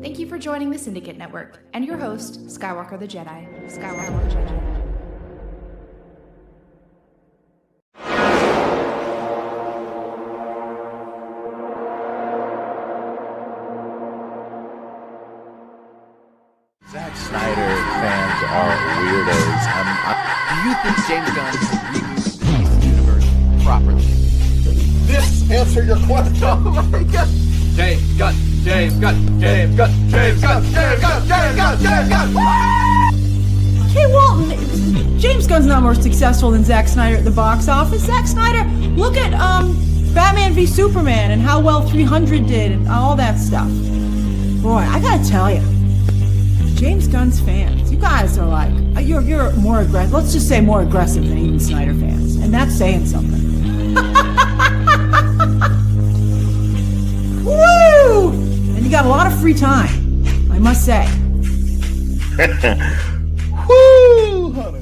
Thank you for joining the Syndicate Network and your host, Skywalker the Jedi. Skywalker the Jedi. Zack Snyder fans are weirdos. Do you think James Gunn rebooted the DC universe properly? This answer your question. Oh my God! James Gunn. Hey Walton, James Gunn's not more successful than Zack Snyder at the box office. Zack Snyder, look at Batman v Superman and how well 300 did and all that stuff. Boy, I gotta tell you, James Gunn's fans, you guys are like, you're more aggressive. Let's just say more aggressive than even Snyder fans, and that's saying something. Woo! And you got a lot of free time, I must say. Woo! Honey.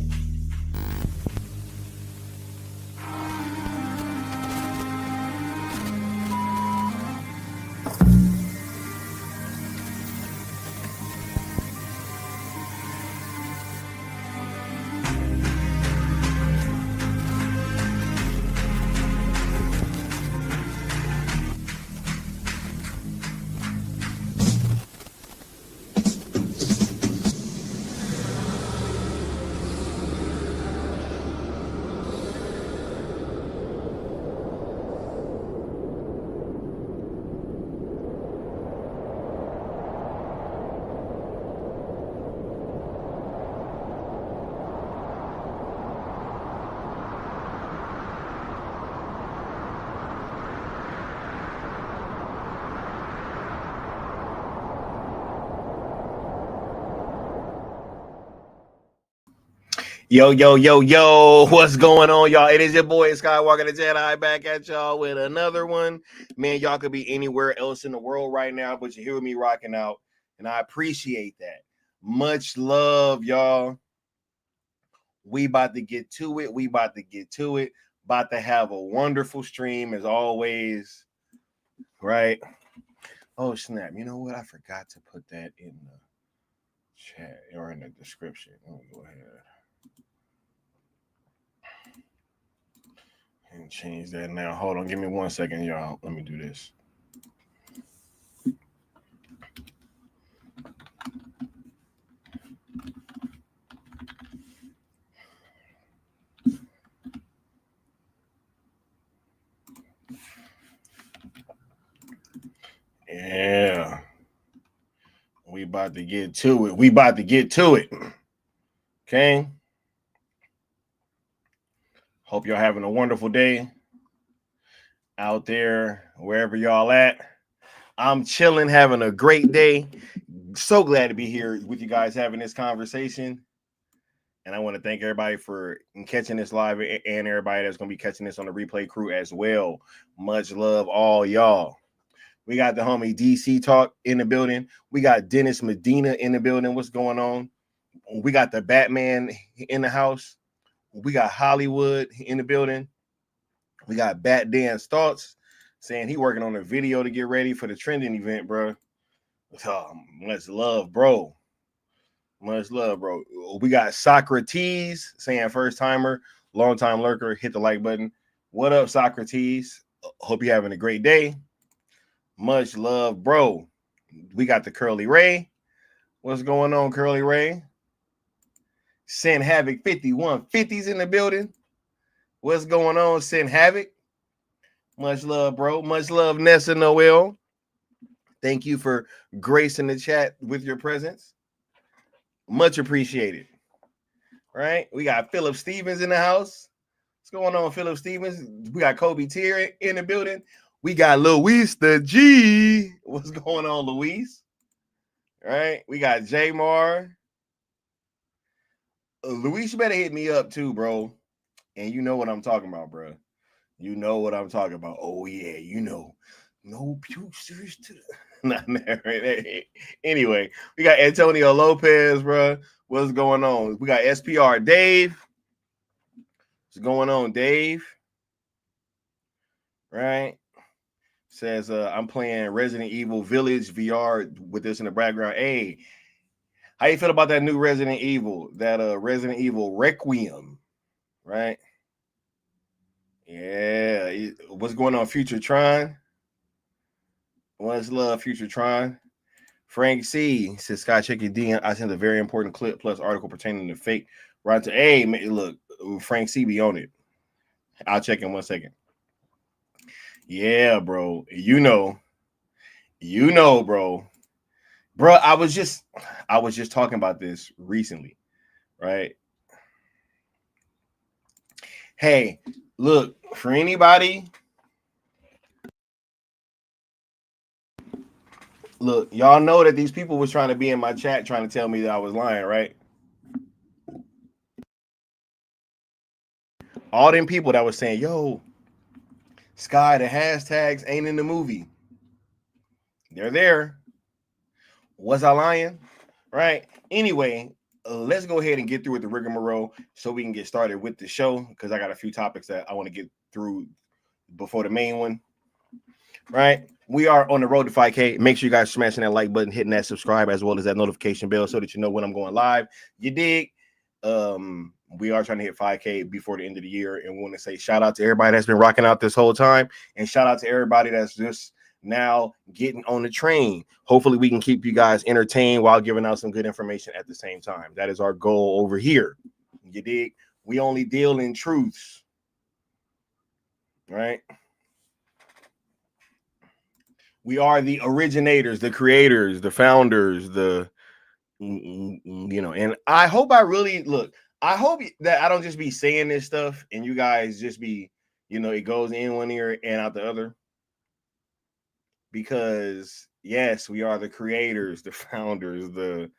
Yo, what's going on, y'all? It is your boy Skywalker the Jedi back at y'all with another one. Man, y'all could be anywhere else in the world right now, but you hear me rocking out, and I appreciate that. Much love, y'all. We about to get to it. About to have a wonderful stream as always, right? Oh, snap. You know what? I forgot to put that in the chat or in the description. Let me go ahead and change that now. Hold on, give me 1 second, y'all. Let me do this. Yeah. We about to get to it. Okay. Hope y'all having a wonderful day out there, wherever y'all at. I'm chilling, having a great day. So glad to be here with you guys having this conversation. And I want to thank everybody for catching this live and everybody that's going to be catching this on the replay crew as well. Much love, all y'all. We got the homie DC Talk in the building. We got Dennis Medina in the building. What's going on? We got the Batman in the house. We got Hollywood in the building. We got Bat Dan's thoughts saying he working on a video to get ready for the trending event, bro. Much love, bro. Much love, bro. We got Socrates saying first timer, long time lurker. Hit the like button. What up, Socrates? Hope you're having a great day. Much love, bro. We got the Curly Ray. What's going on, Curly Ray? Sin Havoc 5150's in the building. What's going on, Sin Havoc? Much love, bro. Much love, Nessa Noel. Thank you for gracing the chat with your presence. Much appreciated. Right? We got Philip Stevens in the house. What's going on, Philip Stevens? We got Kobe Tier in the building. We got Luis the G. What's going on, Luis? Right? We got J Mar. Luis, you better hit me up too, bro. And you know what I'm talking about, bro. You know what I'm talking about. Oh, yeah, you know. No puters to not there. Anyway, we got Antonio Lopez, bro. What's going on? We got SPR Dave. What's going on, Dave? Right? Says I'm playing Resident Evil Village VR with this in the background. Hey, how you feel about that new Resident Evil? That Resident Evil Requiem, right? Yeah. What's going on, Future Tron? What's love, Future Tron? Frank C says Sky, check your DM. I sent a very important clip plus article pertaining to fake. Right to hey, look, Frank C be on it. I'll check in 1 second. Yeah, bro. You know, bro. Bro, I was just talking about this recently, right? Hey, look, for anybody, look, y'all know that these people was trying to be in my chat trying to tell me that I was lying, right? All them people that was saying, yo, Sky, the hashtags ain't in the movie. They're there. Was I lying? Right? Anyway, let's go ahead and get through with the rigmarole so we can get started with the show because I got a few topics that I want to get through before the main one. Right? We are on the road to 5K. Make sure you guys smashing that like button, hitting that subscribe as well as that notification bell so that you know when I'm going live. You dig? We are trying to hit 5K before the end of the year, and we want to say shout out to everybody that's been rocking out this whole time, and shout out to everybody that's just now getting on the train. Hopefully we can keep you guys entertained while giving out some good information at the same time. That is our goal over here. You dig? We only deal in truths, right? We are the originators, the creators, the founders, the and I hope I hope that I don't just be saying this stuff and you guys just be, it goes in one ear and out the other. Because yes, we are the creators, the founders, the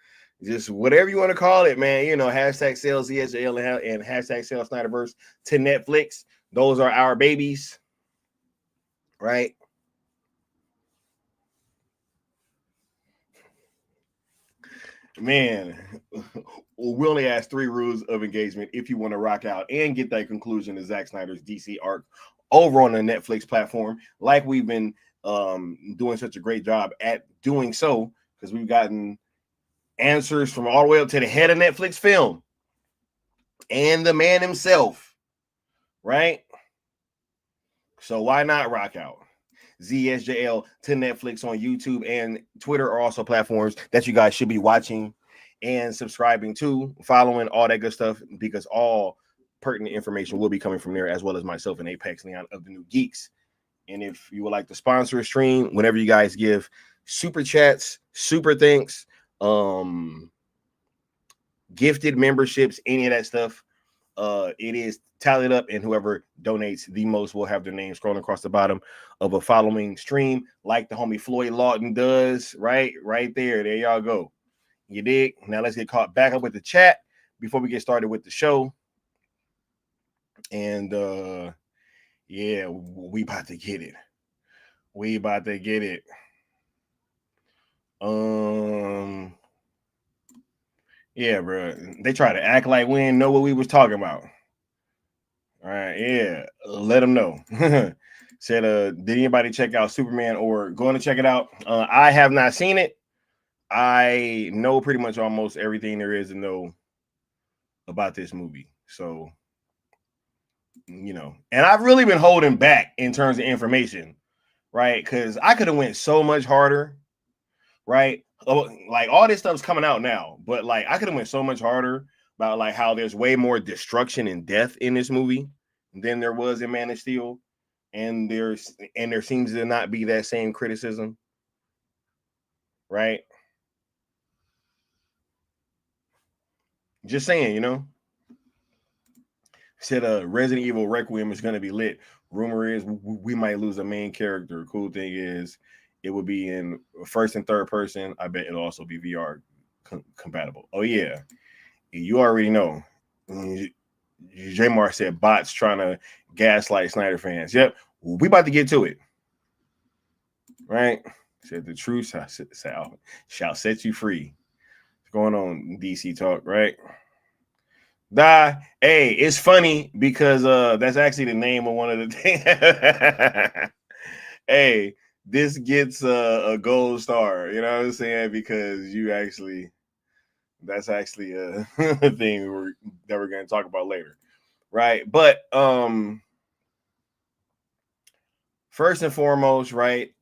just whatever you want to call it, man. Hashtag sales ZSJL and hashtag sales Snyderverse to Netflix. Those are our babies, right? Man, we only ask 3 rules of engagement if you want to rock out and get that conclusion to Zack Snyder's DC arc over on the Netflix platform, like we've been doing such a great job at doing so, because we've gotten answers from all the way up to the head of Netflix film and the man himself, right? So why not rock out? ZSJL to Netflix on YouTube and Twitter are also platforms that you guys should be watching and subscribing to, following, all that good stuff, because all pertinent information will be coming from there, as well as myself and Apex Leon of the New Geeks. And if you would like to sponsor a stream, whenever you guys give super chats, super thanks, gifted memberships, any of that stuff, it is tallied up, and whoever donates the most will have their name scrolling across the bottom of a following stream, like the homie Floyd Lawton does. Right there y'all go. You dig? Now let's get caught back up with the chat before we get started with the show. And yeah, we about to get it. Yeah, bro. They try to act like we didn't know what we was talking about. All right, yeah. Let them know. Said, did anybody check out Superman or going to check it out? I have not seen it. I know pretty much almost everything there is to know about this movie. So, and I've really been holding back in terms of information, right? Because I could have went so much harder, right? Like all this stuff's coming out now, but like I could have went so much harder about like how there's way more destruction and death in this movie than there was in Man of Steel, and there seems to not be that same criticism, right? Just saying, said Resident Evil Requiem is going to be lit. Rumor is we might lose a main character. Cool thing is it would be in first and third person. I bet it'll also be VR compatible. Oh yeah, you already know. J-Mar said bots trying to gaslight Snyder fans. Yep, we about to get to it. Right? Said the truth shall set you free. What's going on, DC Talk, right? Hey, it's funny because that's actually the name of one of the things. Hey, this gets a gold star, you know what I'm saying? Because that's actually a thing that we're going to talk about later, right? But first and foremost, right,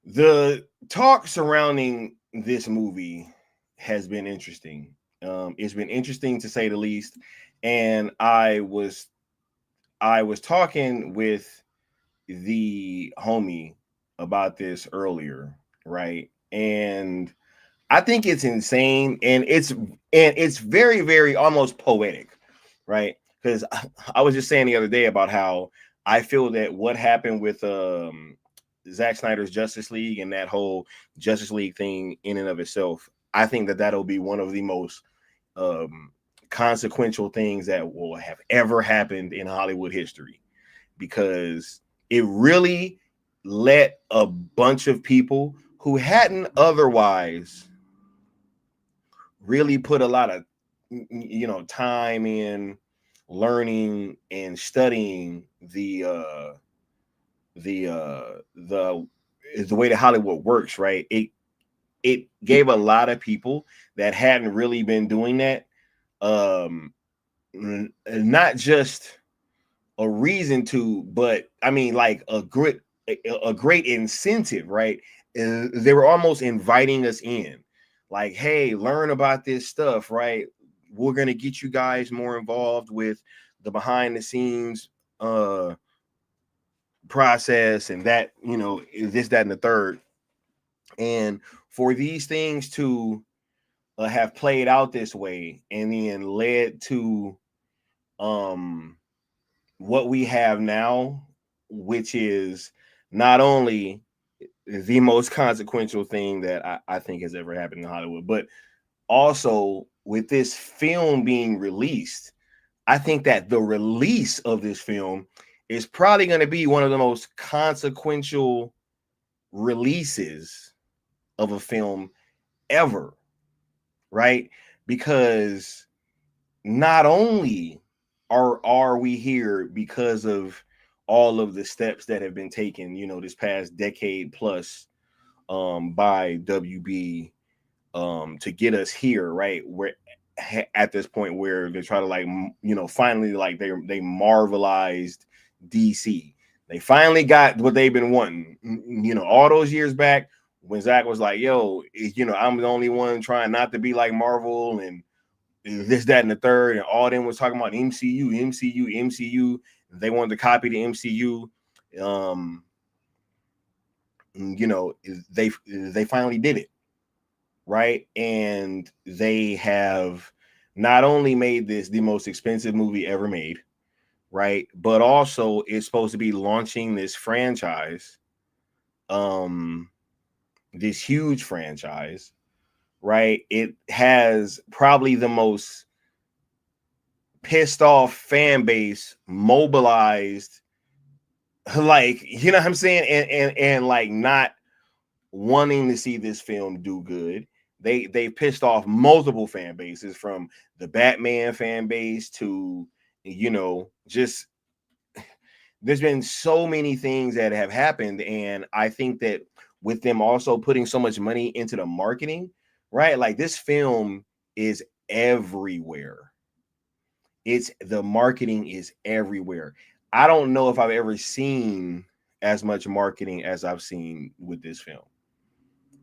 the talk surrounding this movie has been interesting. It's been interesting to say the least, and I was talking with the homie about this earlier, right? And I think it's insane, and it's very, very almost poetic, right? Because I was just saying the other day about how I feel that what happened with Zack Snyder's Justice League and that whole Justice League thing in and of itself, I think that that'll be one of the most consequential things that will have ever happened in Hollywood history, because it really let a bunch of people who hadn't otherwise really put a lot of time in learning and studying the way that Hollywood works, right? It gave a lot of people that hadn't really been doing that not just a reason to, but I mean like a great incentive, right? They were almost inviting us in, like, hey, learn about this stuff, right? We're gonna get you guys more involved with the behind the scenes process and that, this, that, and the third. And for these things to have played out this way and then led to what we have now, which is not only the most consequential thing that I think has ever happened in Hollywood, but also with this film being released, I think that the release of this film is probably going to be one of the most consequential releases of a film ever, right? Because not only are we here because of all of the steps that have been taken, this past decade plus by WB to get us here, right? We're at this point where they try to finally they marvelized DC. They finally got what they've been wanting. All those years back when Zach was like, yo, I'm the only one trying not to be like Marvel and this, that, and the third, and all them was talking about MCU. They wanted to copy the MCU. They finally did it, right? And they have not only made this the most expensive movie ever made, right? But also it's supposed to be launching this franchise, this huge franchise, right? It has probably the most pissed off fan base mobilized, like, you know what I'm saying, and like not wanting to see this film do good. They pissed off multiple fan bases, from the Batman fan base to just there's been so many things that have happened, and I think that with them also putting so much money into the marketing, right? Like, this film is everywhere. The marketing is everywhere. I don't know if I've ever seen as much marketing as I've seen with this film.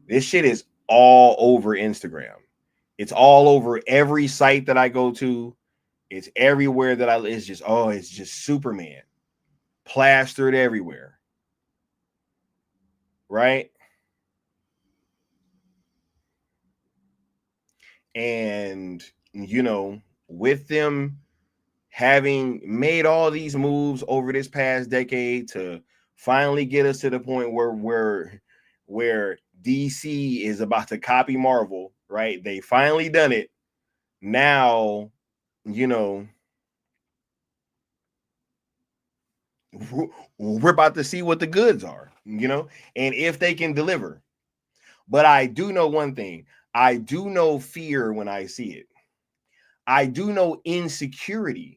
This shit is all over Instagram. It's all over every site that I go to. It's everywhere that it's just Superman plastered everywhere. Right? And with them having made all these moves over this past decade to finally get us to the point where DC is about to copy Marvel, right? They finally done it. Now, you know, we're about to see what the goods are, you know, and if they can deliver. But I do know one thing. I do know fear when I see it. I do know insecurity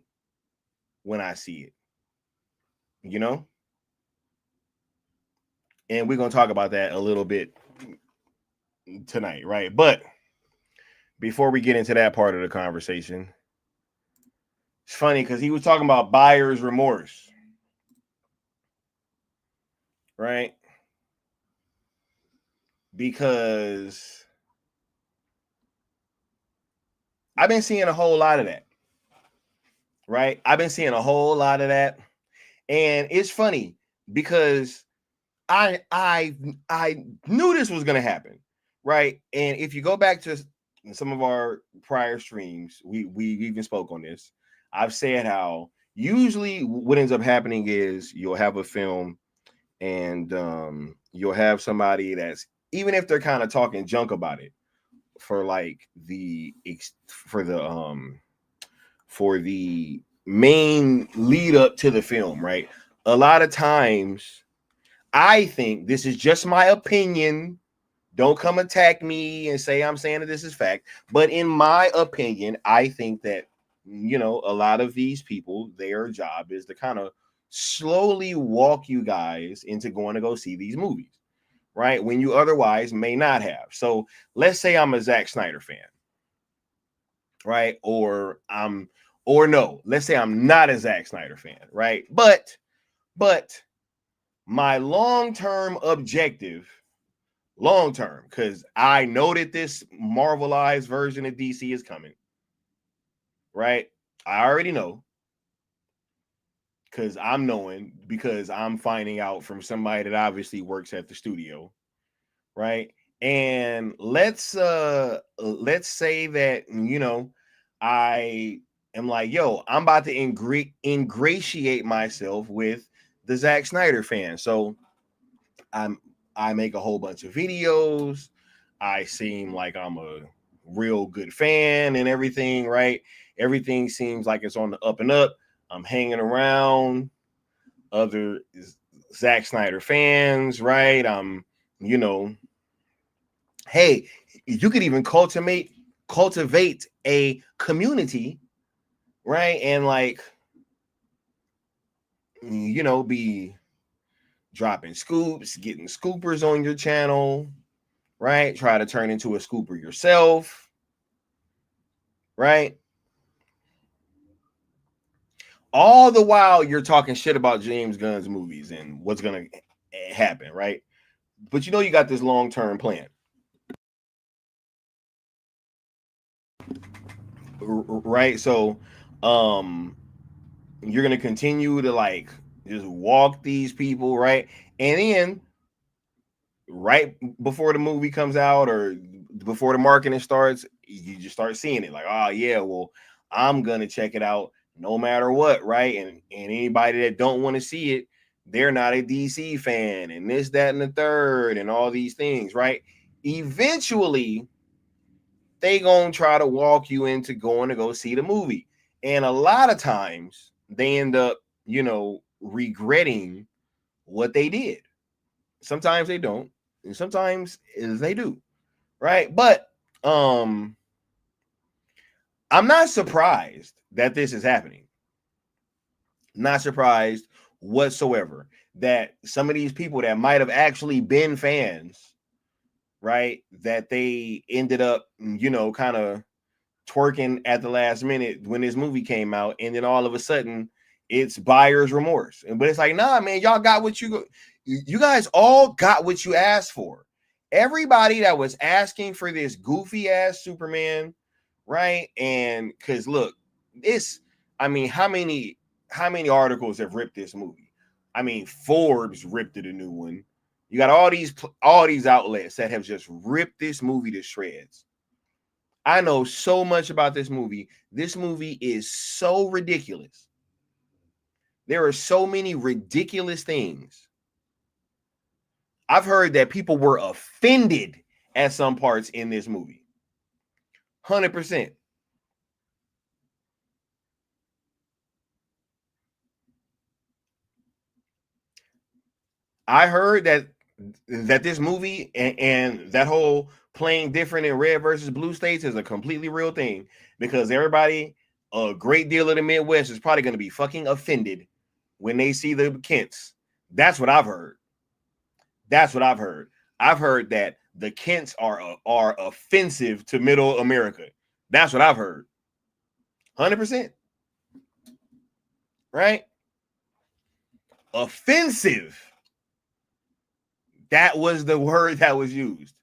when I see it, you know? And we're going to talk about that a little bit tonight, right? But before we get into that part of the conversation, it's funny because he was talking about buyer's remorse, right? Because I've been seeing a whole lot of that, right? I've been seeing a whole lot of that. And it's funny because I knew this was going to happen, right? And if you go back to some of our prior streams, we even spoke on this. I've said how usually what ends up happening is you'll have a film and you'll have somebody that's, even if they're kind of talking junk about it for like for the main lead up to the film, right? A lot of times I think, this is just my opinion, don't come attack me and say I'm saying that this is fact, but in my opinion, I think that, you know, a lot of these people, their job is to kind of slowly walk you guys into going to go see these movies, right? When you otherwise may not have. So let's say I'm a Zack Snyder fan, right? Or no, let's say I'm not a Zack Snyder fan, right? But my long-term objective, because I know that this Marvelized version of DC is coming, right? I already know, because I'm finding out from somebody that obviously works at the studio, right? And let's say that, you know, I am like, yo, I'm about to ingratiate myself with the Zack Snyder fan. So I make a whole bunch of videos. I seem like I'm a real good fan and everything, right? Everything seems like it's on the up and up. I'm hanging around other Zack Snyder fans, right? You know, hey, you could even cultivate a community, right? And like, you know, be dropping scoops, getting scoopers on your channel, right? Try to turn into a scooper yourself, right? All the while you're talking shit about James Gunn's movies and what's going to happen, right? But you know, you got this long-term plan, right? So you're going to continue to like just walk these people, right? And then right before the movie comes out or before the marketing starts, you just start seeing it like, oh yeah, well, I'm gonna check it out no matter what, right? And anybody that don't want to see it, they're not a DC fan, and this, that, and the third, and all these things, right? Eventually, they gonna try to walk you into going to go see the movie, and a lot of times they end up, you know, regretting what they did. Sometimes they don't, and sometimes they do, right? But I'm not surprised that this is happening. Not surprised whatsoever that some of these people that might have actually been fans, right, that they ended up, you know, kind of twerking at the last minute when this movie came out, and then all of a sudden it's buyer's remorse. But it's like, nah, man, y'all got what you guys all got what you asked for. Everybody that was asking for this goofy ass Superman, right? And because look, I mean, how many articles have ripped this movie? I mean, Forbes ripped it a new one. You got all these outlets that have just ripped this movie to shreds. I know so much about this movie. This movie is so ridiculous. There are so many ridiculous things. I've heard that people were offended at some parts in this movie. 100%. I heard that this movie and that whole playing different in red versus blue states is a completely real thing, because everybody, a great deal of the Midwest, is probably going to be fucking offended when they see the Kents. That's what I've heard. That's what I've heard. I've heard that the Kents are offensive to Middle America. That's what I've heard. 100%. Right? Offensive. That was the word that was used.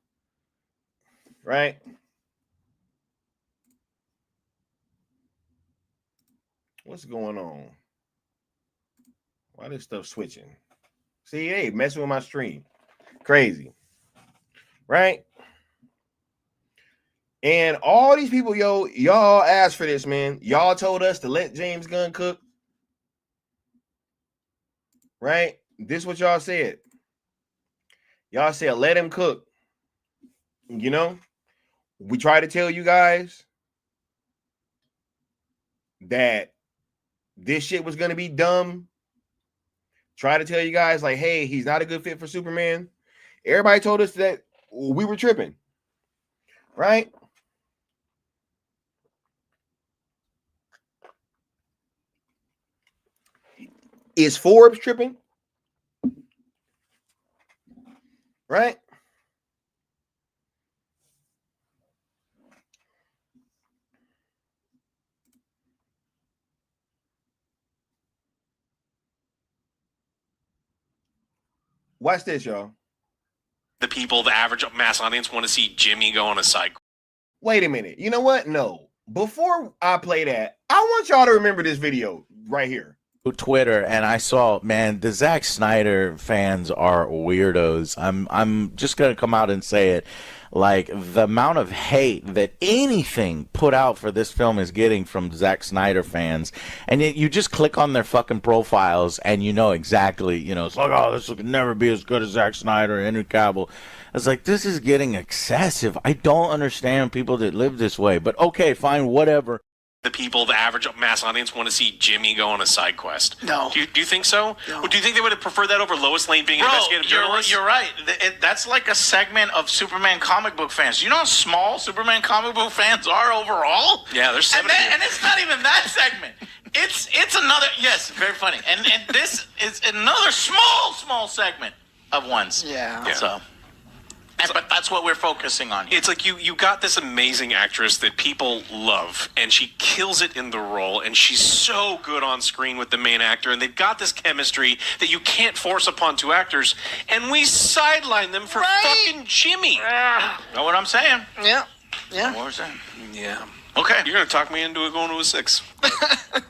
Right? What's going on? Why this stuff switching? See, hey, messing with my stream. Crazy. Right? And all these people, y'all asked for this, man. Y'all told us to let James Gunn cook. Right? This is what y'all said. Y'all said, let him cook. You know, we try to tell you guys that this shit was going to be dumb. Try to tell you guys, like, hey, he's not a good fit for Superman. Everybody told us that we were tripping. Right? Is Forbes tripping? Right? Watch this, y'all. The people, the average mass audience, want to see Jimmy go on a side. Wait a minute. You know what? No. Before I play that, I want y'all to remember this video right here. Twitter, and I saw, man, the Zack Snyder fans are weirdos. I'm just gonna come out and say it. Like, the amount of hate that anything put out for this film is getting from Zack Snyder fans, and you just click on their fucking profiles and you know exactly, it's like, oh, this will never be as good as Zack Snyder or Henry Cavill. It's like, this is getting excessive. I don't understand people that live this way, but okay, fine, whatever. The people, the average mass audience, want to see Jimmy go on a side quest. No. Do you think so? No. Or do you think they would have preferred that over Lois Lane being an investigative journalist? You're right. That's like a segment of Superman comic book fans. You know how small Superman comic book fans are overall? Yeah, there's 70 of them. And it's not even that segment. It's another, yes, very funny. And this is another small segment of ones. Yeah. So... but that's what we're focusing on here. It's like you got this amazing actress that people love, and she kills it in the role, and she's so good on screen with the main actor, and they've got this chemistry that you can't force upon two actors, and we sideline them for fucking Jimmy. Know what I'm saying? Yeah. Yeah. What was that? Yeah. Okay. You're going to talk me into it going to a 6. I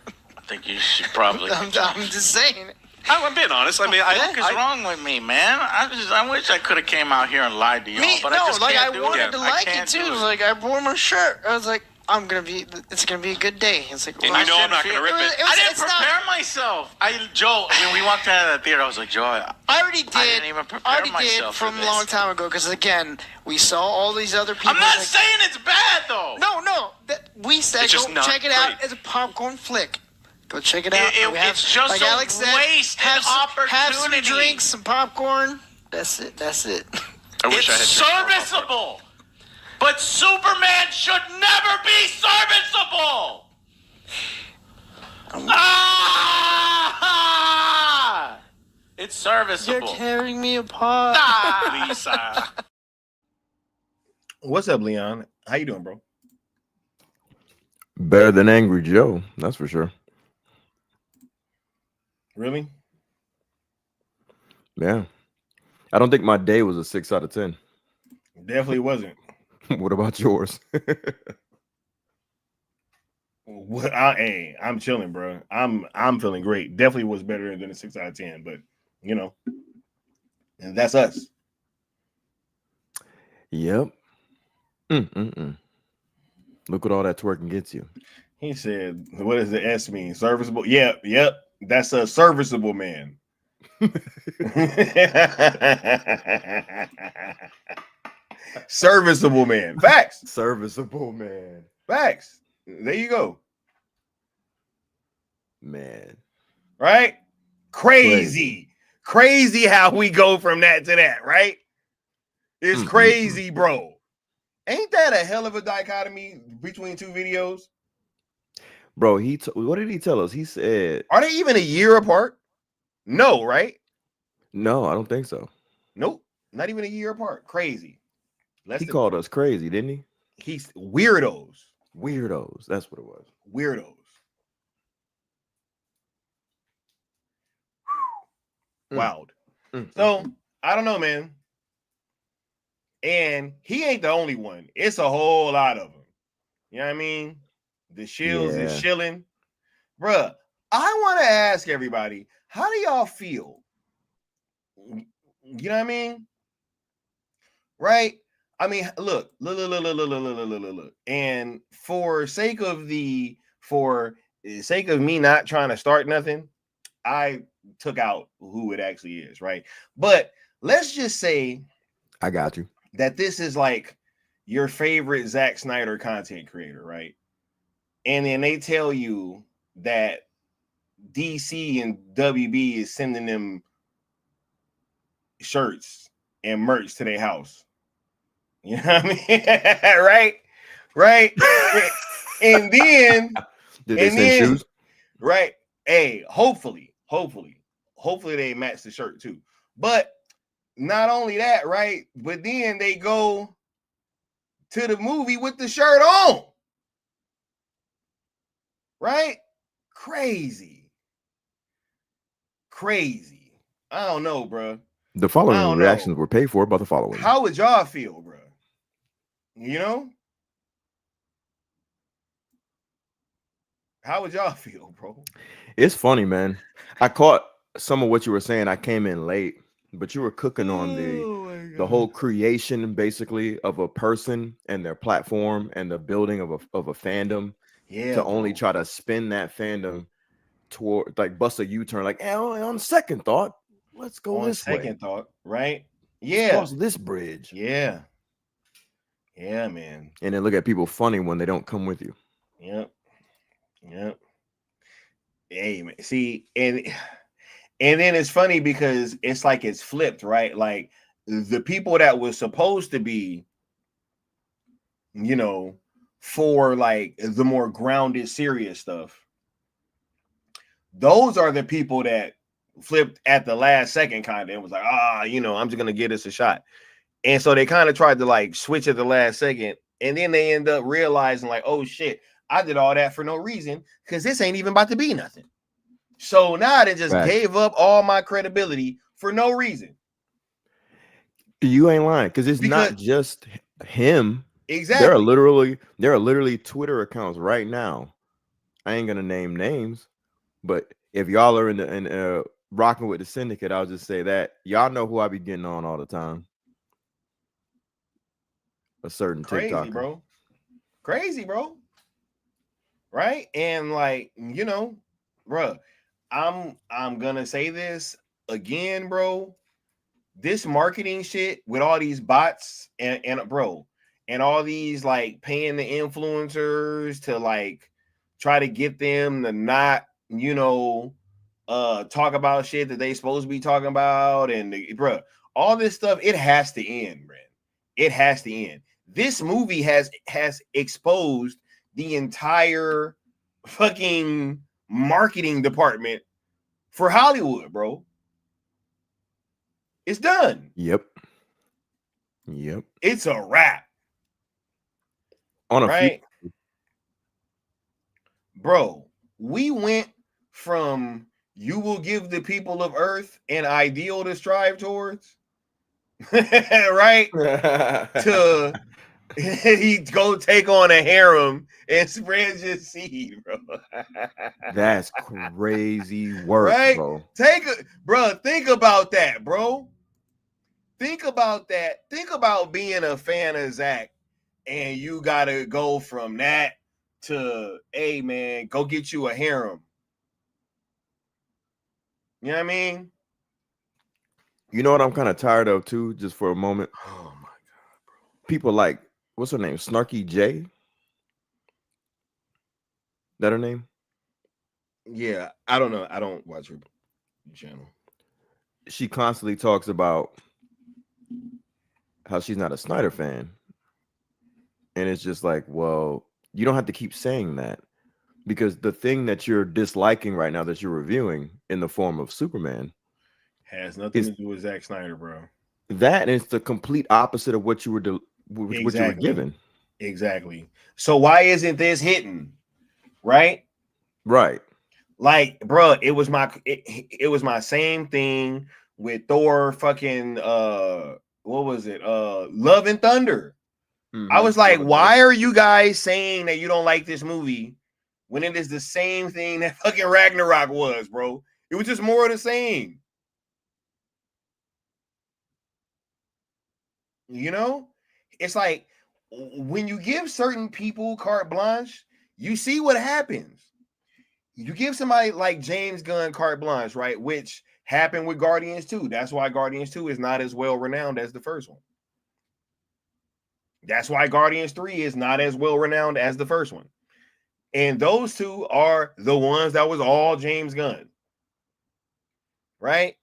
think you should probably. I'm just saying. I'm being honest. I mean, What is wrong with me, man? I wish I could have came out here and lied to you. But I just can't do wanted it. to like it too. Like, I wore my shirt. I was like, it's gonna be a good day. It's like, and you know I'm not gonna rip it. I didn't prepare myself. Joe, when we walked out of the theater, I was like, Joe, I already did. I didn't even prepare myself from for a long time ago. Because again, we saw all these other people. I'm not saying it's bad though. No. We said go check it out as a popcorn flick. Go check it out. It's just like a Alex said, wasted opportunity. Have some drinks, some popcorn. That's it. I wish I had serviceable. But Superman should never be serviceable. It's serviceable. You're tearing me apart. Lisa. What's up, Leon? How you doing, bro? Better than Angry Joe, that's for sure. Really? Yeah. I don't think my day was a 6 out of 10. Definitely wasn't. What about yours? I'm chilling, bro. I'm feeling great. Definitely was better than a 6 out of 10, but and that's us. Yep. Look what all that twerking gets you. He said, what does the S mean? Serviceable? Yep. That's a serviceable man. Serviceable man. Facts. Serviceable man. Facts. There you go. Man. Right? Crazy how we go from that to that, right? It's crazy, bro. Ain't that a hell of a dichotomy between two videos? Bro, what did he tell us? He said, are they even a year apart? No, right? No, I don't think so. Nope, not even a year apart. Crazy. He called us crazy, didn't he? He's weirdos. Weirdos. That's what it was. Weirdos. Wild. So I don't know, man. And he ain't the only one. It's a whole lot of them. You know what I mean? The shills is shilling. Bruh, I want to ask everybody, how do y'all feel? You know what I mean? Right? I mean, look. And for sake of me not trying to start nothing, I took out who it actually is, right? But let's just say I got you. That this is like your favorite Zack Snyder content creator, right? And then they tell you that DC and WB is sending them shirts and merch to their house. You know what I mean? Right? And then did they send shoes? Right. Hey, hopefully they match the shirt too. But not only that, right? But then they go to the movie with the shirt on. Right? Crazy. I don't know, bro. The following reactions were paid for by the following. How would y'all feel, bro? You know? How would y'all feel, bro? It's funny, man. I caught some of what you were saying. I came in late, but you were cooking on the whole creation, basically, of a person and their platform and the building of a fandom. Yeah. To only try to spin that fandom toward, like, bust a U-turn, like, on second thought, let's go this way. On second thought, right? Yeah. Cross this bridge. Yeah. Yeah, man. And then look at people funny when they don't come with you. Yep. Hey, man. See, and then it's funny because it's like it's flipped, right? Like the people that was supposed to be, you know, for like the more grounded, serious stuff, those are the people that flipped at the last second kind of and was like, I'm just gonna give this a shot. And so they kind of tried to like switch at the last second, and then they end up realizing like, oh shit, I did all that for no reason because this ain't even about to be nothing. So now they just gave up all my credibility for no reason. You ain't lying, because it's not just him. Exactly. There are literally Twitter accounts right now. I ain't gonna name names, but if y'all are in the rocking with the syndicate, I'll just say that y'all know who I be getting on all the time. A certain TikTok. Crazy, bro. Right? And like, you know, bro, I'm gonna say this again, bro. This marketing shit with all these bots and all these like paying the influencers to like try to get them to not, you know, talk about shit that they supposed to be talking about, and all this stuff, it has to end, man. It has to end. This movie has exposed the entire fucking marketing department for Hollywood, bro. It's done. Yep. It's a wrap. Bro, we went from you will give the people of Earth an ideal to strive towards, right? To he go take on a harem and spread your seed, bro. That's crazy work, right? Bro. Think about that, bro. Think about that. Think about being a fan of Zach And you gotta go from that to, hey man, go get you a harem. You know what I mean? You know what I'm kind of tired of too, just for a moment? Oh my God, bro. People like, what's her name? Snarky J? That her name? Yeah, I don't know. I don't watch her channel. She constantly talks about how she's not a Snyder fan. And it's just like, well, you don't have to keep saying that, because the thing that you're disliking right now that you're reviewing in the form of Superman has nothing to do with Zack Snyder, bro. That is the complete opposite of what you were what you were given. Exactly. So why isn't this hitting? Right? Right. Like, bro, it was my same thing with Thor fucking what was it? Love and Thunder. I was like, why are you guys saying that you don't like this movie when it is the same thing that fucking Ragnarok was, bro? It was just more of the same. You know? It's like when you give certain people carte blanche, you see what happens. You give somebody like James Gunn carte blanche, right? Which happened with Guardians 2. That's why Guardians 2 is not as well renowned as the first one. That's why Guardians 3 is not as well renowned as the first one. And those two are the ones that was all James Gunn. Right?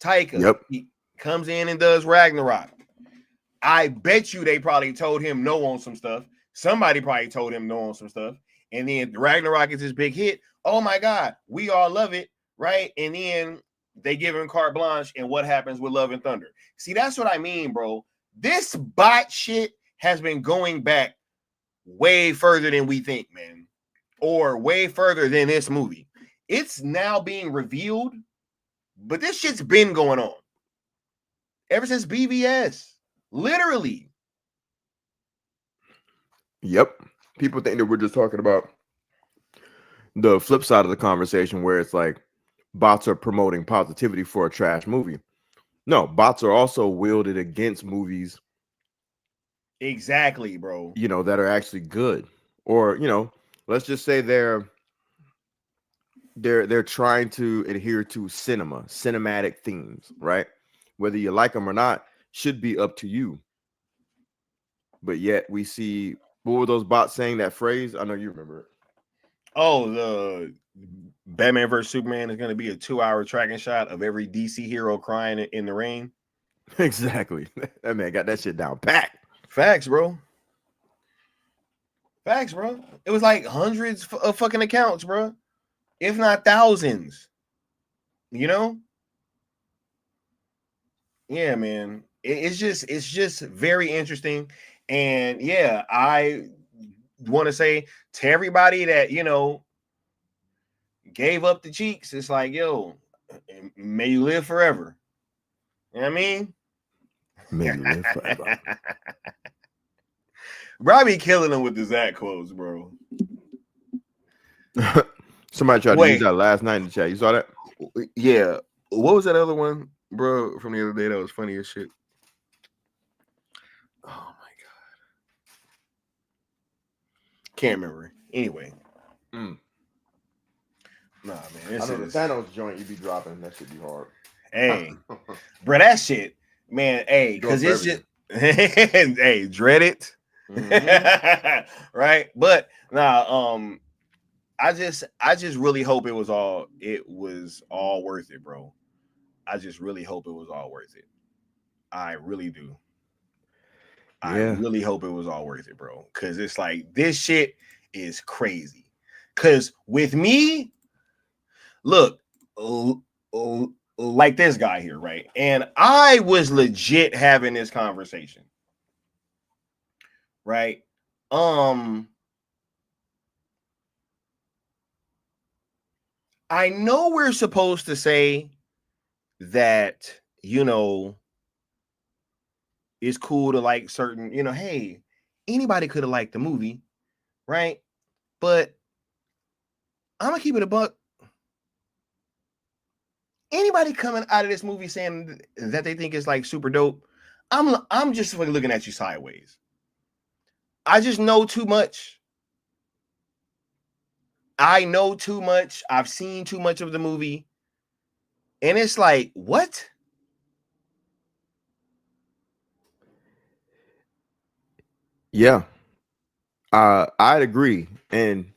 Taika, he comes in and does Ragnarok. I bet you they probably told him no on some stuff. Somebody probably told him no on some stuff. And then Ragnarok is this big hit. Oh my God, we all love it, right? And then they give him carte blanche, and what happens with Love and Thunder? See, that's what I mean, bro. This bot shit has been going back way further than we think, man. Or way further than this movie. It's now being revealed, but this shit's been going on ever since BVS. Literally. Yep. People think that we're just talking about the flip side of the conversation, where it's like bots are promoting positivity for a trash movie. No, bots are also wielded against movies. Exactly, bro. You know, that are actually good. Or, you know, let's just say they're trying to adhere to cinematic themes, right? Whether you like them or not should be up to you. But yet we see, what were those bots saying, that phrase? I know you remember it. Oh, the Batman vs Superman is going to be a 2-hour tracking shot of every DC hero crying in the rain. Exactly. That man got that shit down pat. Facts, bro. Facts, bro. It was like hundreds of fucking accounts, bro. If not thousands. You know? Yeah, man. It's just very interesting. And yeah, I want to say to everybody that, you know, gave up the cheeks, it's like, yo, may you live forever. You know what I mean? May you live forever. Bro, I be killing them with the Zach quotes, bro. Somebody tried to use that last night in the chat. You saw that? Yeah. What was that other one, bro, from the other day that was funny as shit? Oh my God. Can't remember. Anyway. Nah, man. I know the Thanos joint you be dropping. That should be hard. Hey, bro, that shit, man. Hey, because it's just, hey, dread it. Mm-hmm. Right? But nah, I just really hope it was all worth it, bro. I just really hope it was all worth it. I really do. Yeah. I really hope it was all worth it, bro. Cause it's like, this shit is crazy. Cause with me, look, like this guy here, right? And I was legit having this conversation. Right? I know we're supposed to say that, you know, it's cool to like certain, you know, hey, anybody could have liked the movie, right? But I'm gonna keep it a buck. Anybody coming out of this movie saying that they think it's like super dope, I'm just looking at you sideways. I just know too much. I know too much. I've seen too much of the movie. And it's like, what? Yeah. I'd agree. And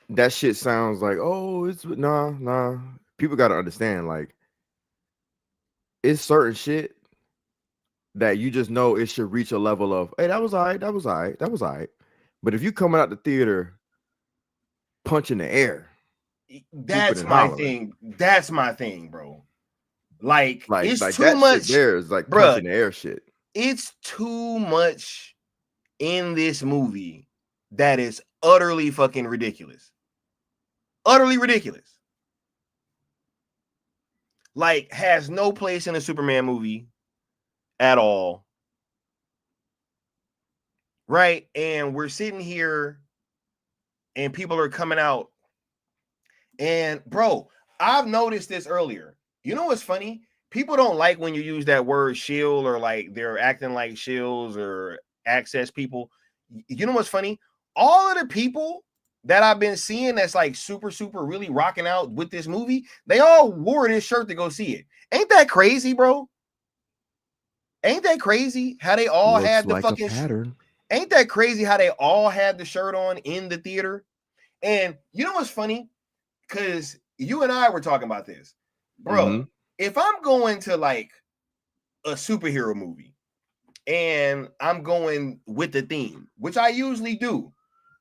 that shit sounds like, oh, it's nah. People gotta understand, like, it's certain shit that you just know it should reach a level of, hey, that was all right. But if you coming out the theater punching the air, That's my thing. That's my thing, bro. Like it's like too that much. Shit there is like bruh, punching the air shit. It's too much in this movie that is utterly fucking ridiculous. Utterly ridiculous. Like, has no place in a Superman movie at all. Right? And we're sitting here and people are coming out. And bro, I've noticed this earlier. You know what's funny? People don't like when you use that word shield, or like they're acting like shields or access people. You know what's funny? All of the people that I've been seeing that's like super really rocking out with this movie, they all wore this shirt to go see it. Ain't that crazy, bro? Ain't that crazy how they all Looks had the like fucking pattern? Ain't that crazy how they all had the shirt on in the theater? And you know what's funny? Because you and I were talking about this, bro. If I'm going to like a superhero movie and I'm going with the theme, which I usually do,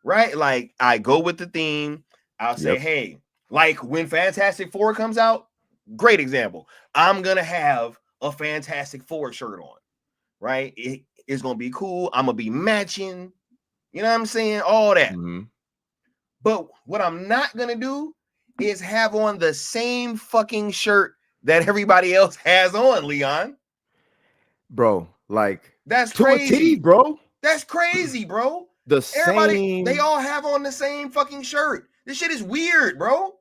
right? Like I go with the theme. I'll say, hey, like when Fantastic Four comes out, great example. I'm gonna have a Fantastic Four shirt on, right? It's gonna be cool. I'm gonna be matching, you know what I'm saying? All that. But what I'm not gonna do is have on the same fucking shirt that everybody else has on, Leon. Bro, like that's to crazy, a T, bro. That's crazy, bro. Everybody, they all have on the same fucking shirt. This shit is weird, bro.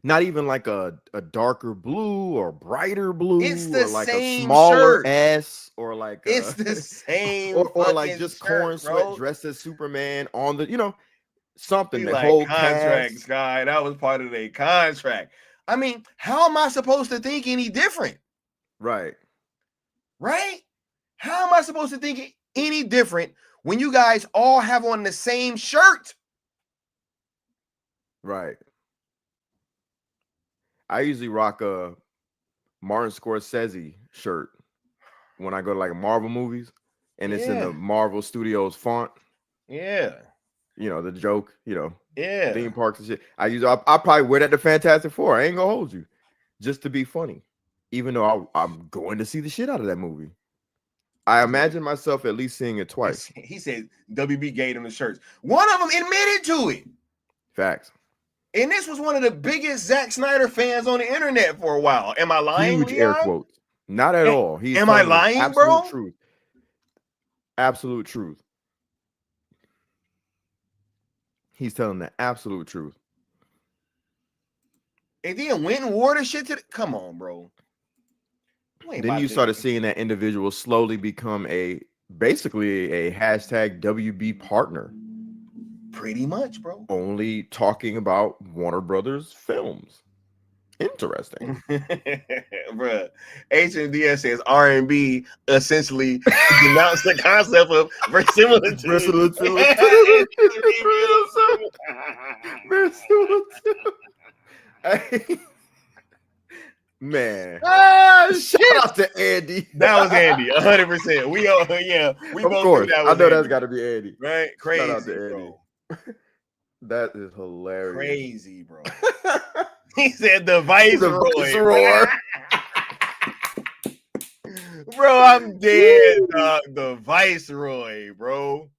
Not even like a darker blue or brighter blue. It's the or like same a smaller shirt. S, or like it's the same or like just shirt, corn bro. sweat dressed as Superman on the, you know, something. Be the like whole contracts, cast. guy. That was part of their contract. I mean, how am I supposed to think any different? Right. How am I supposed to think any different when you guys all have on the same shirt? Right. I usually rock a Martin Scorsese shirt when I go to like Marvel movies, and it's in the Marvel Studios font. Yeah. You know, the joke, you know, yeah, theme parks and shit. I'll probably wear that to Fantastic Four. I ain't gonna hold you, just to be funny, even though I'm going to see the shit out of that movie. I imagine myself at least seeing it twice. He said WB gave him the shirts. One of them admitted to it. Facts. And this was one of the biggest Zack Snyder fans on the internet for a while. Am I lying? Huge Leon? air quotes. Not at all. Am I lying, absolute bro? Truth. Absolute truth. He's telling the absolute truth. And then went and wore the shit to come on, bro. Then you started seeing that individual slowly become basically a hashtag WB partner. Pretty much, bro. Only talking about Warner Brothers films. Interesting. Bruh. HMDS says R&B essentially denounced the concept of verisimilitude. Man, shout out to Andy. That was Andy, 100%. We all, we of both course. That I was know Andy. That's got to be Andy, right? Crazy, shout out to Andy. bro. That is hilarious. Crazy, bro. He said the Viceroy. Bro, I'm dead, dog. The Viceroy, bro.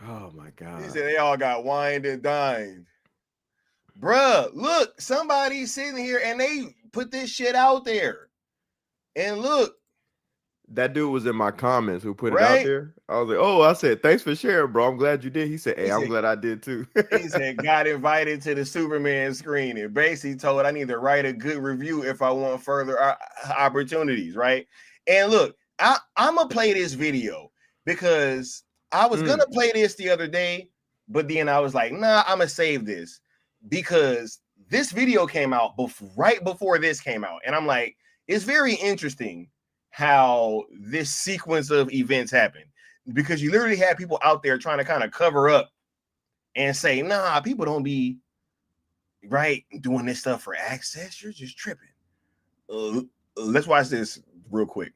Oh my god. He said they all got wined and dined. Bruh, look, somebody's sitting here and they put this shit out there. And look. That dude was in my comments who put it out there. I was like, oh, I said, thanks for sharing, bro. I'm glad you did. He said, hey, I'm glad I did too. He said, got invited to the Superman screening. Basically told I need to write a good review if I want further opportunities, right? And look, I'm going to play this video because I was gonna play this the other day, but then I was like, nah, I'm gonna save this because this video came out right before this came out, and I'm like, it's very interesting how this sequence of events happened because you literally had people out there trying to kind of cover up and say, nah, people don't be right doing this stuff for access. You're just tripping. Let's watch this real quick.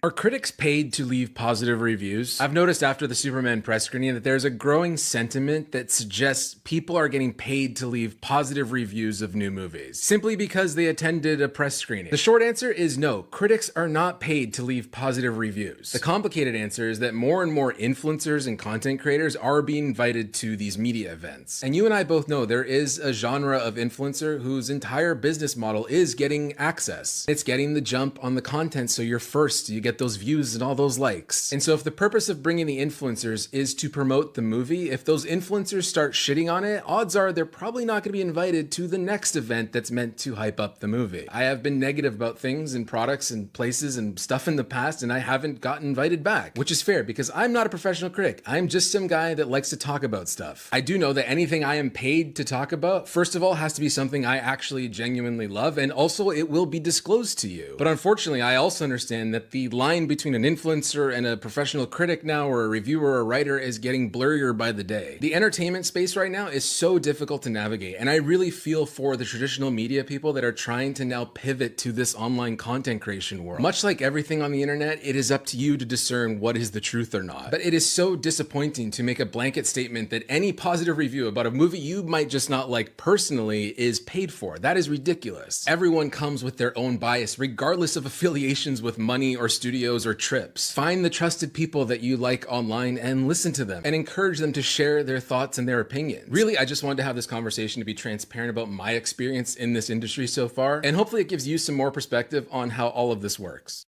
Are critics paid to leave positive reviews? I've noticed after the Superman press screening that there's a growing sentiment that suggests people are getting paid to leave positive reviews of new movies, simply because they attended a press screening. The short answer is no, critics are not paid to leave positive reviews. The complicated answer is that more and more influencers and content creators are being invited to these media events. And you and I both know there is a genre of influencer whose entire business model is getting access. It's getting the jump on the content so you're first, you get those views and all those likes. And so if the purpose of bringing the influencers is to promote the movie, if those influencers start shitting on it, odds are they're probably not going to be invited to the next event that's meant to hype up the movie. I have been negative about things and products and places and stuff in the past, and I haven't gotten invited back, which is fair because I'm not a professional critic. I'm just some guy that likes to talk about stuff. I do know that anything I am paid to talk about, first of all, has to be something I actually genuinely love, and also it will be disclosed to you. But unfortunately, I also understand that the line between an influencer and a professional critic now, or a reviewer or a writer, is getting blurrier by the day. The entertainment space right now is so difficult to navigate, and I really feel for the traditional media people that are trying to now pivot to this online content creation world. Much like everything on the internet, it is up to you to discern what is the truth or not. But it is so disappointing to make a blanket statement that any positive review about a movie you might just not like personally is paid for. That is ridiculous. Everyone comes with their own bias, regardless of affiliations with money or studios or trips. Find the trusted people that you like online and listen to them and encourage them to share their thoughts and their opinions. Really, I just wanted to have this conversation to be transparent about my experience in this industry so far, and hopefully it gives you some more perspective on how all of this works.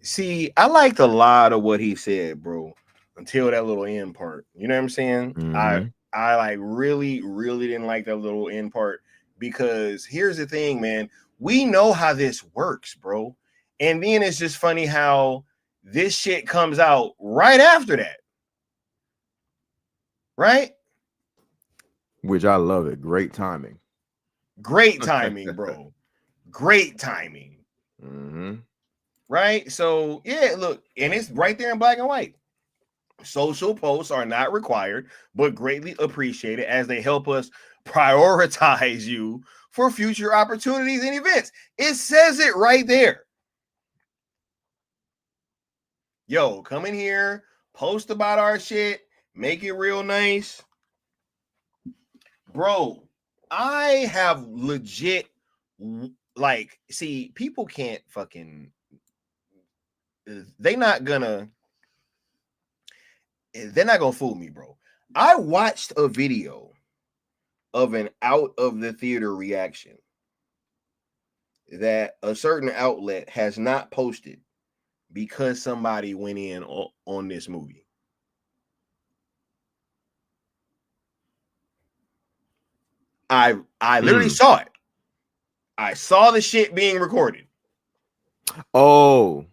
See, I liked a lot of what he said, bro, until that little end part. You know what I'm saying? Mm-hmm. I like really didn't like that little end part because here's the thing, man. We know how this works, bro. And then it's just funny how this shit comes out right after that. Right? Which I love it. Great timing. Great timing, bro. Great timing. Mm-hmm. Right? So, yeah, look, and it's right there in black and white. Social posts are not required, but greatly appreciated as they help us prioritize you for future opportunities and events. It says it right there. Yo, come in here, post about our shit, make it real nice. Bro, I have legit, like, see, people can't fucking, they're not gonna fool me, bro. I watched a video of an out of the theater reaction that a certain outlet has not posted because somebody went in on this movie. I literally saw it. I saw the shit being recorded. Oh,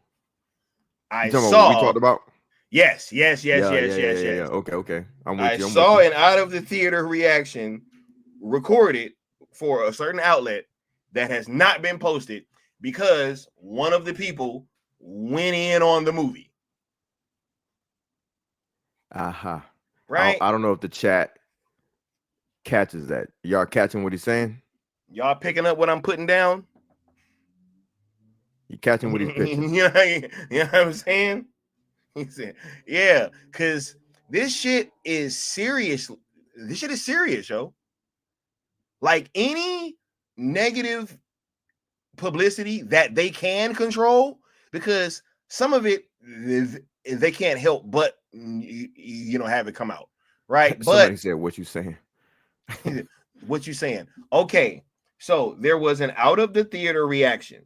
I saw saw what we talked about. Yes. Yeah. Okay. I saw an out of the theater reaction recorded for a certain outlet that has not been posted because one of the people went in on the movie. Uh-huh. Right? I don't know if the chat catches that. Y'all catching what he's saying? Y'all picking up what I'm putting down? You catching what he's pitching? You know what I'm saying? He said, yeah, because this shit is serious. This shit is serious, yo. Like any negative publicity that they can control, because some of it they can't help but you know have it come out, right? Somebody But said, "What you saying?" What you saying? Okay, so there was an out of the theater reaction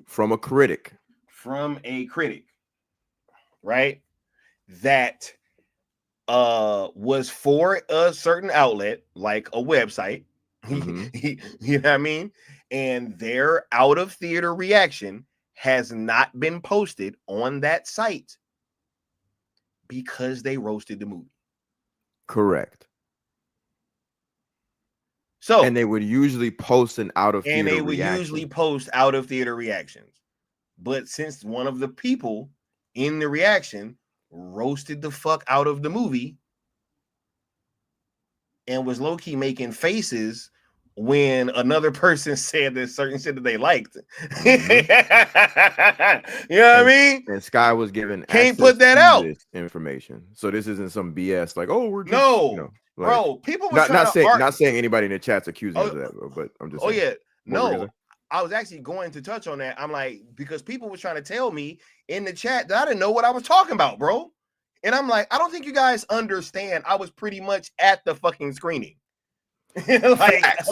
from a critic. Right? That was for a certain outlet, like a website. You know what I mean? And their out of theater reaction has not been posted on that site Because they roasted the movie. Correct. So, and they would usually post an out of theater and they would reaction. usually post out of theater reactions. But since one of the people in the reaction roasted the fuck out of the movie and was low-key making faces when another person said that certain shit that they liked. Mm-hmm. You know what I mean? And Sky was given can't put that out this information. So this isn't some BS like, oh, we're just, no, you know, like, bro. People was not saying anybody in the chat's accusing of that, but I'm just saying. Yeah. No, I was actually going to touch on that. I'm like, because people were trying to tell me in the chat that I didn't know what I was talking about, bro. And I'm like, I don't think you guys understand. I was pretty much at the fucking screening. Facts,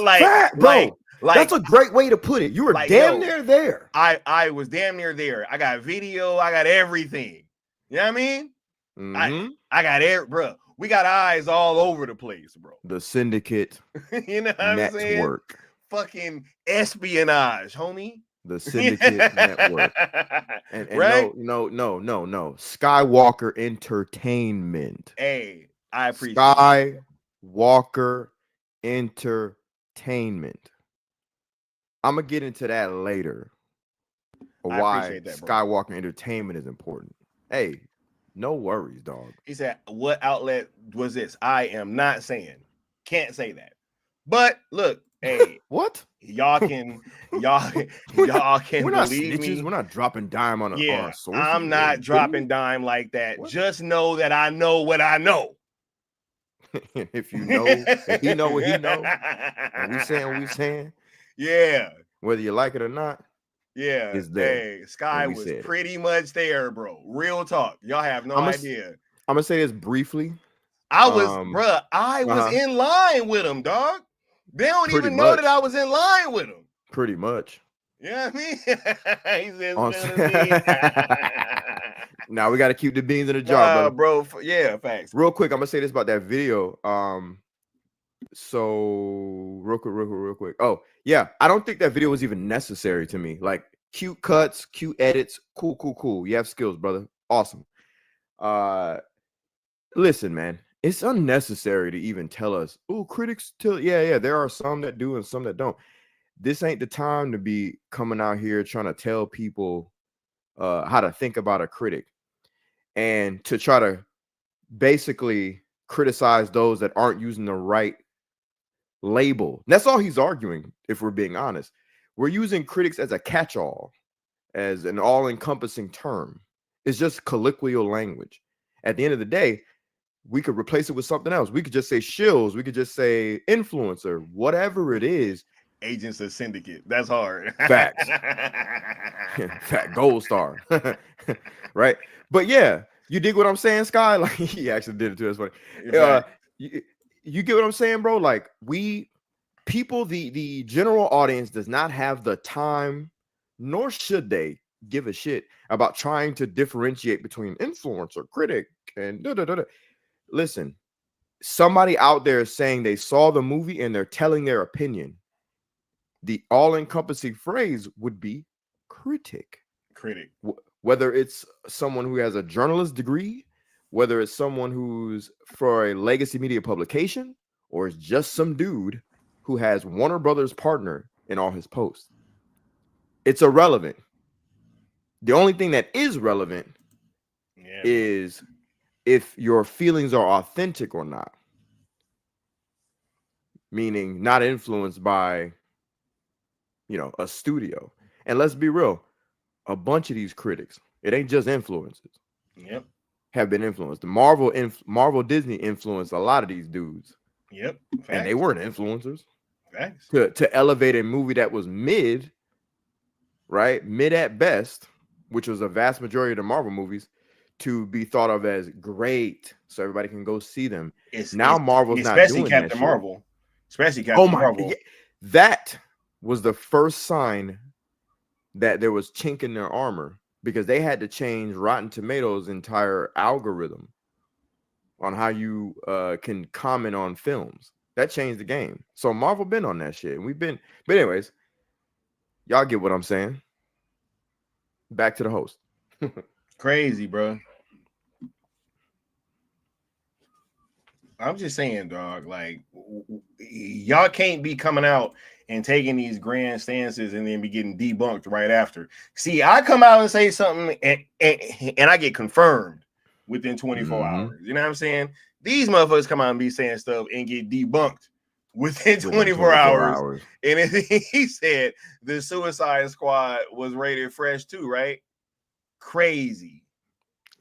bro. That's a great way to put it. You were damn near there. I was damn near there. I got video. I got everything. You know what I mean? Mm-hmm. I got bro. We got eyes all over the place, bro. The syndicate you know what I'm saying? Network. Fucking espionage, homie. The syndicate network. And right? No. Skywalker Entertainment. Hey, I appreciate Skywalker Entertainment. I'm gonna get into that later. Why Skywalker Entertainment is important. Hey, no worries, dog. He said, "What outlet was this?" I am not saying. Can't say that. But look, hey, what? Y'all can we're not believe snitches. me. We're not dropping dime on our sources. I'm not dropping dime like that. What? Just know that I know what I know. If you know, if he know what he know, and we saying what we saying, yeah. Whether you like it or not, yeah. It's there. Hey, Sky was pretty much there, bro. Real talk. Y'all have no idea. I'm gonna say this briefly. I was in line with him, dog. They don't even know that I was in line with him. Pretty much. Yeah, you know what I mean? He says, now we got to keep the beans in the jar, bro. Yeah, facts. Real quick, I'm gonna say this about that video. So real quick. Oh yeah, I don't think that video was even necessary to me. Like cute cuts, cute edits, cool. You have skills, brother. Awesome. Listen, man. It's unnecessary to even tell us, oh, critics tell, yeah, there are some that do and some that don't. This ain't the time to be coming out here trying to tell people how to think about a critic and to try to basically criticize those that aren't using the right label. That's all he's arguing, if we're being honest. We're using critics as a catch-all, as an all-encompassing term. It's just colloquial language. At the end of the day, we could replace it with something else. We could just say shills. We could just say influencer, whatever it is. Agents of syndicate. That's hard. Facts. Fat gold star. Right. But yeah, you dig what I'm saying, Sky? Like he actually did it too. That's funny. You get what I'm saying, bro? Like the general audience does not have the time, nor should they give a shit about trying to differentiate between influencer, critic, and Listen, somebody out there is saying they saw the movie and they're telling their opinion. The all-encompassing phrase would be critic. Whether it's someone who has a journalist degree, whether it's someone who's for a legacy media publication, or it's just some dude who has Warner Brothers partner in all his posts. It's irrelevant. The only thing that is relevant is if your feelings are authentic or not, meaning not influenced by, a studio. And let's be real, a bunch of these critics, it ain't just influencers. Yep. Have been influenced. The Marvel Disney influenced a lot of these dudes. Yep. Facts. And they weren't influencers. Facts. To elevate a movie that was mid, right? Mid at best, which was a vast majority of the Marvel movies, to be thought of as great, so everybody can go see them. Marvel's not doing that. Especially Captain Marvel. Yeah, that was the first sign that there was chink in their armor, because they had to change Rotten Tomatoes' entire algorithm on how you can comment on films. That changed the game. So Marvel been on that shit, and but anyways, y'all get what I'm saying. Back to the host. Crazy, bro. I'm just saying, dog. Like, y'all can't be coming out and taking these grand stances and then be getting debunked right after. See, I come out and say something and I get confirmed within 24 hours. You know what I'm saying? These motherfuckers come out and be saying stuff and get debunked within 24 hours. And he said the Suicide Squad was rated fresh too, right? Crazy.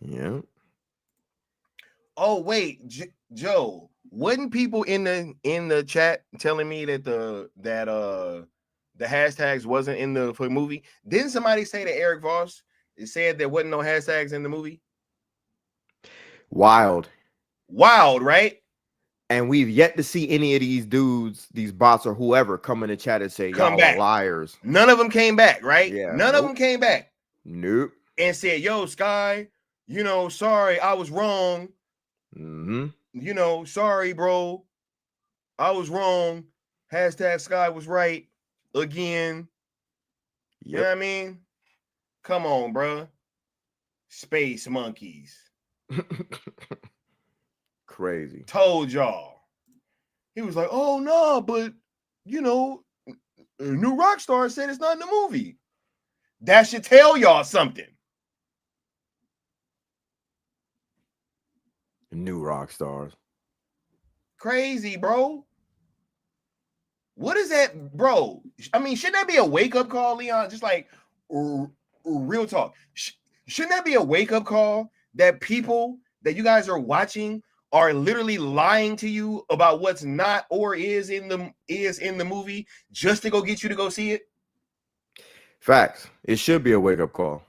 Yeah. Oh wait, Joe, wasn't people in the chat telling me that the hashtags wasn't in the movie? Didn't somebody say that Eric Voss said there wasn't no hashtags in the movie? Wild, right? And we've yet to see any of these dudes, these bots or whoever, come in the chat and say y'all are liars. None of them came back, right? Yeah, none of them came back. Nope. And said, "Yo, Sky, sorry, I was wrong. Sorry, bro. I was wrong. Hashtag Sky was right again." You know what I mean? Come on, bro. Space monkeys. Crazy. Told y'all. He was like, "Oh no, but New Rockstar said it's not in the movie." That should tell y'all something. New rock stars. Crazy, bro. What is that, bro? I mean, shouldn't that be a wake-up call, Leon? Just like real talk. Shouldn't that be a wake-up call that people that you guys are watching are literally lying to you about what's not or is in the movie just to go get you to go see it? Facts. It should be a wake-up call.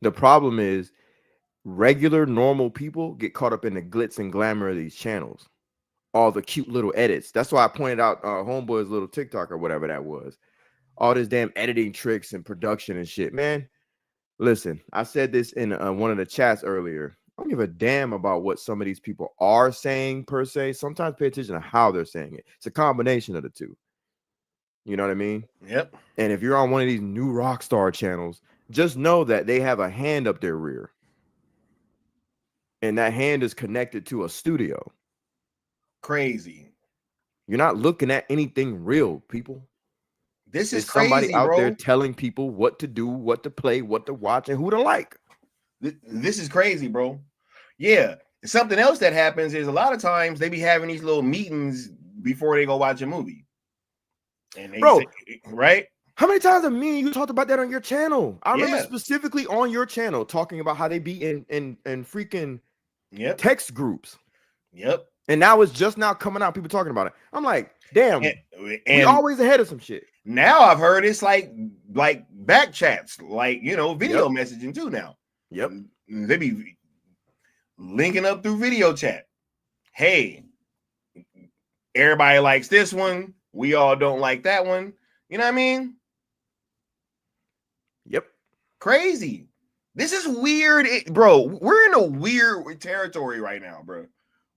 The problem is regular, normal people get caught up in the glitz and glamour of these channels. All the cute little edits. That's why I pointed out Homeboy's little TikTok or whatever that was. All this damn editing tricks and production and shit. Man, listen, I said this in one of the chats earlier. I don't give a damn about what some of these people are saying per se. Sometimes pay attention to how they're saying it. It's a combination of the two. You know what I mean? Yep. And if you're on one of these new Rockstar channels, just know that they have a hand up their rear. And that hand is connected to a studio. Crazy. You're not looking at anything real, people. This is somebody crazy, out bro. there telling people what to do, what to play, what to watch, and who to like. This is crazy, bro. Yeah. Something else that happens is a lot of times they be having these little meetings before they go watch a movie. And they say, right? How many times have me and you talked about that on your channel? I remember specifically on your channel talking about how they be in freaking text groups. Yep. And now it's just now coming out, people talking about it. I'm like, damn, we always ahead of some shit. Now I've heard it's like back chats, like video messaging too now. Yep. They be linking up through video chat. Hey, everybody likes this one. We all don't like that one. You know what I mean? Yep. Crazy. This is weird, bro. We're in a weird territory right now, bro.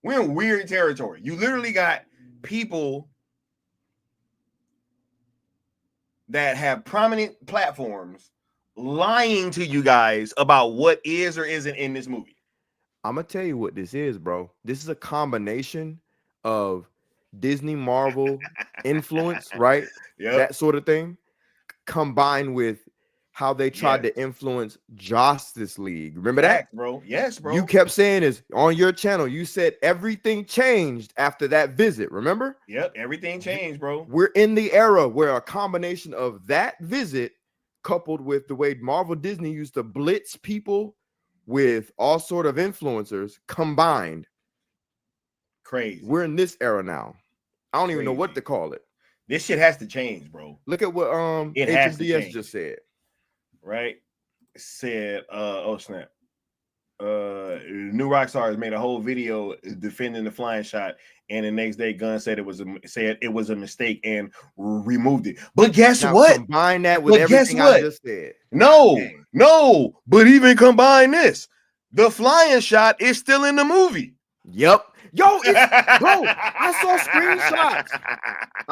We're in weird territory. You literally got people that have prominent platforms lying to you guys about what is or isn't in this movie. I'm gonna tell you what this is, bro. This is a combination of Disney Marvel influence, right? Yep. That sort of thing, combined with how they tried to influence Justice League. Remember that, bro? Yes, bro. You kept saying is on your channel. You said everything changed after that visit. Remember? Yep, everything changed, bro. We're in the era where a combination of that visit coupled with the way Marvel Disney used to blitz people with all sort of influencers combined. Crazy. We're in this era now. I don't even know what to call it. This shit has to change, bro. Look at what it has to HMDS change. just said. Right? Said oh snap. New Rockstar has made a whole video defending the flying shot, and the next day Gunn said it was a mistake and removed it. But guess what? Combine that with everything I just said. No, but even combine this. The flying shot is still in the movie. Yep. Yo, bro, I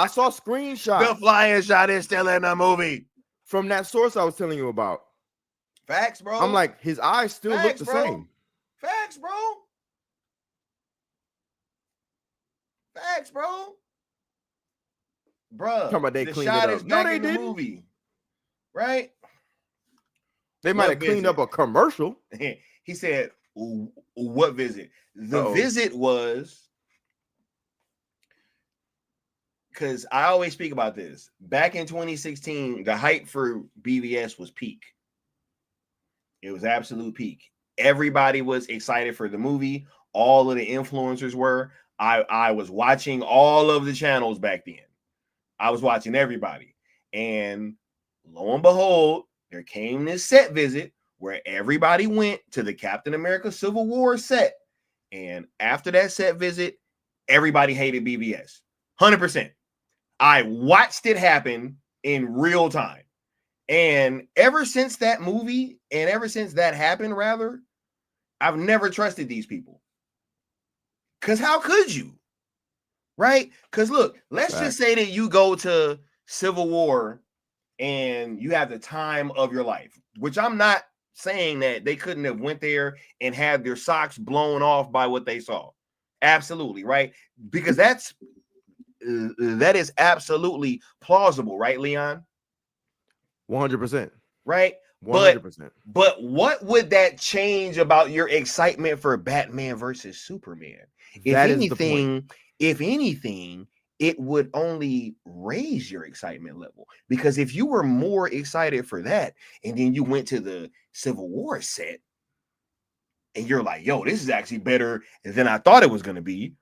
saw screenshots. The flying shot is still in the movie. From that source I was telling you about. Facts, bro. I'm like, his eyes still look the same. Facts, bro. Facts, bro. Bruh, Talking about they the cleaned shot it is up. No, back they in the didn't. movie, right? They might What have cleaned visit? up a commercial. He said, "What visit?" The Uh-oh. visit was because I always speak about this. Back in 2016, the hype for BVS was peak. It was absolute peak. Everybody was excited for the movie. All of the influencers were. I was watching all of the channels back then. I was watching everybody. And lo and behold, there came this set visit where everybody went to the Captain America Civil War set. And after that set visit, everybody hated BVS. 100%. I watched it happen in real time. And ever since that movie, and ever since that happened, rather, I've never trusted these people. Because how could you? Right? Because look, let's just say that you go to Civil War and you have the time of your life, which I'm not saying that they couldn't have went there and had their socks blown off by what they saw. Absolutely, right? Because that is absolutely plausible, right, Leon? 100%. Right? 100%. But what would that change about your excitement for Batman versus Superman? If anything, it would only raise your excitement level. Because if you were more excited for that, and then you went to the Civil War set, and you're like, yo, this is actually better than I thought it was going to be,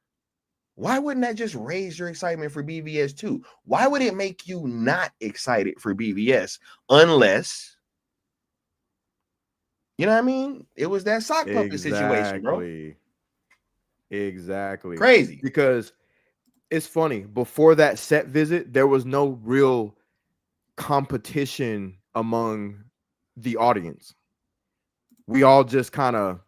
why wouldn't that just raise your excitement for BVS too? Why would it make you not excited for BVS unless, you know what I mean? It was that sock puppet situation, bro. Exactly. Crazy. Because it's funny. Before that set visit, there was no real competition among the audience. We all just kind of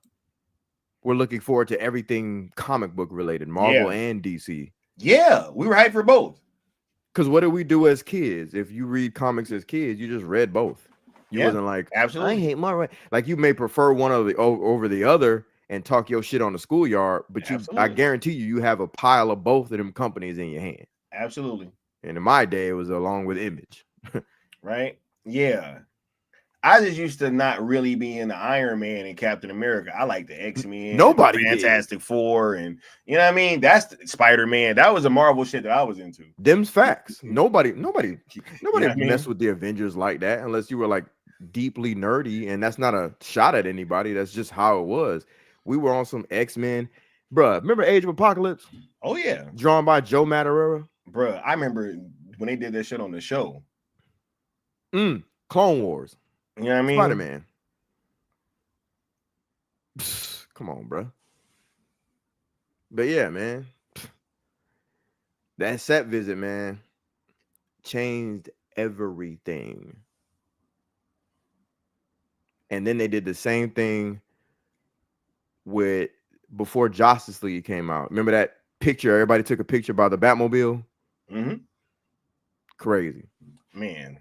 were looking forward to everything comic book related, Marvel and DC. Yeah, we were hyped for both. Because what did we do as kids? If you read comics as kids, you just read both. You wasn't like, absolutely. I hate Marvel. Like you may prefer one of the over the other and talk your shit on the schoolyard, but I guarantee you have a pile of both of them companies in your hand. Absolutely. And in my day, it was along with Image. Right? Yeah. I just used to not really be into Iron Man and Captain America. I like the X-Men, Nobody Fantastic Four, and you know what I mean? That's Spider-Man. That was a Marvel shit that I was into. Them's facts. Nobody you know messed with the Avengers like that unless you were like deeply nerdy, and that's not a shot at anybody. That's just how it was. We were on some X-Men. Bruh, remember Age of Apocalypse? Oh, yeah. Drawn by Joe Madureira? Bruh, I remember when they did that shit on the show. Clone Wars. You know what I mean? Spider-Man. Come on, bro. But yeah, man. That set visit, man, changed everything. And then they did the same thing with before Justice League came out. Remember that picture? Everybody took a picture by the Batmobile. Mm-hmm. Crazy, man.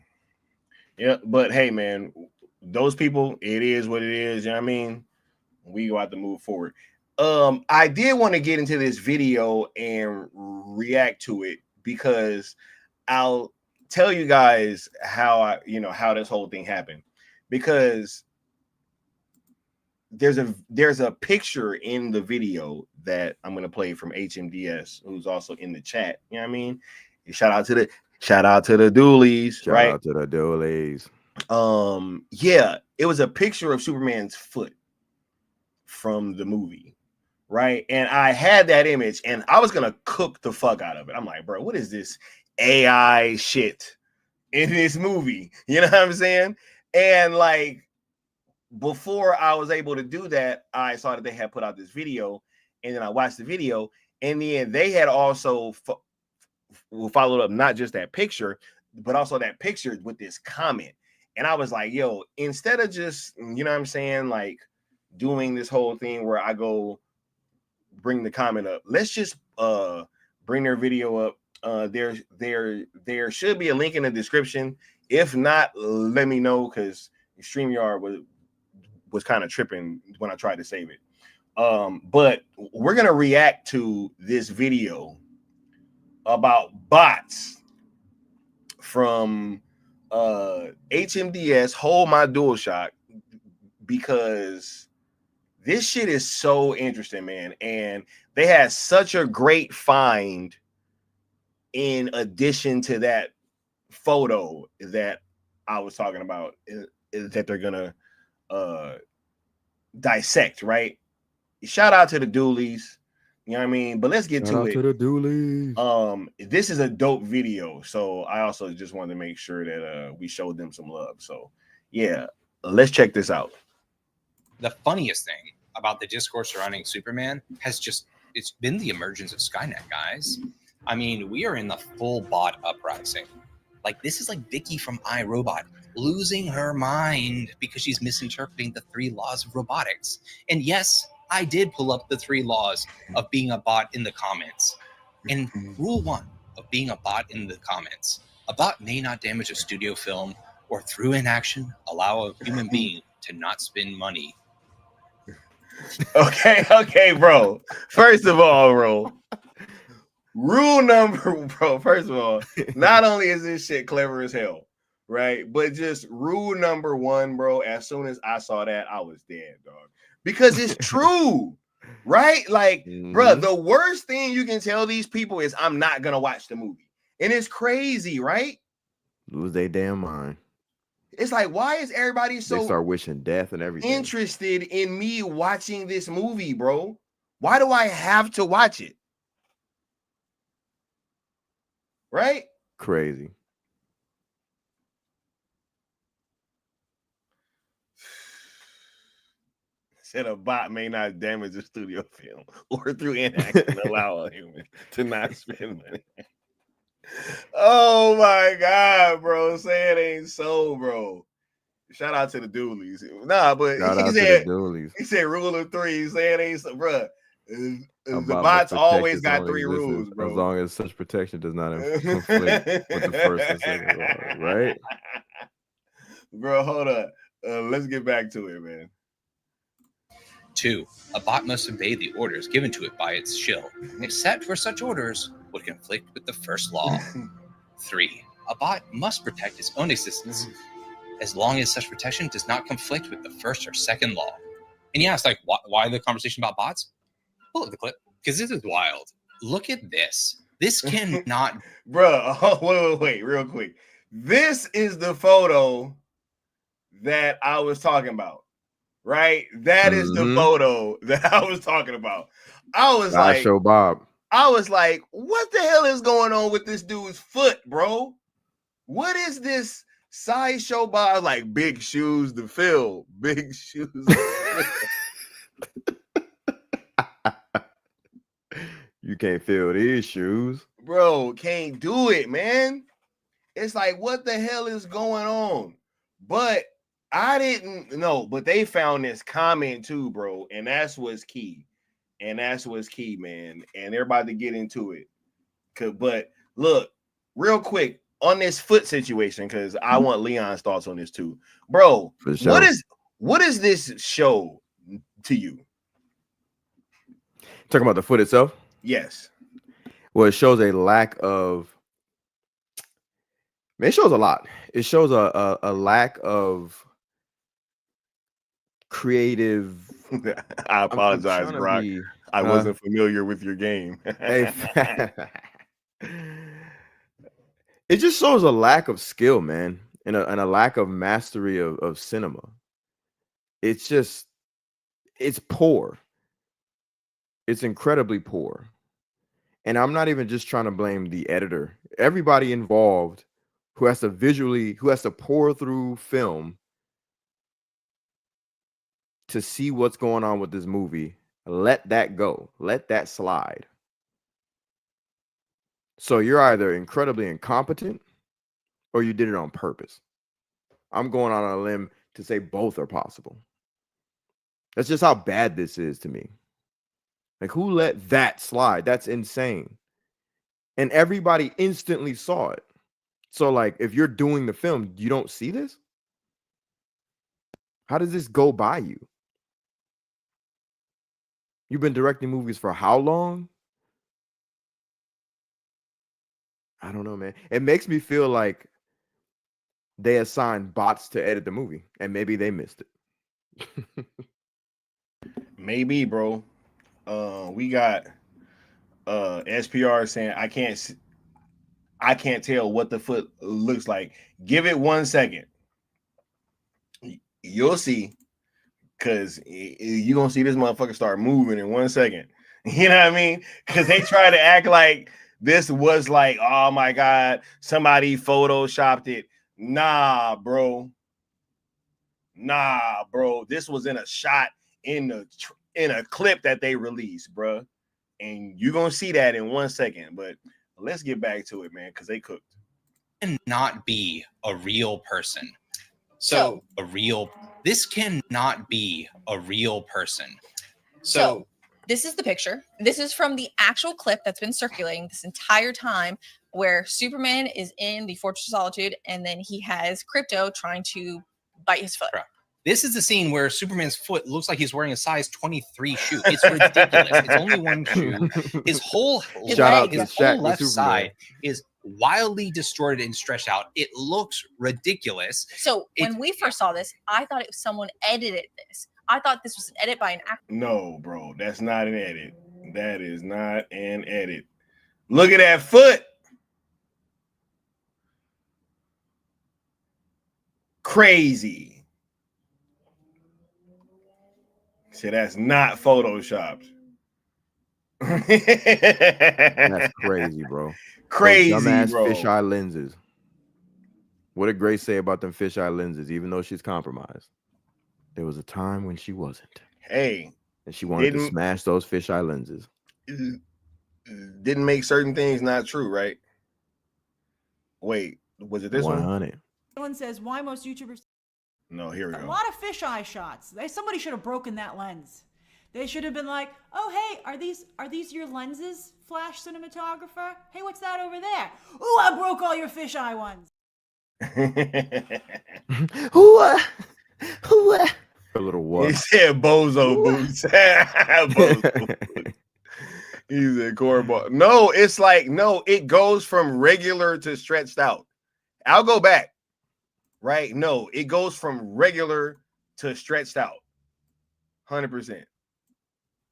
Yeah, but hey, man, those people, it is what it is. You know what I mean? We go out to move forward. I did want to get into this video and react to it because I'll tell you guys how how this whole thing happened. Because there's a picture in the video that I'm gonna play from HMDS, who's also in the chat. You know what I mean? Shout out to the Doolies, right? Shout out to the Doolies. Yeah, it was a picture of Superman's foot from the movie, right? And I had that image and I was gonna cook the fuck out of it. I'm like, bro, what is this AI shit in this movie? You know what I'm saying? And like, before I was able to do that, I saw that they had put out this video, and then I watched the video, and then they had also followed up not just that picture, but also that picture with this comment. And I was like, yo, instead of just, you know what I'm saying, like doing this whole thing where I go bring the comment up, let's just bring their video up. There should be a link in the description. If not, let me know, because StreamYard was kind of tripping when I tried to save it. But we're gonna react to this video about bots from HMDS Hold My DualShock, because this shit is so interesting, man. And they had such a great find in addition to that photo that I was talking about, is that they're gonna dissect, right? Shout out to the Doolies, you know what I mean? But let's get Shout to out it. to the Doolies. This is a dope video, so I also just wanted to make sure that we showed them some love. So yeah, let's check this out. The funniest thing about the discourse surrounding Superman has just, it's been the emergence of Skynet, guys. I mean, we are in the full bot uprising. Like, this is like Vicky from iRobot losing her mind because she's misinterpreting the 3 laws of robotics. And yes, I did pull up the 3 laws of being a bot in the comments. And rule 1 of being a bot in the comments: a bot may not damage a studio film or through inaction allow a human being to not spend money. Okay, bro. First of all, bro, rule number, bro. First of all, not only is this shit clever as hell, right? But just rule number 1, bro. As soon as I saw that, I was dead, dog. Because it's true, right? Like, bro, the worst thing you can tell these people is I'm not gonna watch the movie, and it's crazy, right? Lose their damn mind. It's like, why is everybody so They start wishing death and everything. interested in me watching this movie, bro? Why do I have to watch it? Right? Crazy. Said a bot may not damage a studio film or through inaction allow a human to not spend money. Oh my God, bro. Say it ain't so, bro. Shout out to the Doolies. Nah, but he said rule of 3. Say it ain't so, bro. The bots always got 3 rules, bro. As long as such protection does not conflict with the first and second law, right? Bro, hold up. Let's get back to it, man. 2, a bot must obey the orders given to it by its shill, except where such orders would conflict with the first law. 3, a bot must protect its own existence as long as such protection does not conflict with the first or second law. And yeah, it's like, why the conversation about bots? Pull up the clip, because this is wild. Look at this. This cannot... Bro, wait, real quick. This is the photo that I was talking about, right? That is the photo that I was talking about. I was like, show Bob. I was like, what the hell is going on with this dude's foot, bro? What is this sideshow Bob? Like, big shoes to fill, big shoes to fill. You can't feel these shoes, bro. Can't do it, man. It's like, what the hell is going on? But I didn't know. But they found this comment too, bro, and that's what's key. And that's what's key, man. And they're about to get into it. But look, real quick on this foot situation, because I want Leon's thoughts on this too, bro. Sure. What is this show to you? Talking about the foot itself? Yes. Well, it shows a lack of. It shows a lot. It shows a lack of creative. I apologize, Brock. I wasn't familiar with your game. It just shows a lack of skill, man, and a lack of mastery of cinema. It's poor. It's incredibly poor. And I'm not even just trying to blame the editor. Everybody involved who has to pour through film to see what's going on with this movie, let that go. Let that slide. So you're either incredibly incompetent or you did it on purpose. I'm going on a limb to say both are possible. That's just how bad this is to me. Like, who let that slide? That's insane. And everybody instantly saw it. So, like, if you're doing the film, you don't see this? How does this go by you? You've been directing movies for how long? I don't know, man. It makes me feel like they assigned bots to edit the movie, and maybe they missed it. Maybe, bro. We got SPR saying I can't tell what the foot looks like. Give it 1 second. You'll see, because you're gonna see this motherfucker start moving in 1 second. You know what I mean? Because they try to act like this was like, oh my god, somebody photoshopped it. Nah, bro. This was in a shot in a clip that they released, bro. And you're gonna see that in 1 second. But let's get back to it, man, because they cooked. Cannot be a real person. So this cannot be a real person. So this is the picture. This is from the actual clip that's been circulating this entire time, where Superman is in the Fortress of Solitude, and then he has Crypto trying to bite his foot. This is the scene where Superman's foot looks like he's wearing a size 23 shoe. It's ridiculous. It's only one shoe. His whole left side is wildly distorted and stretched out. It looks ridiculous. So when we first saw this, I thought it was someone edited this. I thought this was an edit by an actor. No, bro, that's not an edit. That is not an edit. Look at that foot. Crazy. See, that's not photoshopped. That's crazy, bro. Crazy, dumbass bro. Fisheye lenses. What did Grace say about them fisheye lenses? Even though she's compromised, there was a time when she wasn't. Hey, and she wanted to smash those fisheye lenses. Didn't make certain things not true, right? Wait, was it this 100. one? Someone says, why most YouTubers... No, here we A go. lot of fisheye shots. Somebody should have broken that lens. They should have been like, oh, hey, are these your lenses, Flash cinematographer? Hey, what's that over there? Ooh, I broke all your fisheye ones. A little what? He said bozo boots. Bozo boots. He said cornball. No, it's like, no, it goes from regular to stretched out. I'll go back. Right? No, it goes from regular to stretched out. 100%.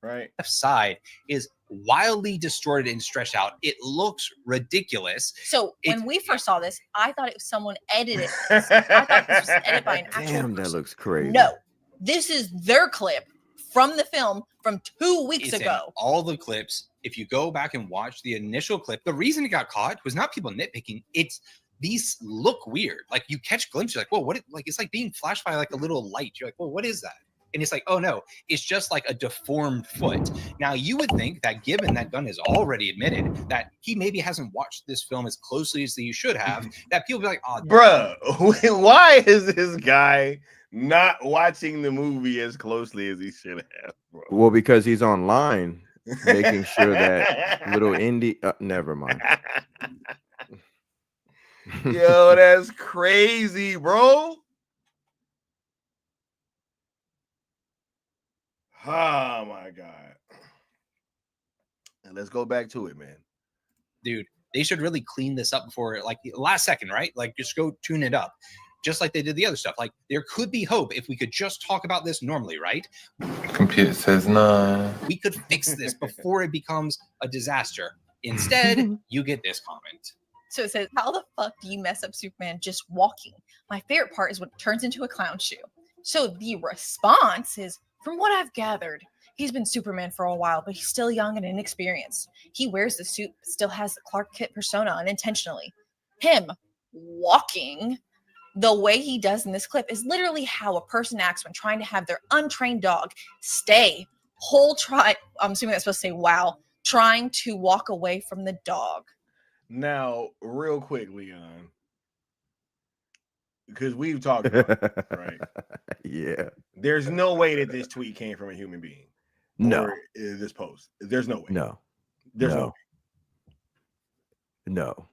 Right? Left side is wildly distorted and stretched out. It looks ridiculous. So when we first saw this, I thought it was someone edited this. I thought this was an edit by an actual Damn, that person. looks crazy. No, this is their clip from the film from 2 weeks It's in ago. all the clips. If you go back and watch the initial clip, the reason it got caught was not people nitpicking. It's these look weird. Like you catch glimpses, like, whoa, what? Like it's like being flashed by like a little light. You're like, well, what is that? And it's like, oh no, it's just like a deformed foot. Now you would think that given that Gunn has already admitted that he maybe hasn't watched this film as closely as he should have, that people be like, oh, bruh, why is this guy not watching the movie as closely as he should have, bro? Well, because he's online making sure that little indie. Never mind. Yo, that's crazy, bro. Oh my god. And let's go back to it, man. Dude, they should really clean this up before like last second, right? Like just go tune it up. Just like they did the other stuff. Like there could be hope if we could just talk about this normally, right? Computer says no. We could fix this before it becomes a disaster. Instead, you get this comment. So it says, how the fuck do you mess up Superman just walking? My favorite part is when it turns into a clown shoe. So the response is, from what I've gathered, he's been Superman for a while, but he's still young and inexperienced. He wears the suit, but still has the Clark Kent persona unintentionally. Him walking the way he does in this clip is literally how a person acts when trying to have their untrained dog stay I'm assuming that's supposed to say wow, trying to walk away from the dog. Now, real quick, Leon, because we've talked about this, right? Yeah. There's no way that this tweet came from a human being. No. Or this post. There's no way. No. There's no. way. No.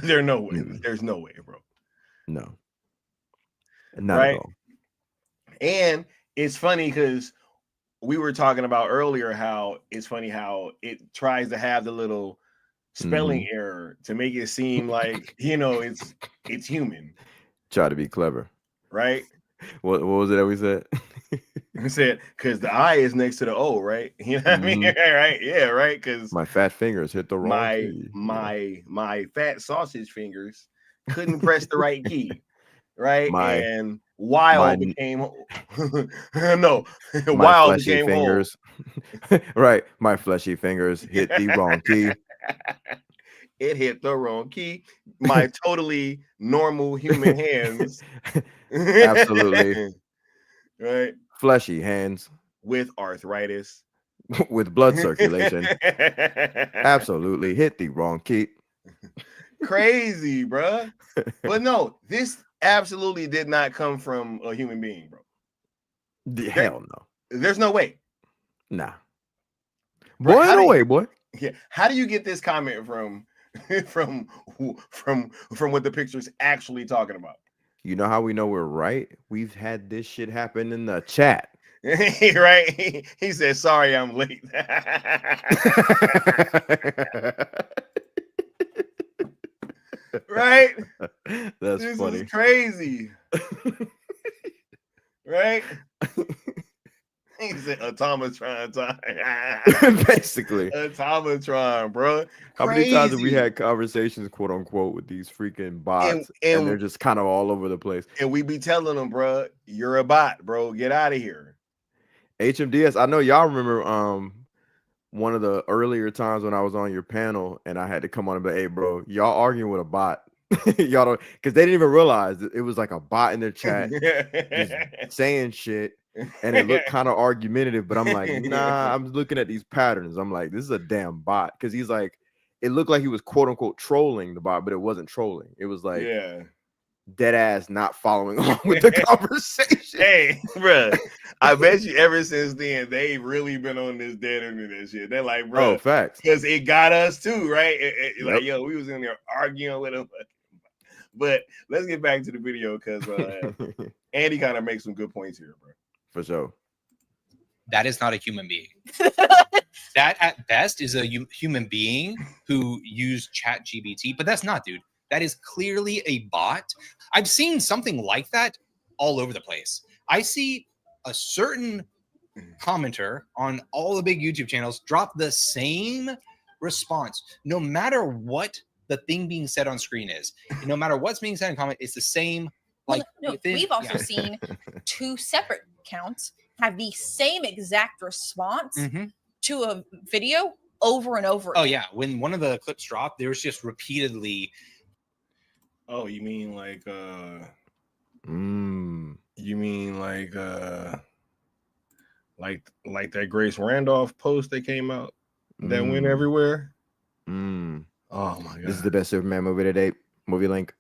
There's no way. There's no way, bro. No. Not right? at all. And it's funny because we were talking about earlier how it's funny how it tries to have the little spelling error to make it seem like, you know, it's human. Try to be clever. Right? What was it that we said? We said, because the I is next to the O, right? You know what I mean? Right? Yeah, right. Because my fat fingers hit the wrong key. My fat sausage fingers couldn't press the right key, right? And wild became no, wild fleshy became fingers. Right, my fleshy fingers hit the wrong key. It hit the wrong key. My totally normal human hands. Absolutely. Right. Fleshy hands. With arthritis. With blood circulation. Absolutely hit the wrong key. Crazy, bruh. But no, this absolutely did not come from a human being, bro. Hell no. There's no way. Nah. Boy, no way, boy. Yeah. How do you get this comment from what the picture's actually talking about? You know how we know we're right? We've had this shit happen in the chat. Right? He said, sorry, I'm late. Right? That's this funny. Is crazy. Right? He said automatron time. Basically. Automatron, bro. How many times have we had conversations, quote unquote, with these freaking bots and they're just kind of all over the place? And we be telling them, bro, you're a bot, bro. Get out of here. HMDS, I know y'all remember one of the earlier times when I was on your panel and I had to come on and be, hey, bro, y'all arguing with a bot. Y'all don't, because they didn't even realize it was like a bot in their chat just saying shit. And it looked kind of argumentative, but I'm like, nah, I'm looking at these patterns. I'm like, this is a damn bot. Because he's like, it looked like he was quote unquote trolling the bot, but it wasn't trolling. It was like, dead ass not following along with the conversation. Hey, bro, I bet you ever since then, they've really been on this dead internet shit. They're like, bro, oh, facts. Because it got us too, right? Like, yo, we was in there arguing with him. But let's get back to the video because Andy kind of makes some good points here, bro. For sure. That is not a human being. That at best is a human being who used ChatGPT, but that's not, dude. That is clearly a bot. I've seen something like that all over the place. I see a certain commenter on all the big YouTube channels drop the same response, no matter what the thing being said on screen is. No matter what's being said in comment, it's the same. Like, we've also seen two separate accounts have the same exact response to a video over and over again. Oh yeah, when one of the clips dropped, there was just repeatedly. Oh, you mean like you mean like that Grace Randolph post that came out that went everywhere? Oh my god. This is the best Superman movie to date. Movie link.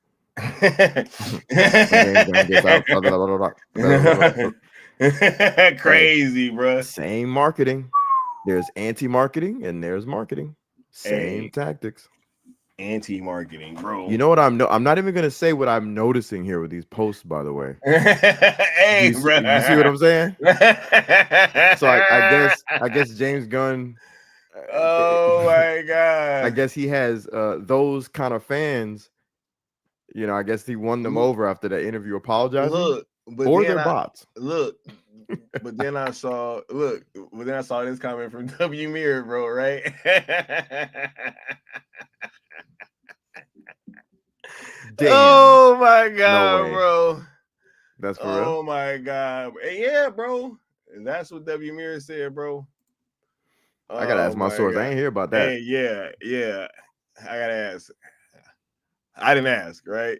Crazy, bro. Same marketing. There's anti-marketing and there's marketing. Same tactics. Anti-marketing, bro. You know what I'm not even gonna say what I'm noticing here with these posts, by the way. Hey, you bro. You see what I'm saying? So I guess James Gunn. Oh my god. I guess he has those kind of fans. You know, I guess he won them over after that interview apologizing. Or they're bots. But then I saw this comment from W Mirror, bro, right? Damn. Oh my god, No bro. That's for real. Oh my god. Yeah, bro. That's what W Mirror said, bro. I gotta ask my source. God. I ain't hear about that. Hey, yeah. I gotta ask. I didn't ask, right?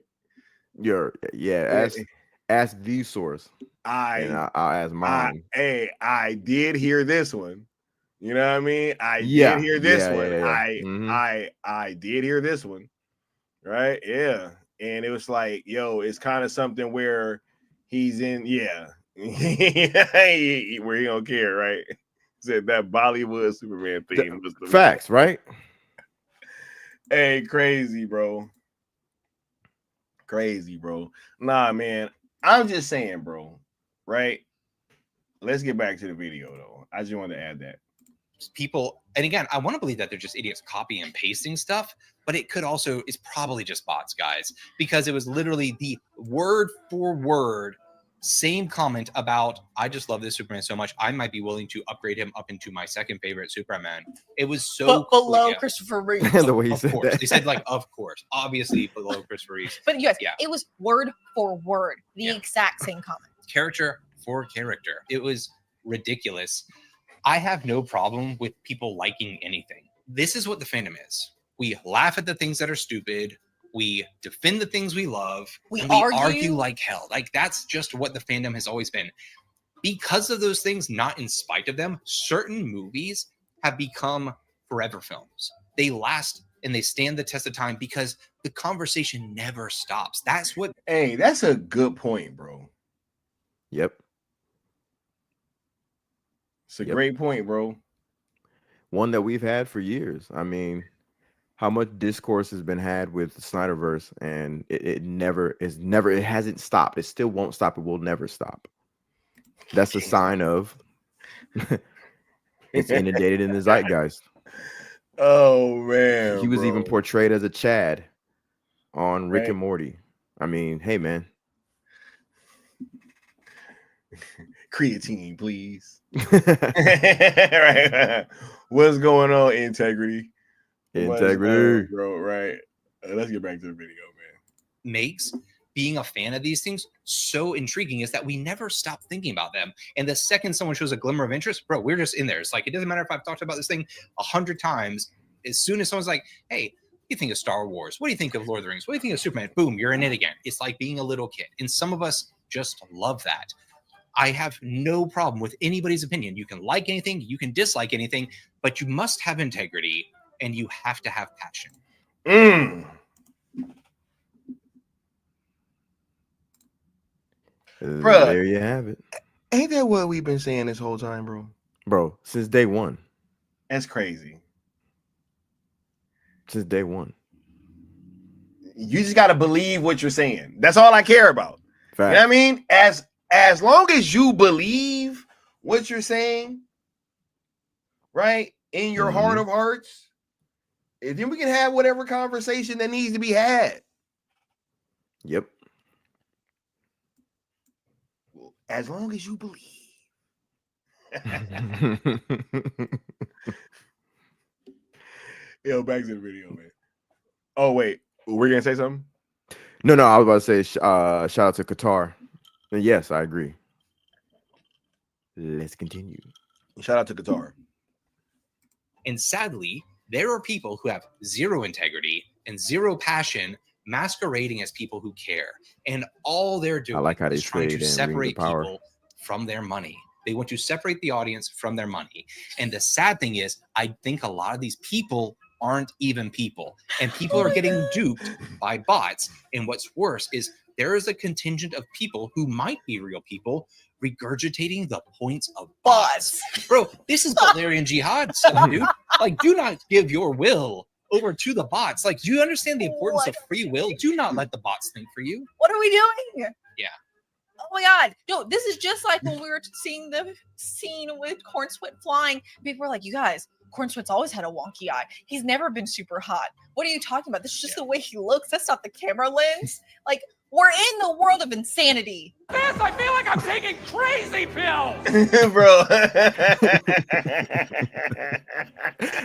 Ask the source. I'll ask mine. I did hear this one. You know what I mean? I did hear this one. I did hear this one. Right? Yeah. And it was like, yo, it's kind of something where he's in, where he don't care, right? Said that Bollywood Superman theme was the facts, right? Hey, crazy, bro. Crazy, bro. Nah, man. I'm just saying, bro. Right? Let's get back to the video, though. I just wanted to add that. people, and again, I want to believe that they're just idiots copying and pasting stuff, but it could also, it's probably just bots, guys, because it was literally the word for word same comment about, I just love this Superman so much, I might be willing to upgrade him up into my second favorite Superman. It was so but below clear. Christopher Reeve. The way he Of said course. that. They said, like, of course, obviously below Christopher Reeve. But yes, Yeah. it was word for word, the exact same comment. Character for character. It was ridiculous. I have no problem with people liking anything. This is what the fandom is. We laugh at the things that are stupid. We defend the things we love. We and argue like hell. Like, that's just what the fandom has always been. Because of those things, not in spite of them, certain movies have become forever films. They last and they stand the test of time because the conversation never stops. That's what. Hey, that's a good point, bro. Yep. It's a great point, bro. One that we've had for years. I mean, how much discourse has been had with the Snyderverse, and it hasn't stopped. It still won't stop. It will never stop. That's a sign of it's inundated in the zeitgeist. Oh man, he was even portrayed as a Chad on Rick and Morty. I mean, hey man, creatine, please. Right. What's going on, integrity? Integrity, bro. Right. Let's get back to the video, man. Makes being a fan of these things so intriguing is that we never stop thinking about them. And the second someone shows a glimmer of interest, bro, we're just in there. It's like, it doesn't matter if I've talked about this thing 100 times. As soon as someone's like, hey, what do you think of Star Wars? What do you think of Lord of the Rings? What do you think of Superman? Boom, you're in it again. It's like being a little kid. And some of us just love that. I have no problem with anybody's opinion. You can like anything, you can dislike anything, but you must have integrity and you have to have passion. Bruh, there you have it. Ain't that what we've been saying this whole time, bro? Bro, since day one. That's crazy. Since day one. You just got to believe what you're saying. That's all I care about. Fact. You know what I mean? As long as you believe what you're saying, right, in your heart of hearts, and then we can have whatever conversation that needs to be had. Yep. As long as you believe. Yo, back to the video, man. Oh, wait. We're going to say something? No, I was about to say shout out to Qatar. And yes, I agree. Let's continue. Shout out to Qatar. And sadly, there are people who have zero integrity and zero passion masquerading as people who care. And all they're doing is trying to separate people from their money. They want to separate the audience from their money. And the sad thing is, I think a lot of these people aren't even people. And people are getting duped by bots. And what's worse is there is a contingent of people who might be real people regurgitating the points of bots. Bro, this is Valerian Jihad stuff, dude. Like, do not give your will over to the bots. Like, do you understand the importance of free will? Do not let the bots think for you. What are we doing? Yeah. Oh my God. No, this is just like when we were seeing the scene with Corn Sweat flying. People were like, you guys, Corn Sweat's always had a wonky eye. He's never been super hot. What are you talking about? This is just the way he looks. That's not the camera lens. Like, we're in the world of insanity. This, I feel like I'm taking crazy pills. Bro.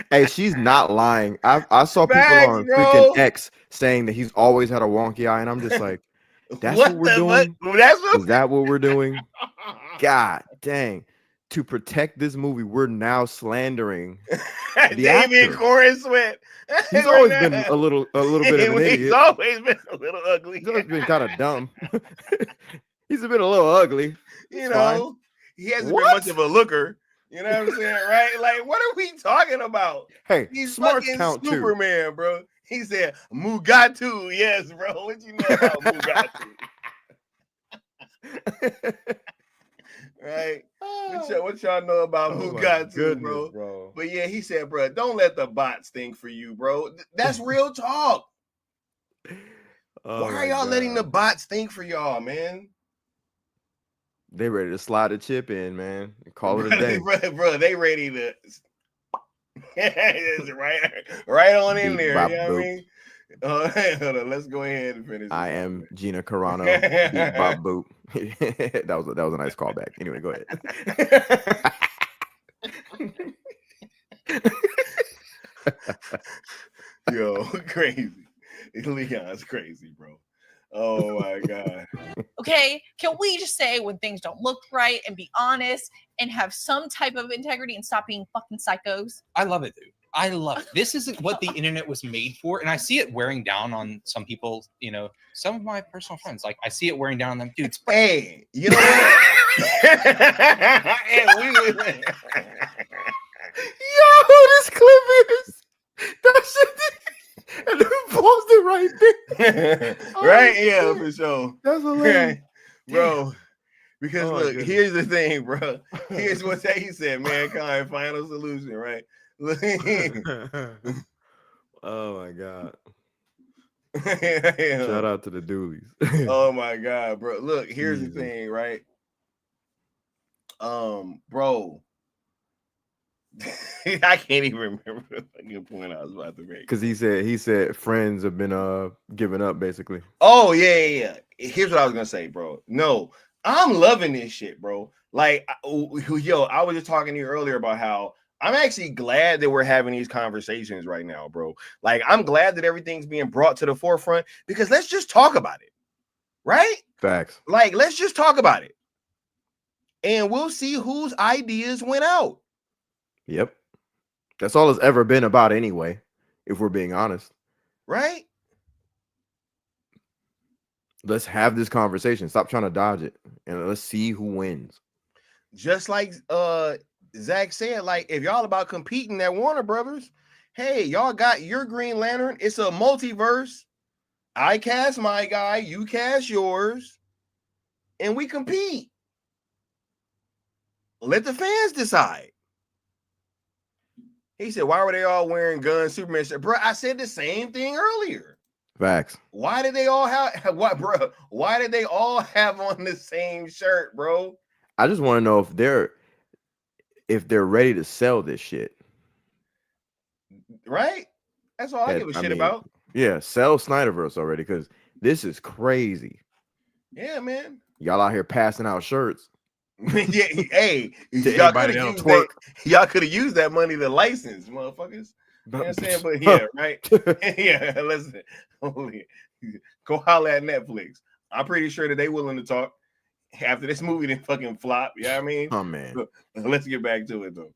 Hey, she's not lying. I saw people on freaking X saying that he's always had a wonky eye, and I'm just like, that's what we're doing? Is that what we're doing? God dang. To protect this movie, we're now slandering the David Corn Sweat. He's always been a little bit of an idiot. He's always been a little ugly. He's always been kind of dumb. He's been a little ugly. You know, he hasn't been much of a looker. You know what I'm saying, right? Like, what are we talking about? Hey, he's smart fucking count Superman, too. Bro. He said Mugatu. Yes, bro. What you know about Mugatu? Right? What y'all know about Mugatu, bro? But yeah, he said, bro, don't let the bots think for you, bro. That's real talk. Why are y'all letting the bots think for y'all, man? They ready to slide a chip in, man. And call it a day. Bro, they ready to It's right on in Beep, there. bop, You know what I boop. mean? Hold on, let's go ahead and finish. I am Gina Carano. Beep, bop, boop. that was a nice callback. Anyway, go ahead. Yo, crazy. Leon's crazy, bro. Oh my god. Okay, can we just say when things don't look right and be honest and have some type of integrity and stop being fucking psychos? I love it, dude. I love it. This is what the internet was made for, and I see it wearing down on some people. You know, some of my personal friends. Like I see it wearing down on them, dudes. Hey, you know what? Yo, this clip is that shit. And then paused it right there. Right? Yeah, for sure. That's hilarious. Bro. Because look, goodness. here's the thing, bro. Here's what he said, mankind final solution, right? Oh my god. Yeah. Shout out to the doolies. Oh my god, bro. Look, here's the thing, right? Bro. I can't even remember the fucking point I was about to make. Because he said friends have been giving up basically. Oh yeah. Here's what I was gonna say, bro. No, I'm loving this shit, bro. Like, yo, I was just talking to you earlier about how I'm actually glad that we're having these conversations right now, bro. Like, I'm glad that everything's being brought to the forefront because let's just talk about it, right? Facts. Like, let's just talk about it, and we'll see whose ideas went out. Yep. That's all it's ever been about anyway, if we're being honest. Right? Let's have this conversation. Stop trying to dodge it. And let's see who wins. Just like Zach said, like, if y'all about competing at Warner Brothers, hey, y'all got your Green Lantern. It's a multiverse. I cast my guy, you cast yours, and we compete. Let the fans decide. He said, why were they all wearing Gunn Superman shirt? Bro, I said the same thing earlier. Facts. Why did they all have what, bro? Why did they all have on the same shirt, bro? I just want to know if they're ready to sell this shit. Right? That's all I give a shit about. Yeah, sell Snyderverse already, because this is crazy. Yeah, man. Y'all out here passing out shirts. Yeah, hey, y'all could have used that money to license, motherfuckers. You know what I'm saying? But yeah, right? Yeah, listen. Go holler at Netflix. I'm pretty sure that they willing to talk after this movie didn't fucking flop. You know what I mean? Oh man. Let's get back to it though.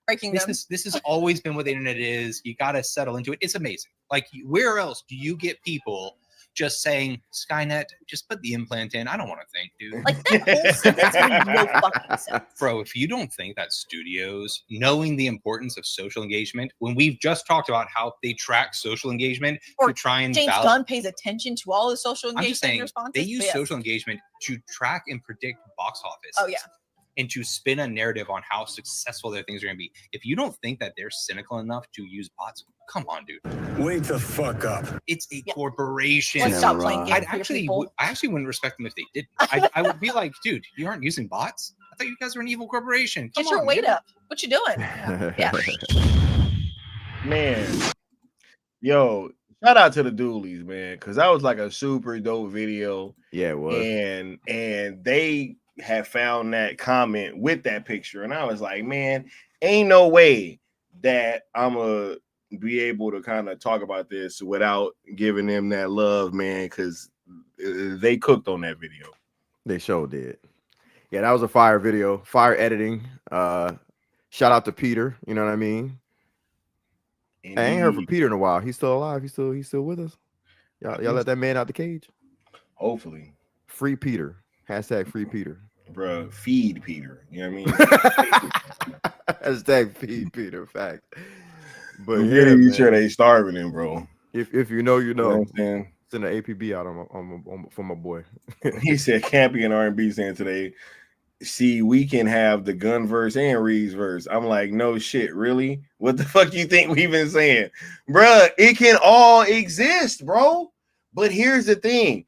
This has always been what the internet is. You got to settle into it. It's amazing. Like, where else do you get people just saying, Skynet, just put the implant in? I don't want to think, dude. Like, that whole sentence made no fucking sense. Bro, if you don't think that studios, knowing the importance of social engagement, when we've just talked about how they track social engagement to try and James Gunn pays attention to all the social I'm just engagement saying, responses. they use Yes. social engagement to track and predict box office. Oh, yeah. And to spin a narrative on how successful their things are going to be. If you don't think that they're cynical enough to use bots, come on, dude. Wake the fuck up. It's a corporation. Let's stop playing games I for your people. actually wouldn't respect them if they didn't. I would be like, dude, you aren't using bots? I thought you guys were an evil corporation. Come Get your on, weight man. up. What you doing? Yeah. Man, yo, shout out to the Doolies, man, because that was like a super dope video. Yeah, it was. And they had found that comment with that picture, and I was like, man, ain't no way that I'm gonna be able to kind of talk about this without giving them that love, man, because they cooked on that video. They sure did. Yeah, that was a fire video, fire editing. Shout out to Peter. You know what I mean? I ain't heard from Peter in a while. He's still alive. He's still with us. Y'all let that man out the cage. Hopefully. Free Peter. Hashtag free Peter. Bro, feed Peter. You know what I mean? Hashtag feed Peter. Fact. But yeah, you sure they starving him, bro. If you know, you know. You know what I'm saying? Send an APB out for my boy. He said Campy and R&B saying today, see, we can have the Gunn verse and Reeves verse. I'm like, no shit, really? What the fuck you think we've been saying? Bruh, it can all exist, bro. But here's the thing.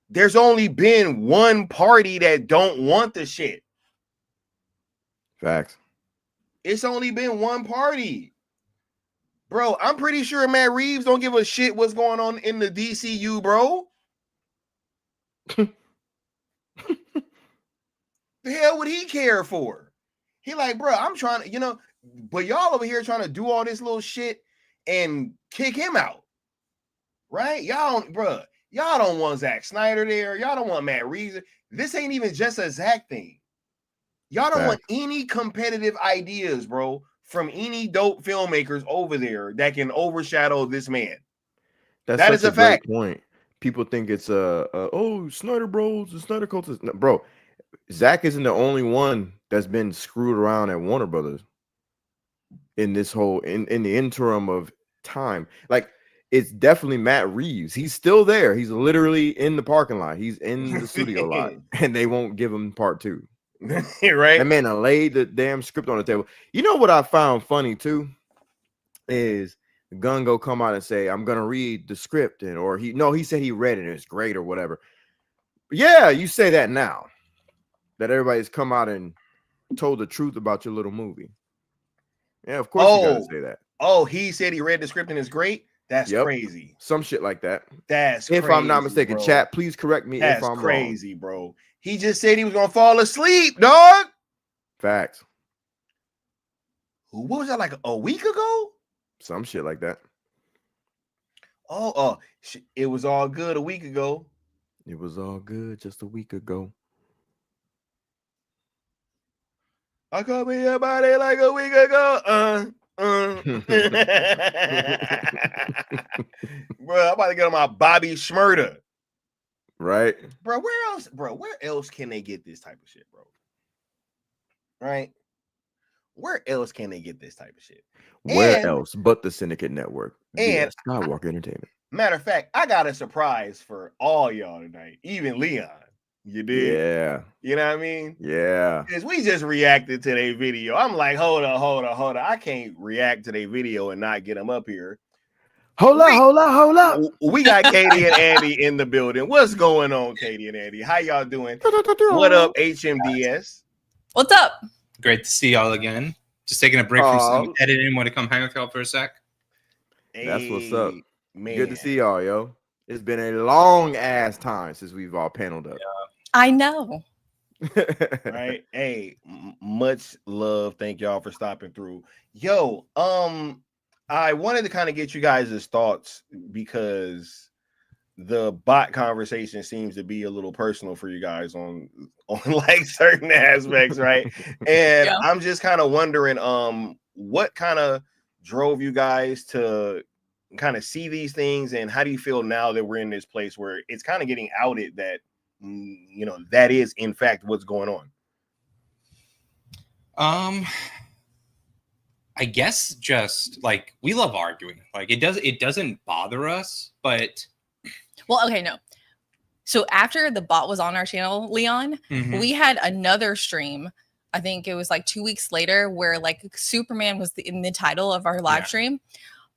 There's only been one party that don't want the shit. Facts. It's only been one party. Bro, I'm pretty sure Matt Reeves don't give a shit what's going on in the DCU, bro. The hell would he care for? He like, bro, I'm trying to, but y'all over here trying to do all this little shit and kick him out, right? Y'all don't want Zack Snyder there. Y'all don't want Matt Reeves. This ain't even just a Zack thing. Y'all don't want any competitive ideas, bro, from any dope filmmakers over there that can overshadow this man. That is a great fact. Point. People think it's Snyder Bros, the Snyder Cult is bro. Zack isn't the only one that's been screwed around at Warner Brothers in this whole in the interim of time. Like, it's definitely Matt Reeves. He's still there. He's literally in the parking lot. He's in the studio lot, and they won't give him part 2. Right? That man laid the damn script on the table. You know what I found funny too is Gunn go come out and say, "I'm gonna read the script," he said he read it and it's great or whatever. Yeah, you say that now that everybody's come out and told the truth about your little movie. Yeah, of course you gotta say that. Oh, he said he read the script and it's great. That's crazy. Some shit like that. That's if crazy, I'm not mistaken, bro. chat, please correct me That's if I'm crazy, wrong. bro. He just said he was gonna fall asleep, dog. Facts. What was that, like a week ago? Some shit like that. It was all good a week ago. It was all good just a week ago. I called me your body like a week ago. Bro, I'm about to get on my Bobby Shmurda. Right. Bro, where else can they get this type of shit, bro? Right? Where else can they get this type of shit? Where else but the Syndicate Network and Skywalker Entertainment? Matter of fact, I got a surprise for all y'all tonight, even Leon. You did? Yeah. You know what I mean? Yeah. Because we just reacted to their video. I'm like, hold on. I can't react to their video and not get them up here. Hold up. We got Katie and Andy in the building. What's going on, Katie and Andy? How y'all doing? What up, HMDS? What's up? Great to see y'all again. Just taking a break from some editing. Want to come hang with y'all for a sec? That's what's up. Man. Good to see y'all, yo. It's been a long ass time since we've all paneled up. I know. Right? Hey, much love. Thank y'all for stopping through. Yo, I wanted to kind of get you guys' thoughts because the bot conversation seems to be a little personal for you guys on like certain aspects, right? And I'm just kind of wondering what kind of drove you guys to kind of see these things, and how do you feel now that we're in this place where it's kind of getting outed that that is in fact what's going on? I guess just like we love arguing. Like it doesn't bother us, but well, okay, no. So after the bot was on our channel, Leon, we had another stream. I think it was like 2 weeks later where like Superman was in the title of our live stream.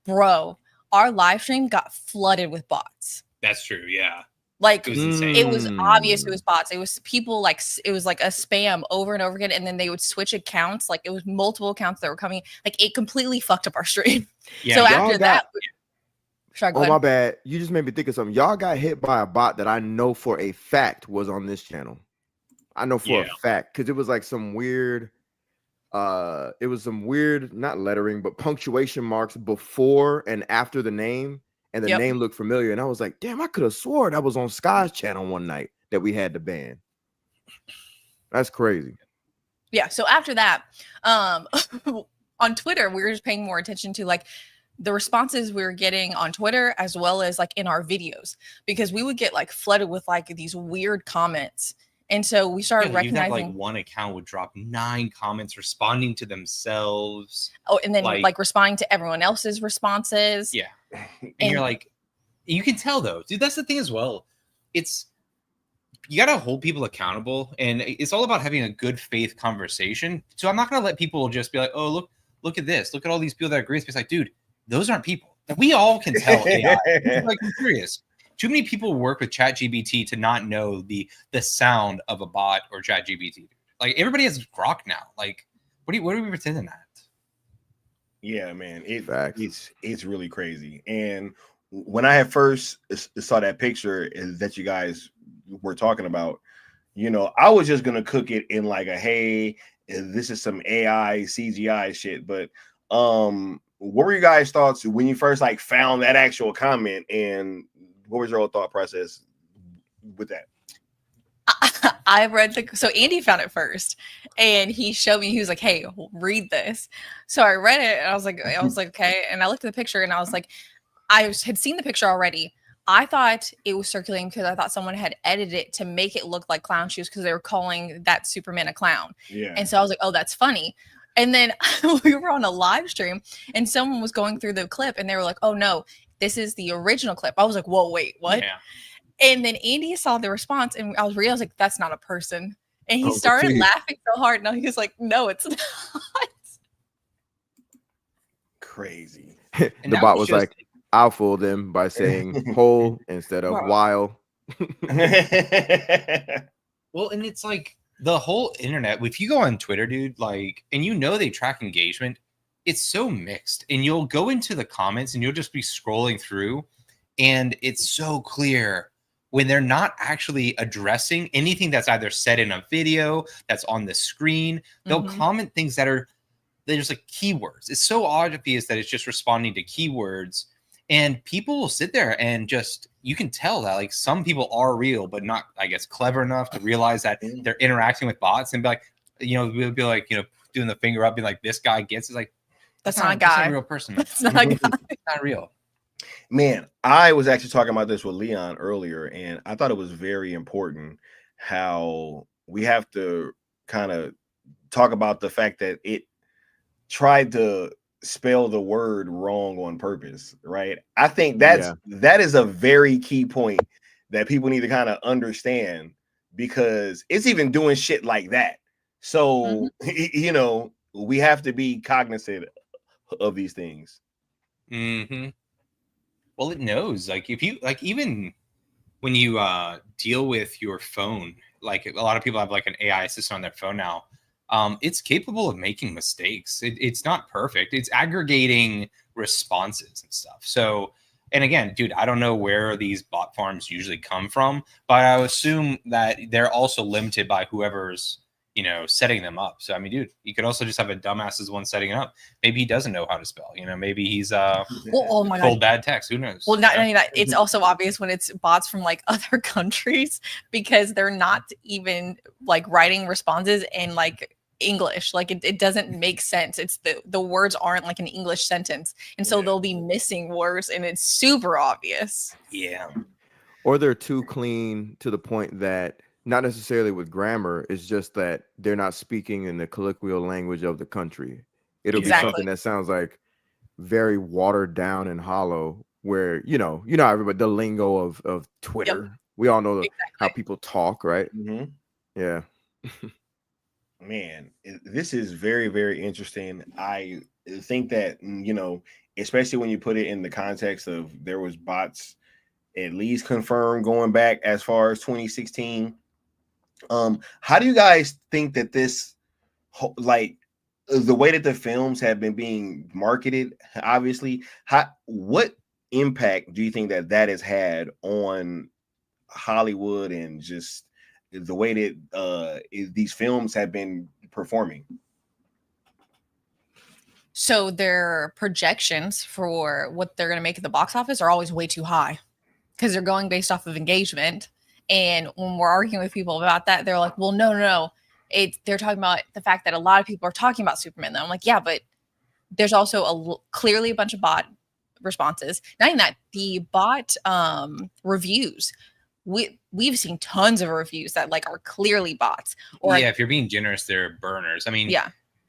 Bro, our live stream got flooded with bots. That's true. Yeah. Like it was insane. It was obvious it was bots. It was people like it was like a spam over and over again, and then they would switch accounts. Like it was multiple accounts that were coming. Like it completely fucked up our stream. Yeah, so after that, my bad. You just made me think of something. Y'all got hit by a bot that I know for a fact was on this channel. I know for a fact because it was like some weird. It was some weird, not lettering, but punctuation marks before and after the name. And the name looked familiar. And I was like, damn, I could have swore that was on Sky's channel one night that we had to ban. That's crazy. Yeah. So after that, on Twitter, we were just paying more attention to like the responses we were getting on Twitter as well as like in our videos, because we would get like flooded with like these weird comments. And so we started recognizing like one account would drop 9 comments responding to themselves. Oh, and then like responding to everyone else's responses. Yeah. And you're like, you can tell though, dude, that's the thing as well. It's, you got to hold people accountable, and it's all about having a good faith conversation. So I'm not going to let people just be like, oh, look at this. Look at all these people that agree with me. It's like, dude, those aren't people. Like, we all can tell. Like, I'm serious. Too many people work with ChatGPT to not know the sound of a bot or ChatGPT. Like everybody has Grok now. Like, what are we pretending that? Yeah, man, it's really crazy. And when I had first saw that picture that you guys were talking about, you know, I was just gonna cook it in like a hey, this is some AI CGI shit. But what were your guys' thoughts when you first like found that actual comment, and what was your whole thought process with that? I read so Andy found it first, and he showed me. He was like, "Hey, read this." So I read it, and I was like, okay. And I looked at the picture, and I was like, I had seen the picture already. I thought it was circulating because I thought someone had edited it to make it look like clown shoes because they were calling that Superman a clown. Yeah. And so I was like, oh, that's funny. And then we were on a live stream, and someone was going through the clip, and they were like, oh no, this is the original clip. I was like, whoa, wait, what? Yeah. And then Andy saw the response, and I was like, that's not a person. And he started laughing so hard. No, he was like, no, it's not. Crazy. The bot was like, I'll fool them by saying whole instead of while. Well, and it's like the whole internet. If you go on Twitter, dude, like, and you know they track engagement, it's so mixed. And you'll go into the comments and you'll just be scrolling through, and it's so clear when they're not actually addressing anything that's either said in a video, that's on the screen. They'll comment things that are there's like keywords. It's so obvious that it's just responding to keywords. And people will sit there and just, you can tell that like some people are real, but not, I guess, clever enough to realize that they're interacting with bots and be like, you know, we'll be like, you know, doing the finger up, be like, this guy gets it. Like, that's not a guy. That's not a real person. That's not a guy. It's not real. Man, I was actually talking about this with Leon earlier, and I thought it was very important how we have to kind of talk about the fact that it tried to spell the word wrong on purpose, right? I think that is a very key point that people need to kind of understand, because it's even doing shit like that. So you know, we have to be cognizant of these things. Well, it knows, like, if you like, even when you deal with your phone, like a lot of people have like an AI assistant on their phone now. It's capable of making mistakes. It's not perfect. It's aggregating responses and stuff. So, and again, dude, I don't know where these bot farms usually come from, but I assume that they're also limited by whoever's, you know, setting them up. So, I mean, dude, you could also just have a dumbass as one setting it up. Maybe he doesn't know how to spell. You know, maybe he's oh my told bad text. Who knows? Well, not only that, it's also obvious when it's bots from like other countries, because they're not even like writing responses in like English. Like it doesn't make sense. It's the words aren't like an English sentence, and so they'll be missing words, and it's super obvious. Yeah. Or they're too clean to the point that, not necessarily with grammar, it's just that they're not speaking in the colloquial language of the country. It'll be something that sounds like very watered down and hollow, where you know everybody, the lingo of Twitter. We all know how people talk, right? Yeah. Man, this is very, very interesting. I think that, you know, especially when you put it in the context of there was bots at least confirmed going back as far as 2016. How do you guys think that this, like, the way that the films have been being marketed, obviously, what impact do you think that has had on Hollywood and just the way that these films have been performing? So their projections for what they're going to make at the box office are always way too high, because they're going based off of engagement. And when we're arguing with people about that, they're like, well, no. They're talking about the fact that a lot of people are talking about Superman, though. I'm like, yeah, but there's also clearly a bunch of bot responses. Not even that, the bot reviews. We've seen tons of reviews that like are clearly bots. Or if you're being generous, they're burners. I mean,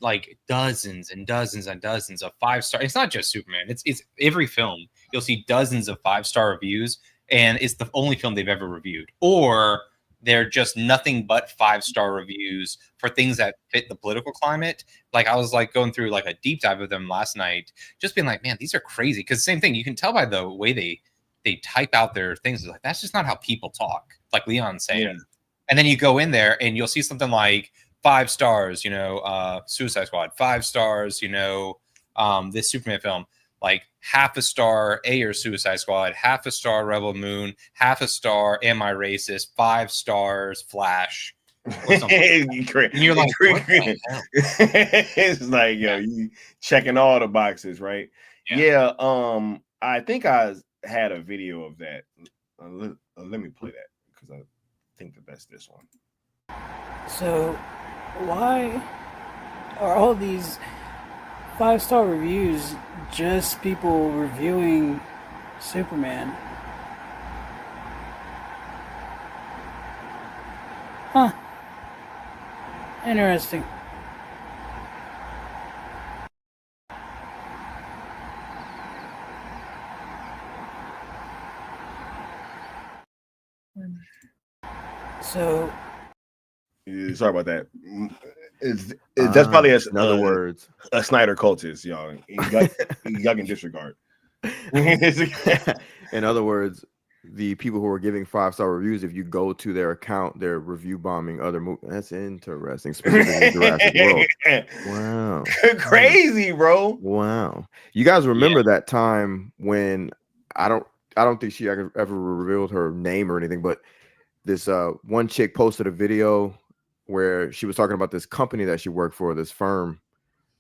like dozens and dozens and dozens of 5-star. It's not just Superman. It's every film. You'll see dozens of 5-star reviews, and it's the only film they've ever reviewed. Or they're just nothing but 5-star reviews for things that fit the political climate. Like I was like going through like a deep dive of them last night, just being like, man, these are crazy. Because same thing, you can tell by the way they type out their things. Like, that's just not how people talk, like Leon's saying. And then you go in there and you'll see something like 5 stars, you know, Suicide Squad, 5 stars, you know, this Superman film, like half a star Ayer Suicide Squad, half a star Rebel Moon, half a star Am I Racist, 5 stars Flash. Or something. And you're like, what the hell? It's like, yo, you checking all the boxes, right? Yeah. I think I had a video of that. Let me play that because I think that's this one. So, why are all these 5-star reviews just people reviewing Superman? Huh. Interesting. So, sorry about that. That's probably in other words, a Snyder cultist, y'all. Y'all can disregard. In other words, the people who are giving 5-star reviews, if you go to their account, they're review bombing other movies. That's interesting, specifically Jurassic World. Wow, crazy, bro. Wow, you guys remember that time when I don't think she ever revealed her name or anything, but this one chick posted a video where she was talking about this company that she worked for, this firm,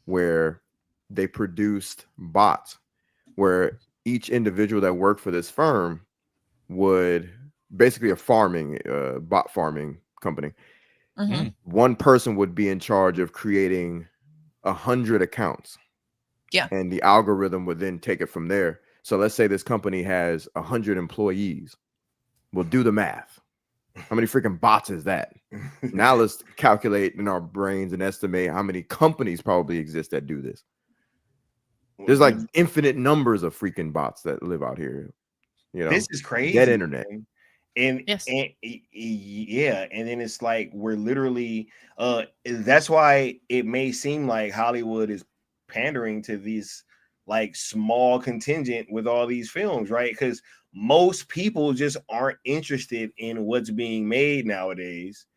where they produced bots, where each individual that worked for this firm would basically a bot farming company. One person would be in charge of creating 100 accounts. Yeah. And the algorithm would then take it from there. So let's say this company has 100 employees. We'll do the math. How many freaking bots is that? Now let's calculate in our brains and estimate how many companies probably exist that do this. There's like infinite numbers of freaking bots that live out here. You know, this is crazy. Dead internet. And yeah, and then it's like we're literally that's why it may seem like Hollywood is pandering to these like small contingent with all these films, right? Because most people just aren't interested in what's being made nowadays.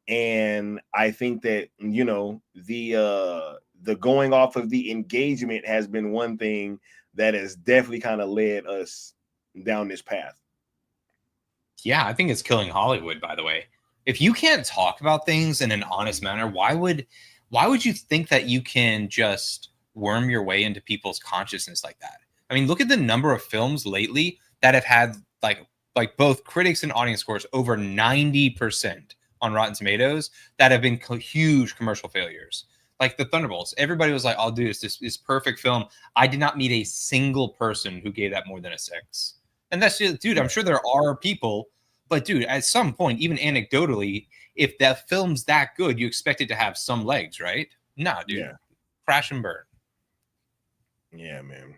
And I think that, you know, the going off of the engagement has been one thing that has definitely kind of led us down this path. Yeah, I think it's killing Hollywood, by the way. If you can't talk about things in an honest manner, why would you think that you can just worm your way into people's consciousness like that? I mean, look at the number of films lately that have had like both critics and audience scores over 90% on Rotten Tomatoes that have been huge commercial failures. Like the Thunderbolts, everybody was like, "I'll do this perfect film." I did not meet a single person who gave that more than a 6. And that's just, dude, I'm sure there are people, but dude, at some point, even anecdotally, if that film's that good, you expect it to have some legs, right? Nah, dude. Yeah. Crash and burn. Yeah, man.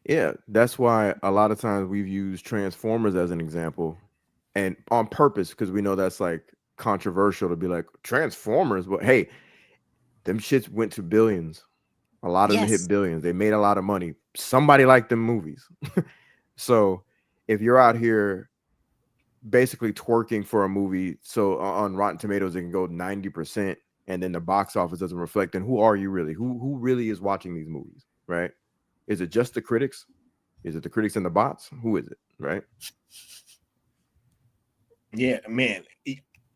Yeah, that's why a lot of times we've used Transformers as an example, and on purpose, because we know that's like controversial to be like Transformers, but hey, them shits went to billions. A lot of them hit billions. They made a lot of money. Somebody liked them movies. So if you're out here basically twerking for a movie, so on Rotten Tomatoes it can go 90%, and then the box office doesn't reflect, then who are you really? Who really is watching these movies, right? Is it just the critics? Is it the critics and the bots? Who is it, right? Yeah, man.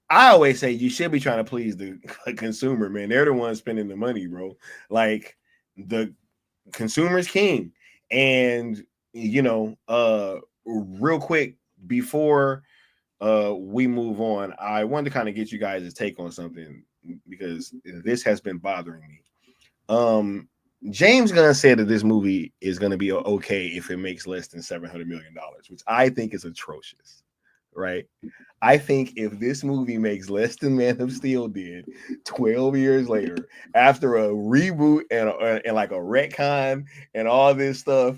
I always say you should be trying to please the consumer, man. They're the ones spending the money, bro. Like the consumer's king. And you know, real quick before we move on, I wanted to kind of get you guys' take on something because this has been bothering me. James Gunn said that this movie is going to be okay if it makes less than $700 million, which I think is atrocious, right? I think if this movie makes less than Man of Steel did 12 years later, after a reboot and like a retcon and all this stuff,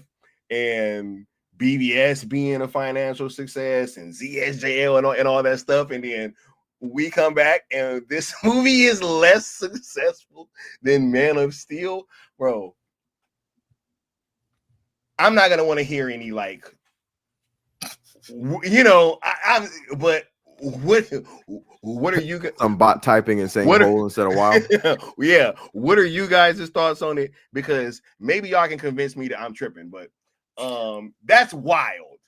and BVS being a financial success and ZSJL and all that stuff, and then we come back and this movie is less successful than Man of Steel, bro, I'm not gonna want to hear any like, you know, but what are you? Some bot typing and saying whole instead of wild. Yeah. What are you guys' thoughts on it? Because maybe y'all can convince me that I'm tripping, but that's wild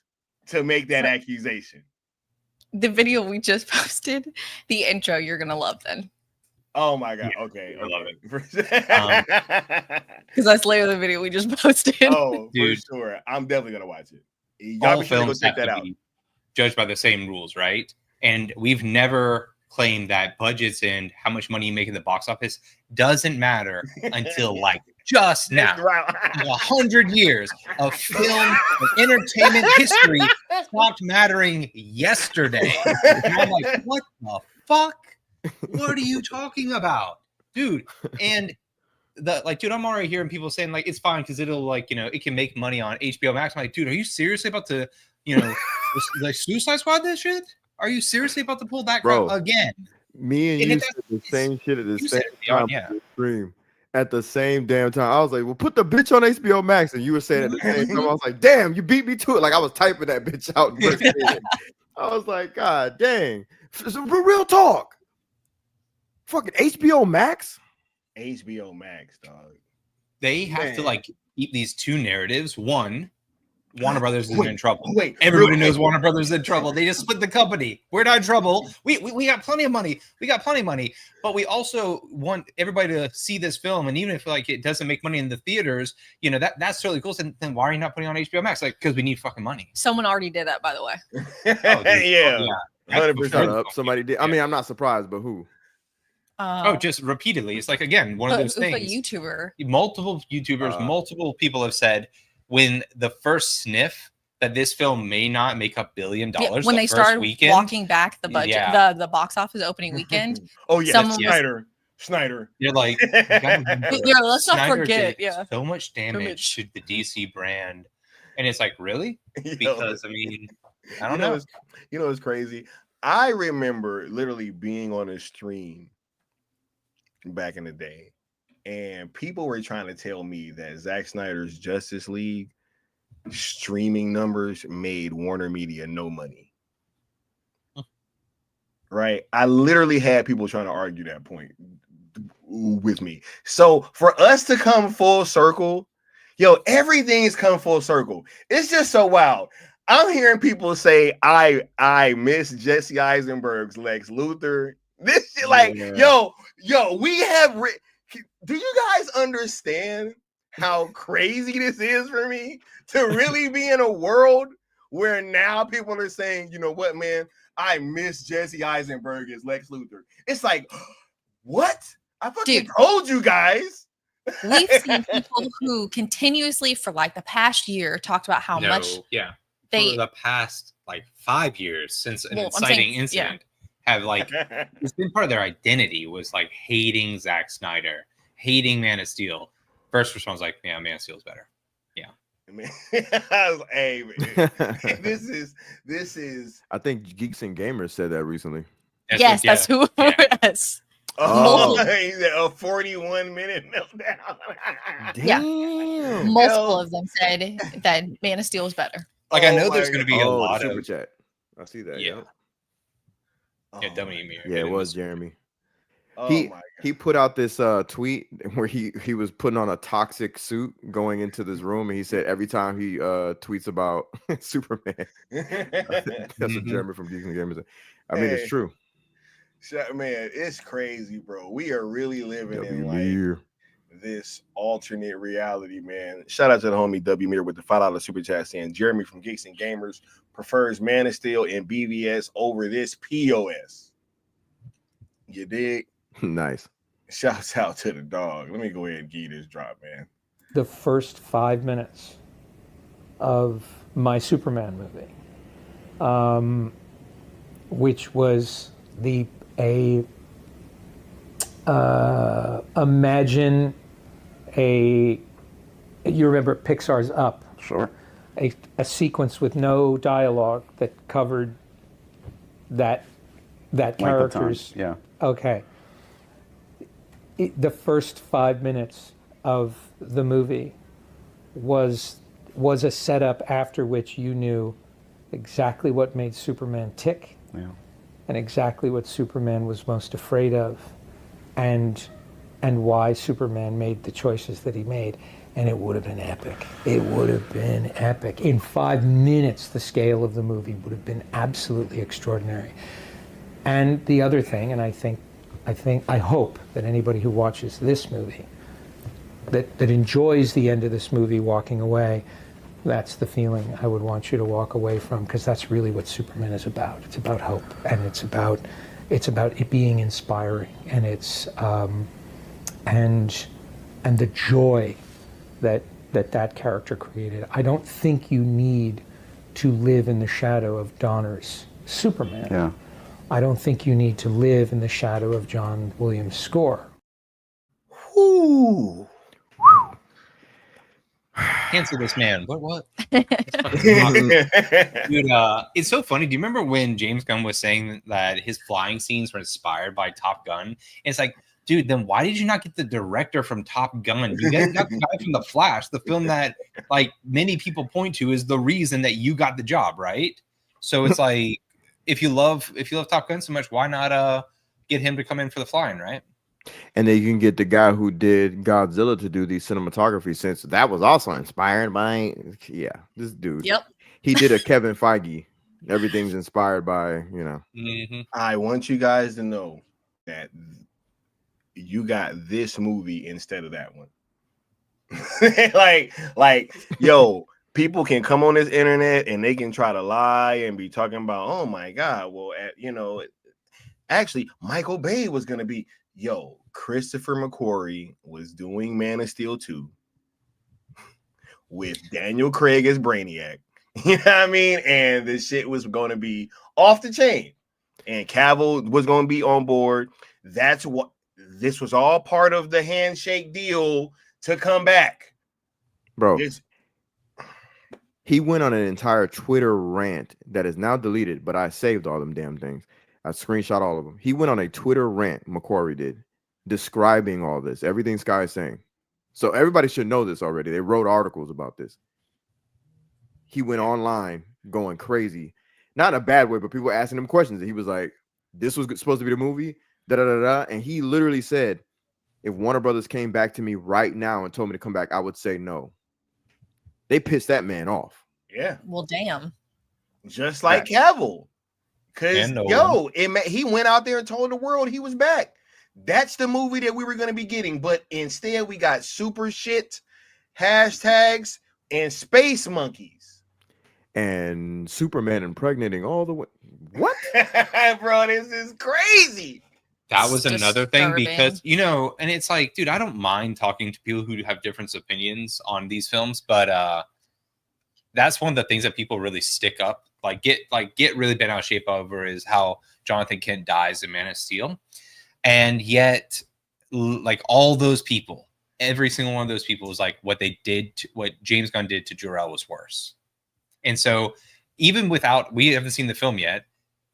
to make that accusation. The video we just posted, the intro, you're gonna love then. Oh my god! Okay, I love it. Because that's later the video we just posted. Oh, Dude. for sure. I'm definitely gonna watch it. Y'all All be sure to go films check have that to out. be judged by the same rules, right? And we've never claimed that budgets and how much money you make in the box office doesn't matter until like just now. 100 years of film and entertainment history stopped mattering yesterday. And I'm like, what the fuck? What are you talking about, dude? And dude, I'm already hearing people saying like it's fine because it'll it can make money on HBO Max. I'm like, dude, are you seriously about to like Suicide Squad this shit? Are you seriously about to pull that crap again? Me and you said the same shit at the same time. Stream at the same damn time. I was like, well, put the bitch on HBO Max, and you were saying at the same time. I was like, damn, you beat me to it. Like I was typing that bitch out. I was like, God dang. So, real talk. Fucking HBO Max. HBO Max, dog. They have to keep these two narratives. One, Warner Brothers is in trouble. Everybody knows Warner Brothers is in trouble. They just split the company. We're not in trouble. We got plenty of money. But we also want everybody to see this film. And even if it doesn't make money in the theaters, that's totally cool. So then why are you not putting on HBO Max? Because we need fucking money. Someone already did that, by the way. Yeah. 100% up. Somebody did. I mean, I'm not surprised, but who? Just repeatedly. It's again, one of those things. A YouTuber. Multiple YouTubers, multiple people have said when the first sniff that this film may not make $1 billion when they started walking back the budget, the box office opening weekend. Snyder. You're like, let's not forget. So much damage to the DC brand, and it's like, really? Because I mean, I don't know. It's crazy. I remember literally being on a stream back in the day, and people were trying to tell me that Zack Snyder's Justice League streaming numbers made Warner Media no money. Right? I literally had people trying to argue that point with me. So for us to come full circle, everything's come full circle. It's just so wild. I'm hearing people say I miss Jesse Eisenberg's Lex Luthor. This shit, we have. Do you guys understand how crazy this is for me to really be in a world where now people are saying, you know what, man, I miss Jesse Eisenberg as Lex Luthor. It's like, what? I fucking told you guys. We've seen people who continuously for the past year talked about how much. Yeah. For the past 5 years since an inciting incident. Have it's been part of their identity was hating Zack Snyder, hating Man of Steel. First response Man of Steel's better. Yeah. Hey, man. This is I think Geeks and Gamers said that recently. That's who it is. He's at a 41-minute meltdown. Damn. Multiple of them said that Man of Steel is better. I know there's going to be a lot of super chat. I see that. Yeah. Dummy. Yeah, it was Jeremy. Oh he put out this tweet where he was putting on a toxic suit going into this room, and he said every time he tweets about Superman. That's what Jeremy from Geeks and Gamers said. I mean, it's true. Man, it's crazy, bro. We are really living in this alternate reality, man. Shout out to the homie W Meter with the $5 super chat saying Jeremy from Geeks and Gamers prefers Man of Steel and BVS over this POS. You dig? Nice. Shouts out to the dog. Let me go ahead and give you this drop, man. The first 5 minutes of my Superman movie, which was imagine you remember Pixar's Up. Sure. A sequence with no dialogue that covered that character's. Yeah. Okay. The first 5 minutes of the movie was a setup after which you knew exactly what made Superman tick. Yeah. and exactly what Superman was most afraid of, and why Superman made the choices that he made. And it would have been epic. It would have been epic. In 5 minutes, the scale of the movie would have been absolutely extraordinary. And the other thing, and I hope that anybody who watches this movie, that enjoys the end of this movie walking away, that's the feeling I would want you to walk away from, because that's really what Superman is about. It's about hope, and it's about it being inspiring, and it's and the joy that character created. I don't think you need to live in the shadow of Donner's Superman. Yeah. I don't think you need to live in the shadow of John Williams' score. Ooh. Cancel this man. What? Dude, it's so funny. Do you remember when James Gunn was saying that his flying scenes were inspired by Top Gun? And it's like, dude, then why did you not get the director from Top Gun? You got the guy from The Flash, the film that like many people point to is the reason that you got the job, right? So it's like, if you love Top Gun so much, why not get him to come in for the flying, right? And then you can get the guy who did Godzilla to do the cinematography, since that was also inspired by, this dude. Yep. He did a Kevin Feige. Everything's inspired by, I want you guys to know that you got this movie instead of that one. like, yo, people can come on this internet and they can try to lie and be talking about, oh my God, well, actually, Michael Bay was going to be, Christopher McQuarrie was doing Man of Steel 2 with Daniel Craig as Brainiac. You know what I mean? And this shit was going to be off the chain. And Cavill was going to be on board. That's what this was all part of the handshake deal to come back. Bro. He went on an entire Twitter rant that is now deleted, but I saved all them damn things. I screenshot all of them. He went on a Twitter rant, McQuarrie did, describing all this, everything Sky is saying. So everybody should know this already. They wrote articles about this. He went online going crazy. Not in a bad way, but people were asking him questions. And he was like, this was supposed to be the movie? Da-da-da-da. And he literally said, if Warner Brothers came back to me right now and told me to come back, I would say no. They pissed that man off. Yeah. Well, damn. Just like Cavill. Because, he went out there and told the world he was back. That's the movie that we were going to be getting. But instead, we got super shit, hashtags, and space monkeys. And Superman impregnating all the way. What? Bro, this is crazy. That was another thing because, and it's like, dude, I don't mind talking to people who have different opinions on these films, but that's one of the things that people really stick up, get really bent out of shape over is how Jonathan Kent dies in Man of Steel. And yet, all those people, every single one of those people was like, what James Gunn did to Jor-El was worse. And so even we haven't seen the film yet,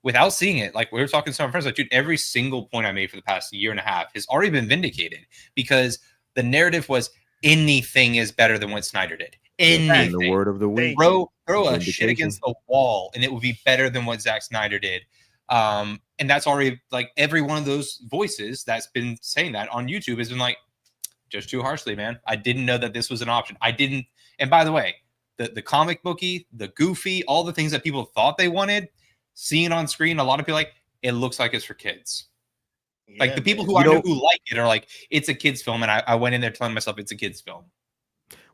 without seeing it, we were talking to some friends, dude, every single point I made for the past year and a half has already been vindicated because the narrative was anything is better than what Snyder did. Anything. The word of the week. Throw a shit against the wall and it would be better than what Zack Snyder did. And that's already every one of those voices that's been saying that on YouTube has been just too harshly, man. I didn't know that this was an option. I didn't. And by the way, the comic booky, the goofy, all the things that people thought they wanted, seeing it on screen, a lot of people it looks like it's for kids. The people who I know who like it are it's a kid's film. And I went in there telling myself it's a kid's film.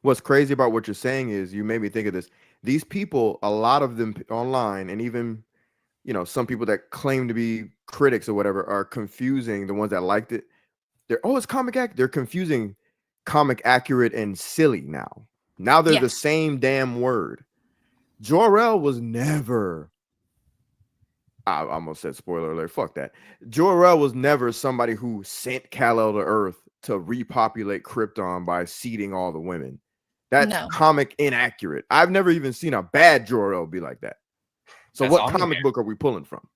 What's crazy about what you're saying is you made me think of this. These people, a lot of them online, and even, some people that claim to be critics or whatever are confusing the ones that liked it. It's comic accurate. They're confusing comic accurate and silly now. Now they're the same damn word. Jor-El was never, I almost said spoiler alert, fuck that. Jor-El was never somebody who sent Kal-El to Earth to repopulate Krypton by seeding all the women. That's comic inaccurate. I've never even seen a bad Jor-El be like that. So what comic book are we pulling from?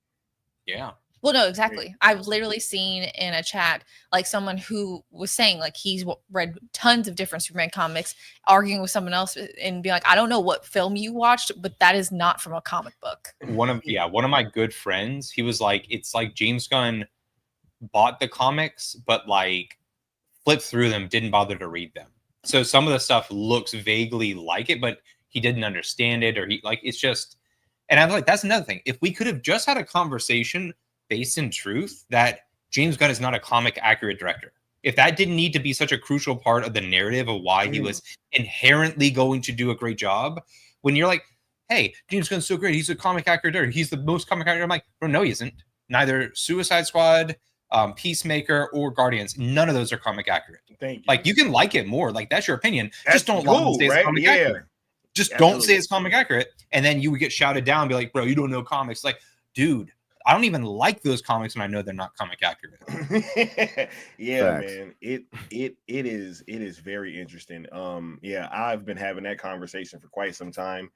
Yeah. Well, no, exactly. I've literally seen in a chat like someone who was saying like he's read tons of different Superman comics, arguing with someone else and be like, I don't know what film you watched, but that is not from a comic book. One of my good friends, he was like, it's like James Gunn bought the comics, but like flipped through them, didn't bother to read them. So some of the stuff looks vaguely like it, but he didn't understand it, or he like it's just. And I'm like, that's another thing. If we could have just had a conversation based in truth that James Gunn is not a comic accurate director. If that didn't need to be such a crucial part of the narrative of why he was inherently going to do a great job, when you're like, hey, James Gunn's so great, he's a comic accurate director, he's the most comic accurate. I'm like, bro, no, he isn't. Neither Suicide Squad, Peacemaker, or Guardians, none of those are comic accurate. Thank you. Like, you can like it more, like that's your opinion. That's just don't cool, say it's right? comic accurate. Just don't say it's comic accurate, and then you would get shouted down and be like, bro, you don't know comics. Like, dude, I don't even like those comics, and I know they're not comic accurate. Yeah, facts. Man, it is very interesting. Yeah, I've been having that conversation for quite some time.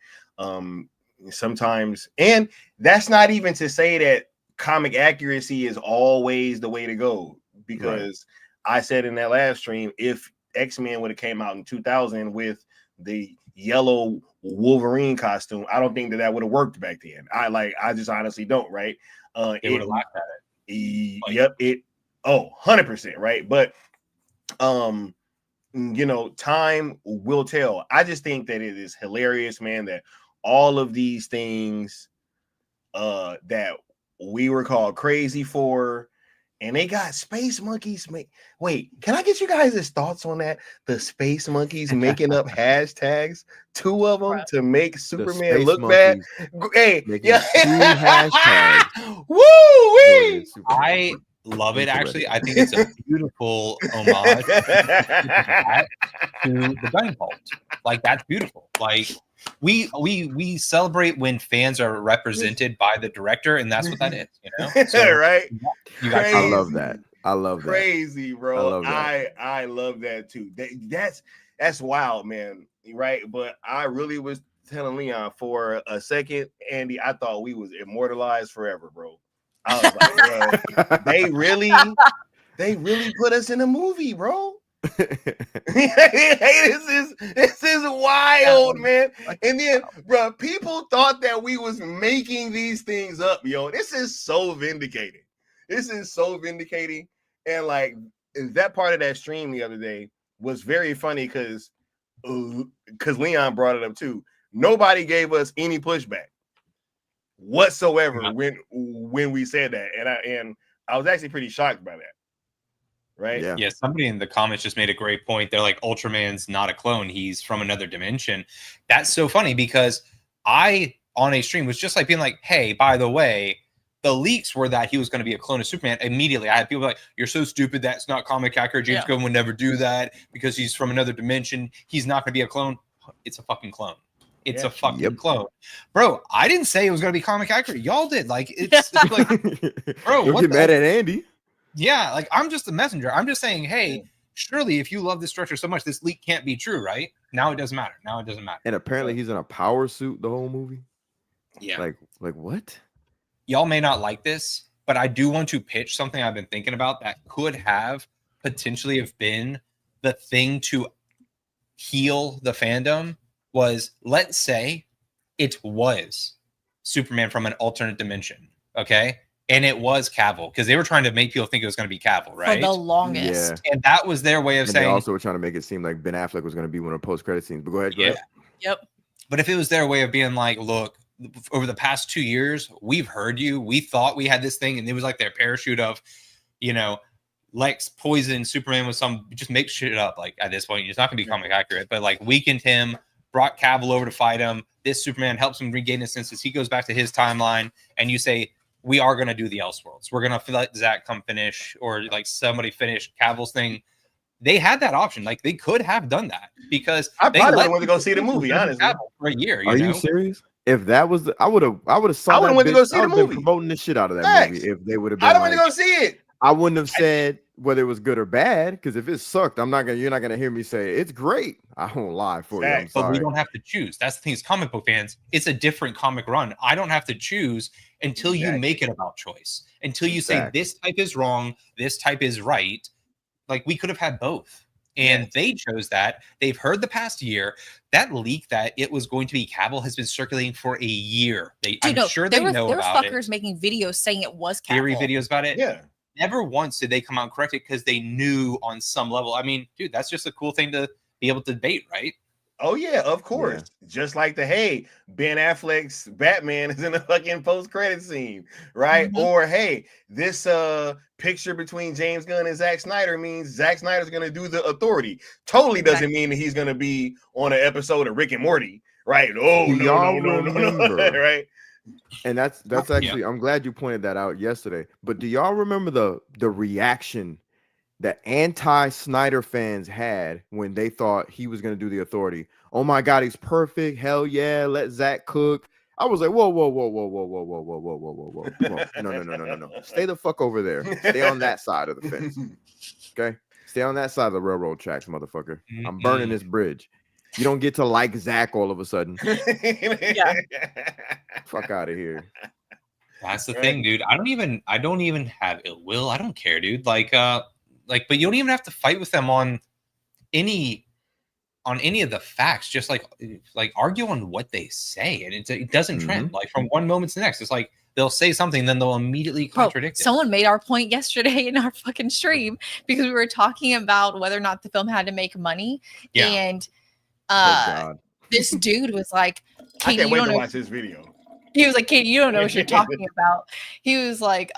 Sometimes, and that's not even to say that comic accuracy is always the way to go, because I said in that last stream, if X-Men would have came out in 2000 with the yellow Wolverine costume, I don't think that would have worked back then. I just honestly don't, right? They would have laughed at it. Yep, 100%, right? But you know, time will tell. I just think that it is hilarious, man, that all of these things that we were called crazy for, and they got space monkeys. Wait, can I get you guys' thoughts on that? The space monkeys making up hashtags, 2 of them to make Superman look bad. Hey, yeah, 2 hashtags. Woo-wee! I love it. Actually, I think it's a beautiful homage to the Gunn cult. Like, that's beautiful. Like, we celebrate when fans are represented by the director, and that's what that is, you know. So, right? I love that. I love that. Crazy, bro. I love that. I love that too. That's wild, man. Right? But I really was telling Leon for a second, Andy, I thought we was immortalized forever, bro. I was like, bro, they really put us in a movie, bro. This is wild, man. And then, bro, people thought that we was making these things up, yo. This is so vindicating. And like that part of that stream the other day was very funny because Leon brought it up too. Nobody gave us any pushback whatsoever when we said that, and I was actually pretty shocked by that. Right? Yeah. Somebody in the comments just made a great point. They're like, Ultraman's not a clone. He's from another dimension. That's so funny because I, on a stream, was just like being like, hey, by the way, the leaks were that he was going to be a clone of Superman. Immediately, I had people like, you're so stupid. That's not comic accurate. James Gunn would never do that because he's from another dimension. He's not going to be a clone. It's a fucking clone. It's a fucking clone. Bro, I didn't say it was going to be comic accurate. Y'all did. Like, it's like, bro, don't get mad at Andy. Yeah, like I'm just the messenger. I'm just saying, hey, surely if you love this structure so much, this leak can't be true, right? Now it doesn't matter. And apparently he's in a power suit the whole movie. Yeah. Like what? Y'all may not like this, but I do want to pitch something I've been thinking about that could have potentially have been the thing to heal the fandom. Was, let's say it was Superman from an alternate dimension, okay? And it was Cavill, because they were trying to make people think it was going to be Cavill, right? For the longest. Yeah. And that was their way of saying. They also were trying to make it seem like Ben Affleck was going to be one of the post-credit scenes. But go ahead. Yep. But if it was their way of being like, look, over the past 2 years, we've heard you. We thought we had this thing. And it was like their parachute of, you know, Lex poisoned Superman with some, just make shit up. Like at this point, it's not going to be comic accurate, but like weakened him, brought Cavill over to fight him. This Superman helps him regain his senses. He goes back to his timeline. And you say, we are going to do the Elseworlds. We're going to let Zach come finish, or like somebody finish Cavill's thing. They had that option. Like they could have done that because I probably went to go see the movie. Honestly, for a year. Are you serious? If that was, I would have saw. I would have went to go see the movie. Promoting the shit out of that movie. If they would have been, I don't want to go see it. I wouldn't have said whether it was good or bad, because if it sucked, you're not gonna hear me say it's great. I won't lie for you. I'm But sorry. we don't have to choose. That's the thing. As comic book fans, it's a different comic run. I don't have to choose until you make it about choice. Until you say this type is wrong, this type is right. Like we could have had both. And they chose that. They've heard the past year. That leak that it was going to be Cavill has been circulating for a year. I'm sure they know about it. There were fuckers making videos saying it was Cavill. Theory videos about it. Yeah. Never once did they come out and correct it because they knew on some level. I mean, dude, that's just a cool thing to be able to debate, right? Oh yeah, of course. Just like Ben Affleck's Batman is in the fucking post-credit scene, right? Or hey, this picture between James Gunn and Zack Snyder means Zack Snyder's gonna do The Authority. Totally doesn't mean that he's gonna be on an episode of Rick and Morty, right? Oh no, right? And that's actually I'm glad you pointed that out yesterday. But do y'all remember the reaction that anti-Snyder fans had when they thought he was going to do The Authority? Oh my God, he's perfect. Hell yeah, let Zach cook. I was like, whoa. No. Stay the fuck over there. Stay on that side of the fence. Okay? Stay on that side of the railroad tracks, motherfucker. I'm burning this bridge. You don't get to like Zach all of a sudden. Fuck out of here. That's the thing, dude. I don't even have ill will. I don't care, dude. But you don't even have to fight with them on any of the facts. Just like argue on what they say, and it doesn't trend. Like from one moment to the next, it's like they'll say something, then they'll immediately contradict it. Someone made our point yesterday in our fucking stream because we were talking about whether or not the film had to make money, and this dude was like, I can't wait to watch this video. He was like, Katie, you don't know what you're talking about. He was like,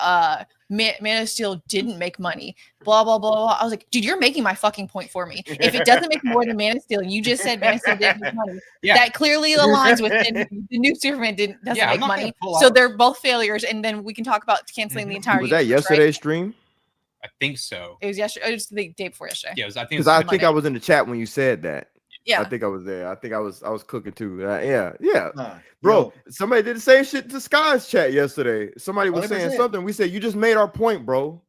Man of Steel didn't make money. Blah, blah, blah, blah. I was like, dude, you're making my fucking point for me. If it doesn't make more than Man of Steel, and you just said Man of Steel didn't make money, that clearly aligns with the new Superman doesn't make money. So they're both failures. And then we can talk about canceling the entire Was that yesterday's stream? I think so. It was yesterday. It was the day before yesterday. Yeah, I think I was in the chat when you said that. Yeah, I think I was there. I think I was cooking too. Bro, somebody did the same shit to Sky's chat yesterday. Somebody was 100%. Saying something. We said, you just made our point, bro.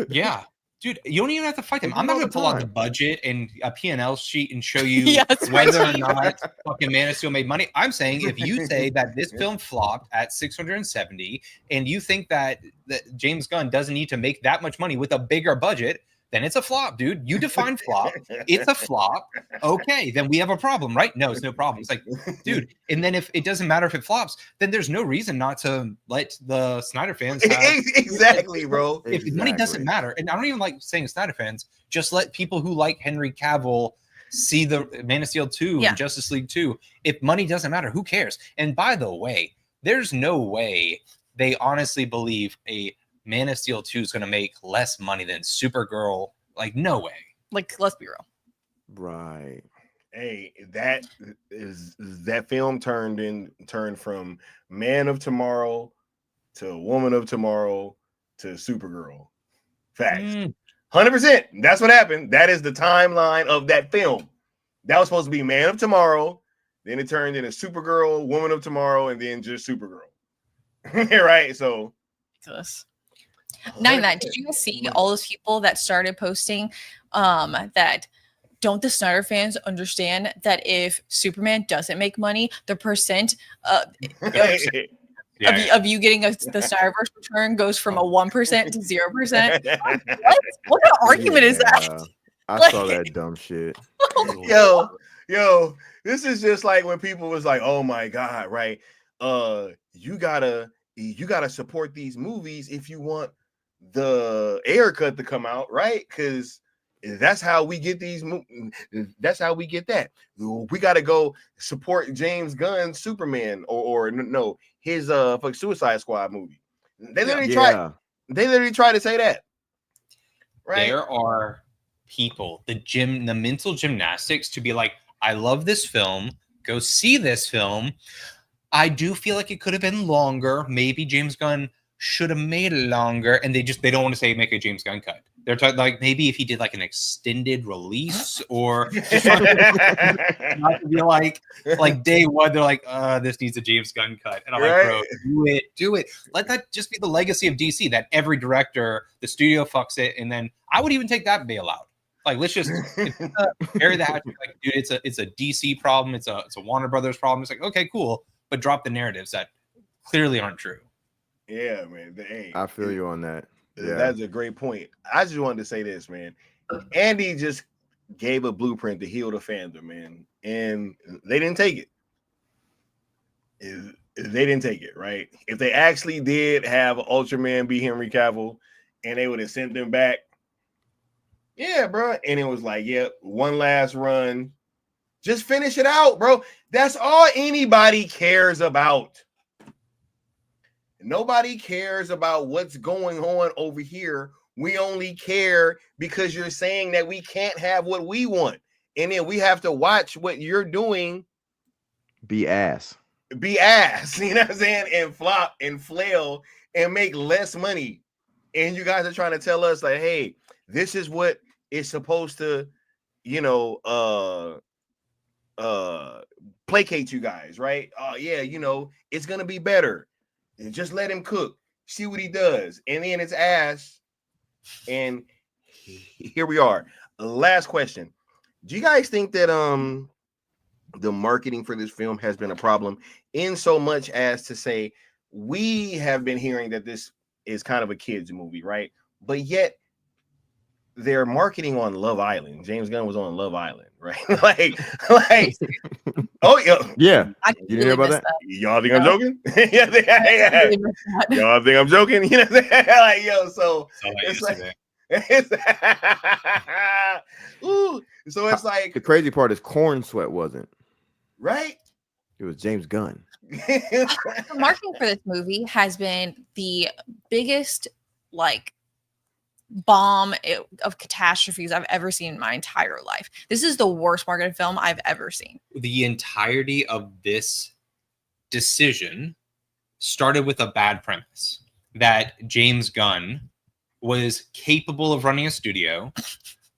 Yeah. Dude, you don't even have to fight them. I'm not going to pull out the budget and a P&L sheet and show you whether or not fucking Man of Steel made money. I'm saying if you say that this film flopped at 670 and you think that James Gunn doesn't need to make that much money with a bigger budget, then it's a flop, dude. You define flop. It's a flop. Okay, then we have a problem, right? No, it's no problem. It's like, dude, and then if it doesn't matter if it flops, then there's no reason not to let the Snyder fans have exactly, bro. If money doesn't matter, and I don't even like saying Snyder fans, just let people who like Henry Cavill see the Man of Steel 2 and Justice League 2. If money doesn't matter, who cares? And by the way, there's no way they honestly believe a Man of Steel 2 is going to make less money than Supergirl. Like, no way. Like, let's be real. Right. Hey, that film turned from Man of Tomorrow to Woman of Tomorrow to Supergirl. Facts. 100%. That's what happened. That is the timeline of that film. That was supposed to be Man of Tomorrow. Then it turned into Supergirl, Woman of Tomorrow, and then just Supergirl. Right? So. Did you guys see all those people that started posting that don't the Snyder fans understand that if Superman doesn't make money, the percent of you getting the Snyderverse return goes from a 1% to 0%? What kind of argument is that? I saw that dumb shit. Yo, this is just like when people was like, oh my God, right? You gotta support these movies if you want the air cut to come out, right? Because that's how we get these that's how we get that. We got to go support James Gunn's Superman or no, his Suicide Squad movie. They literally try to say that, right? There are people, the mental gymnastics to be like, I love this film, go see this film. I do feel like it could have been longer. Maybe James Gunn should have made it longer, and they don't want to say make a James Gunn cut. They're talking like maybe if he did like an extended release or just not to be like day one, they're like, this needs a James Gunn cut. And I'm like, bro, do it. Let that just be the legacy of DC, that every director, the studio fucks it, and then I would even take that bailout. Like, let's just bury the hatchet. Like, dude, it's a DC problem, it's a Warner Brothers problem. It's like, okay, cool, but drop the narratives that clearly aren't true. Yeah, man. I feel you on that. Yeah. That's a great point. I just wanted to say this, man. Andy just gave a blueprint to heal the fandom, man, and they didn't take it. They didn't take it, right? If they actually did have Ultraman be Henry Cavill, and they would have sent them back, yeah, bro. And it was like, yeah, one last run, just finish it out, bro. That's all anybody cares about. Nobody cares about what's going on over here. We only care because you're saying that we can't have what we want. And then we have to watch what you're doing. Be ass. You know what I'm saying? And flop and flail and make less money. And you guys are trying to tell us like, hey, this is what is supposed to, placate you guys, right? Yeah, it's going to be better. And just let him cook, see what he does, and then it's ass. And here we are. Last question: do you guys think that the marketing for this film has been a problem, in so much as to say we have been hearing that this is kind of a kids movie, right? But yet they're marketing on Love Island. James Gunn was on Love Island, right? like, oh yeah. You didn't hear about that? Y'all think I'm joking? yeah. Y'all think I'm joking? You know, like so it's like ooh. So it's like the crazy part is Corn Sweat wasn't right. It was James Gunn. The marketing for this movie has been the biggest bomb of catastrophes I've ever seen in my entire life. This is the worst marketed film I've ever seen. The entirety of this decision started with a bad premise that James Gunn was capable of running a studio,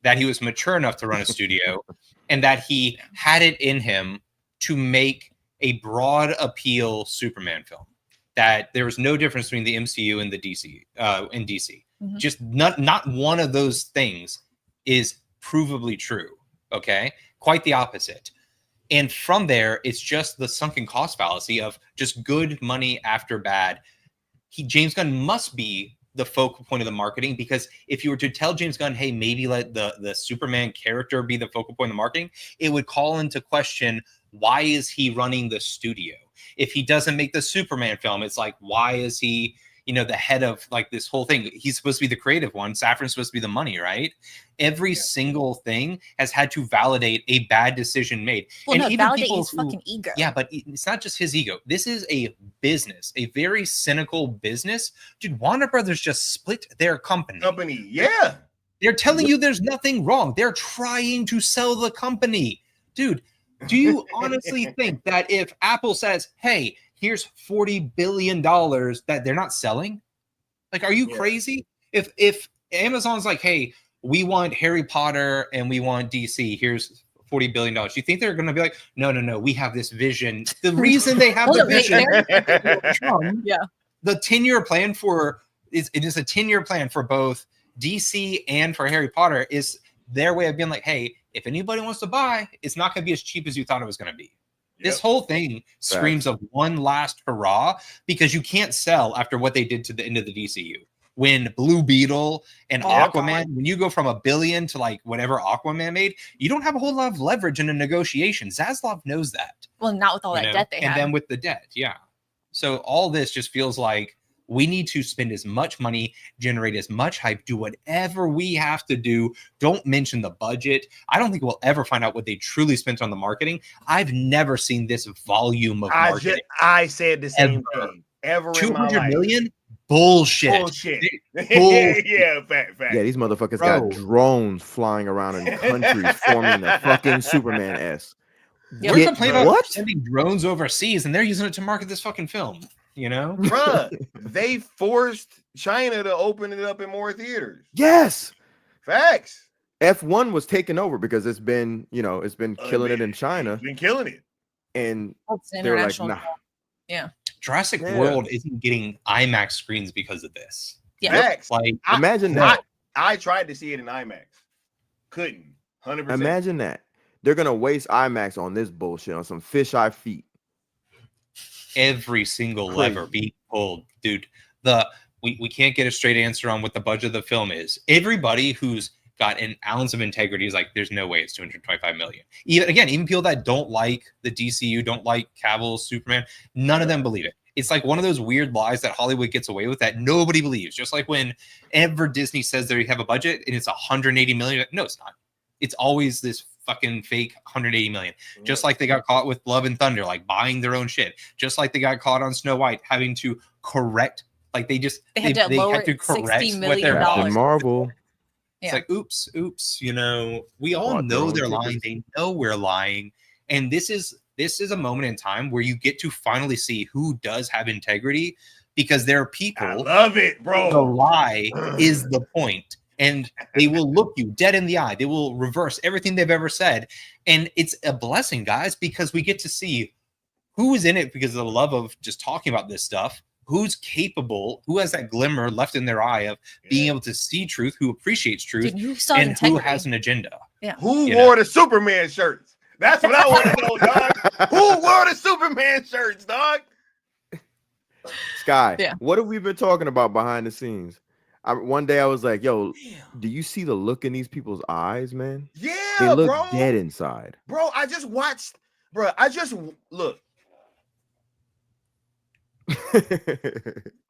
that he was mature enough to run a studio, and that he had it in him to make a broad appeal Superman film. That there was no difference between the MCU and the DC in DC. Mm-hmm. Just not one of those things is provably true. Okay, quite the opposite. And from there, it's just the sunken cost fallacy of just good money after bad. James Gunn must be the focal point of the marketing, because if you were to tell James Gunn, hey, maybe let the Superman character be the focal point of the marketing, it would call into question, why is he running the studio? If he doesn't make the Superman film, it's like, why is he, the head of like this whole thing? He's supposed to be the creative one. Safran's supposed to be the money, right? Every single thing has had to validate a bad decision made. Well, and no, even validate people his fucking ego. Yeah, but it's not just his ego. This is a business, a very cynical business. Dude, Warner Brothers just split their company. Yeah. They're telling you there's nothing wrong. They're trying to sell the company. Dude, do you honestly think that if Apple says, hey, here's $40 billion that they're not selling? Like, are you crazy? If Amazon's like, hey, we want Harry Potter and we want DC, here's $40 billion. Do you think they're going to be like, no, we have this vision. The reason they have the vision, the 10-year plan it is a 10-year plan for both DC and for Harry Potter is their way of being like, hey, if anybody wants to buy, it's not going to be as cheap as you thought it was going to be. This whole thing screams of one last hurrah, because you can't sell after what they did to the end of the DCU. When Blue Beetle and Aquaman, when you go from $1 billion to like whatever Aquaman made, you don't have a whole lot of leverage in a negotiation. Zaslav knows that. Well, not with all that debt they have. And then with the debt, So all this just feels like we need to spend as much money, generate as much hype, do whatever we have to do. Don't mention the budget. I don't think we'll ever find out what they truly spent on the marketing. I've never seen this volume of marketing. I said the same thing. Ever 200 million? Bullshit. Yeah, fact. Yeah, these motherfuckers got drones flying around in countries forming the fucking Superman S. We're complaining about sending drones overseas, and they're using it to market this fucking film. Bruh, they forced China to open it up in more theaters. Yes. Facts. F1 was taken over because it's been killing it in China. It's been killing it. And It's they're like, international. nah. Yeah. Jurassic Yeah. World isn't getting IMAX screens because of this. Yeah. Facts. Like, imagine that. I tried to see it in IMAX. Couldn't. 100%. Imagine that. They're gonna waste IMAX on this bullshit, on some fisheye feet. every single Crazy. lever being pulled, dude. We can't get a straight answer on what the budget of the film is. Everybody who's got an ounce of integrity is like, there's no way it's 225 million. Even people that don't like the DCU, don't like Cavill's Superman, none of them believe it. It's like one of those weird lies that Hollywood gets away with that nobody believes. Just like whenever Disney says they have a budget and it's 180 million, no, it's not. It's always this fucking fake 180 million. Just like they got caught with Love and Thunder, like buying their own shit. Just like they got caught on Snow White, having to correct, like they had to correct $60 million what Captain Marvel. It's like, oops, we all know they're lying. They know we're lying. And this is a moment in time where you get to finally see who does have integrity, because there are people. I love it, bro. The lie is the point. And they will look you dead in the eye. They will reverse everything they've ever said. And it's a blessing, guys, because we get to see who is in it because of the love of just talking about this stuff, who's capable, who has that glimmer left in their eye of being able to see truth, who appreciates truth, and who has an agenda. Yeah. Who wore the Superman shirts? That's what I want to know, dog. Who wore the Superman shirts, dog? Sky, what have we been talking about behind the scenes? One day I was like, yo, do you see the look in these people's eyes, man? Yeah, they look bro. dead inside. Bro, I just watched, look.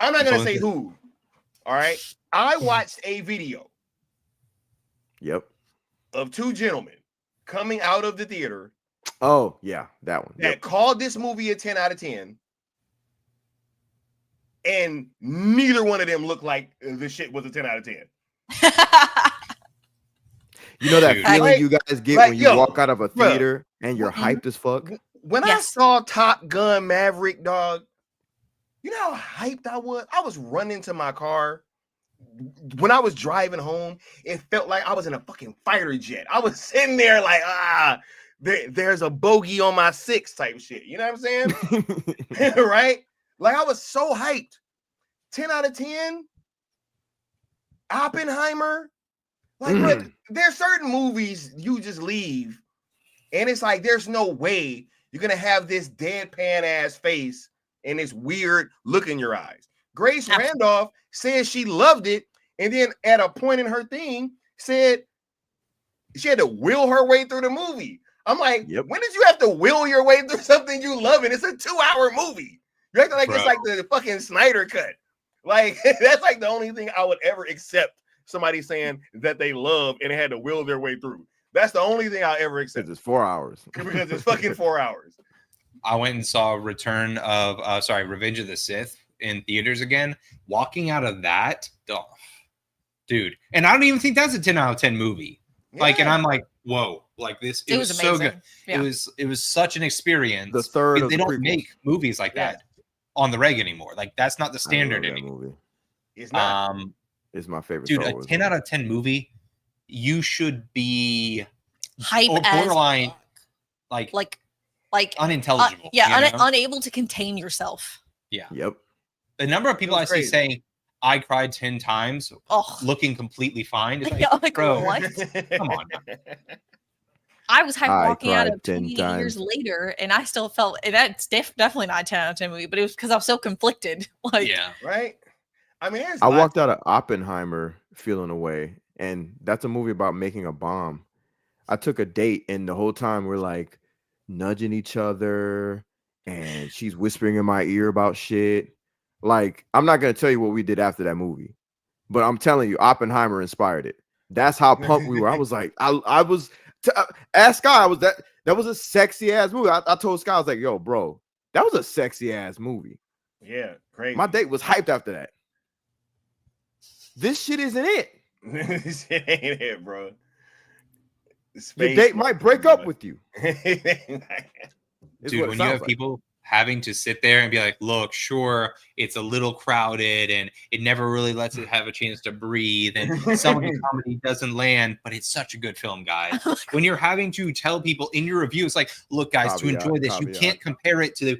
I'm not going to say who. All right. I watched a video. Yep. Of two gentlemen coming out of the theater. Oh, yeah, that one. That called this movie a 10 out of 10. And neither one of them looked like the shit was a 10 out of 10. You know that feeling you guys get when you walk out of a theater and you're hyped as fuck? When I saw Top Gun Maverick, dog, you know how hyped I was? I was running to my car. When I was driving home, it felt like I was in a fucking fighter jet. I was sitting there like, there's a bogey on my 6 type shit. You know what I'm saying? Right? Like, I was so hyped. 10 out of 10. Oppenheimer. Like, look, there's certain movies you just leave, and it's like, there's no way you're going to have this deadpan ass face and this weird look in your eyes. Grace Randolph said she loved it, and then at a point in her thing said she had to will her way through the movie. I'm like, when did you have to will your way through something you love? And it's a 2-hour movie. You're acting like it's like the fucking Snyder cut. Like, that's like the only thing I would ever accept somebody saying that they love and had to will their way through. That's the only thing I'll ever accept. It's 4 hours. Because it's fucking 4 hours. I went and saw Revenge of the Sith in theaters again. Walking out of that, dude. And I don't even think that's a 10 out of 10 movie. Like, and I'm like, whoa, like this, it was so good. Yeah. It was such an experience. The third of they the don't prequels. make movies like that on the reg anymore. Like, that's not the standard anymore. Movie. It's not. It's my favorite. Dude, a 10 out of 10 movie, you should be hype or borderline, like unintelligible. Unable to contain yourself. Yeah. Yep. The number of people I see saying, I cried 10 times, looking completely fine. It's like, bro, what? Come on. I was hyped walking out of 10 28 times. years later, and I still felt, and that's definitely not a 10 out of 10 movie, but it was because I was so conflicted. Like, right? I mean, I walked out of Oppenheimer feeling away, and that's a movie about making a bomb. I took a date, and the whole time we're like nudging each other, and she's whispering in my ear about shit. Like, I'm not gonna tell you what we did after that movie, but I'm telling you, Oppenheimer inspired it. That's how pumped we were. I was like, I was ask Sky. That was a sexy ass movie. I told Sky, I was like, yo, bro, that was a sexy ass movie. Yeah, crazy. My date was hyped after that. This shit isn't it. This shit ain't it, bro. Your date might break up with you. Dude, when you have people having to sit there and be like, look, sure, it's a little crowded and it never really lets it have a chance to breathe. And some of the comedy doesn't land, but it's such a good film, guys. When you're having to tell people in your review, it's like, look, guys, to enjoy this, you can't compare it to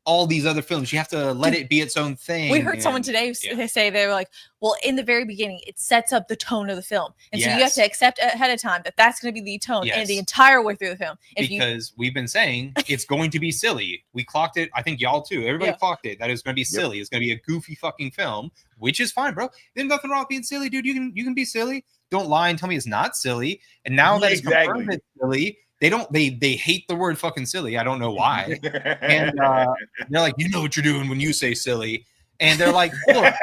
all these other films. You have to let it be its own thing. We heard someone today say they were like, well, in the very beginning, it sets up the tone of the film. And so you have to accept ahead of time that that's going to be the tone and the entire way through the film. Because we've been saying it's going to be silly. We clocked it. I think y'all too. Everybody clocked it. That it's going to be silly. It's going to be a goofy fucking film, which is fine, bro. There's nothing wrong with being silly, dude. You can be silly. Don't lie and tell me it's not silly. And now that it's confirmed it's silly, they hate the word fucking silly. I don't know why. And they're like, you know what you're doing when you say silly. And they're like, hold on,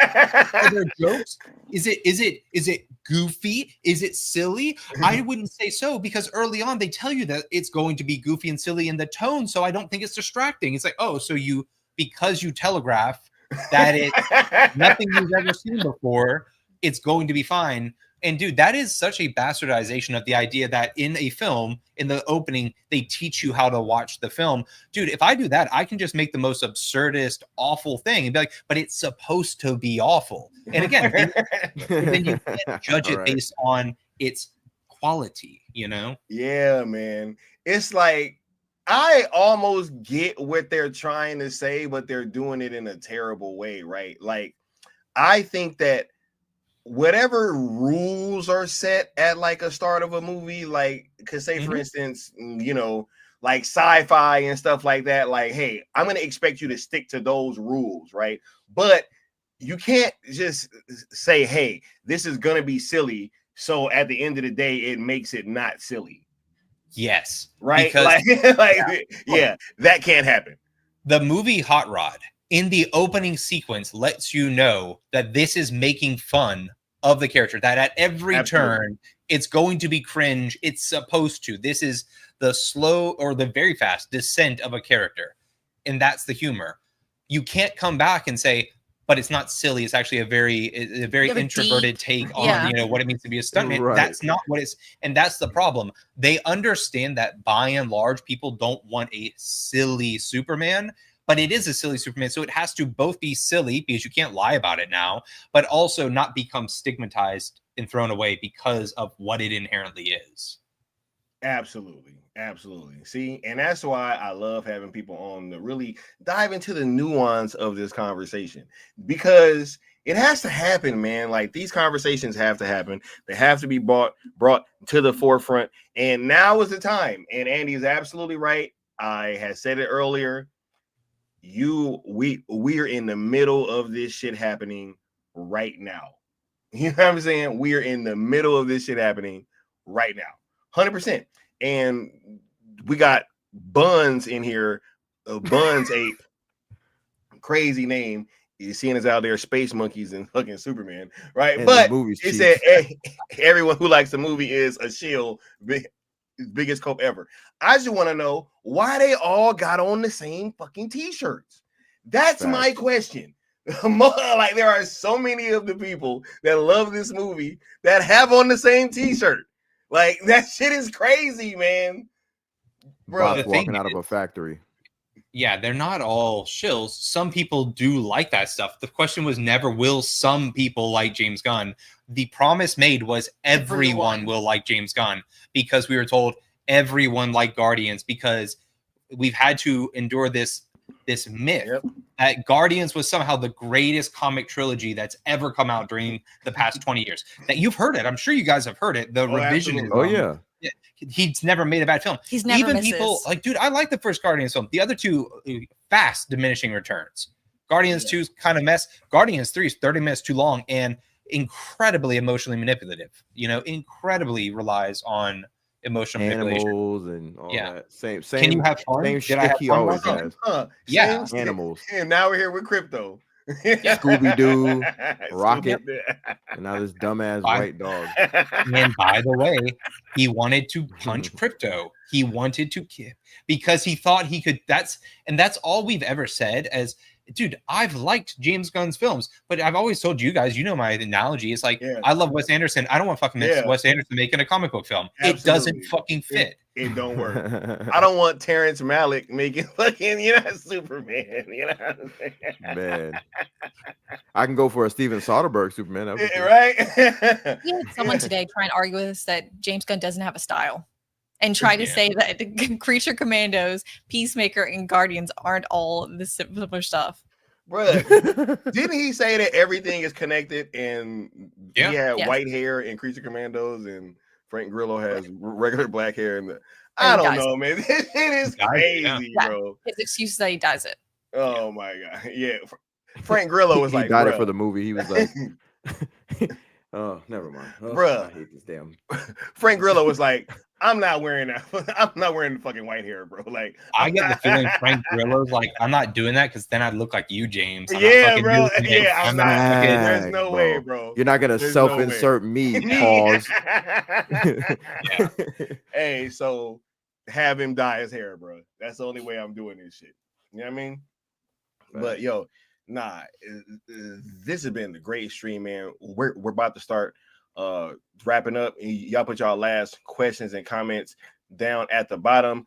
are there jokes? Is it goofy? Is it silly? I wouldn't say so, because early on they tell you that it's going to be goofy and silly in the tone. So I don't think it's distracting. It's like, oh, so because you telegraph that it's nothing you've ever seen before, it's going to be fine. And dude, that is such a bastardization of the idea that in a film, in the opening, they teach you how to watch the film. Dude, if I do that, I can just make the most absurdist, awful thing and be like, but it's supposed to be awful. And again, then you can't judge it based on its quality, you know? Yeah, man. It's like, I almost get what they're trying to say, but they're doing it in a terrible way, right? Like, I think that whatever rules are set at like a start of a movie, like, cause say for instance, you know, like sci-fi and stuff like that, like, hey, I'm going to expect you to stick to those rules, right? But you can't just say, hey, this is going to be silly, so at the end of the day, it makes it not silly. Yes. Right? Because, that can't happen. The movie Hot Rod, in the opening sequence, lets you know that this is making fun of the character, that at every turn it's going to be cringe. It's supposed to. This is the slow or the very fast descent of a character, and that's the humor. You can't come back and say, but it's not silly. It's actually a very introverted take on what it means to be a stuntman. Right. That's not what it's, and that's the problem. They understand that by and large, people don't want a silly Superman. But it is a silly Superman, so it has to both be silly, because you can't lie about it now, but also not become stigmatized and thrown away because of what it inherently is. Absolutely. See, and that's why I love having people on to really dive into the nuance of this conversation, because it has to happen, man. Like, these conversations have to happen. They have to be brought to the forefront, and now is the time. And Andy is absolutely right. I had said it earlier. We're in the middle of this shit happening right now. You know what I'm saying? We're in the middle of this shit happening right now. 100%. And we got Buns in here. Buns Ape. Crazy name. You're seeing us out there, space monkeys and fucking Superman, right? And but it said everyone who likes the movie is a shill. Biggest cope ever. I just want to know why they all got on the same fucking t-shirts. That's my question. Like, there are so many of the people that love this movie that have on the same t-shirt. Like, that shit is crazy, man. Bro, walking out of a factory. Yeah, they're not all shills. Some people do like that stuff. The question was never, will some people like James Gunn? The promise made was everyone will like James Gunn, because we were told everyone liked Guardians, because we've had to endure this myth that Guardians was somehow the greatest comic trilogy that's ever come out during the past 20 years. That you've heard it. I'm sure you guys have heard it. The revisionism. Oh, yeah. He's never made a bad film. He's never Even misses. people like, dude, I like the first Guardians film. The other two, fast diminishing returns. Guardians 2 is kind of mess. Guardians 3 is 30 minutes too long and incredibly emotionally manipulative. Incredibly relies on emotional Animals manipulation. and all that. Same. Can you have fun? Same Did I have shit he fun always with has. Yeah. Animals. And now we're here with Crypto. Scooby-Doo, Rocket, and now this dumbass white dog. And by the way, he wanted to punch Crypto. He wanted to kill because he thought he could. That's all we've ever said. As dude, I've liked James Gunn's films, but I've always told you guys, my analogy is like, I love Wes Anderson. I don't want fucking Wes Anderson making a comic book film. Absolutely. It doesn't fucking fit. it don't work. I don't want Terrence Malick making fucking, Superman. You know what I'm saying? Man, I can go for a Steven Soderbergh Superman. That would be Right? We had someone today try and argue with us that James Gunn doesn't have a style, and try to say that Creature Commandos, Peacemaker, and Guardians aren't all the similar stuff. Bruh, didn't he say that everything is connected and he had white hair in Creature Commandos and Frank Grillo has regular black hair? And I don't know, man. It is crazy, bro. His excuse is that he does it. Oh my God. Yeah. Frank Grillo was he like, got it for the movie. He was like, oh, never mind. Oh, bruh. I hate this damn. Frank Grillo was like, I'm not wearing that. I'm not wearing the fucking white hair, bro. Like, I get the feeling Frank Grillo's like, I'm not doing that because then I'd look like you, James. I'm yeah, bro. Not Yeah, I'm not. fucking, There's no way, bro. You're not gonna self-insert me. Pause. Hey, so have him dye his hair, bro. That's the only way I'm doing this shit. You know what I mean? Right. But yo, nah, this has been the great stream, man. We're about to start wrapping up. Y'all put y'all last questions and comments down at the bottom.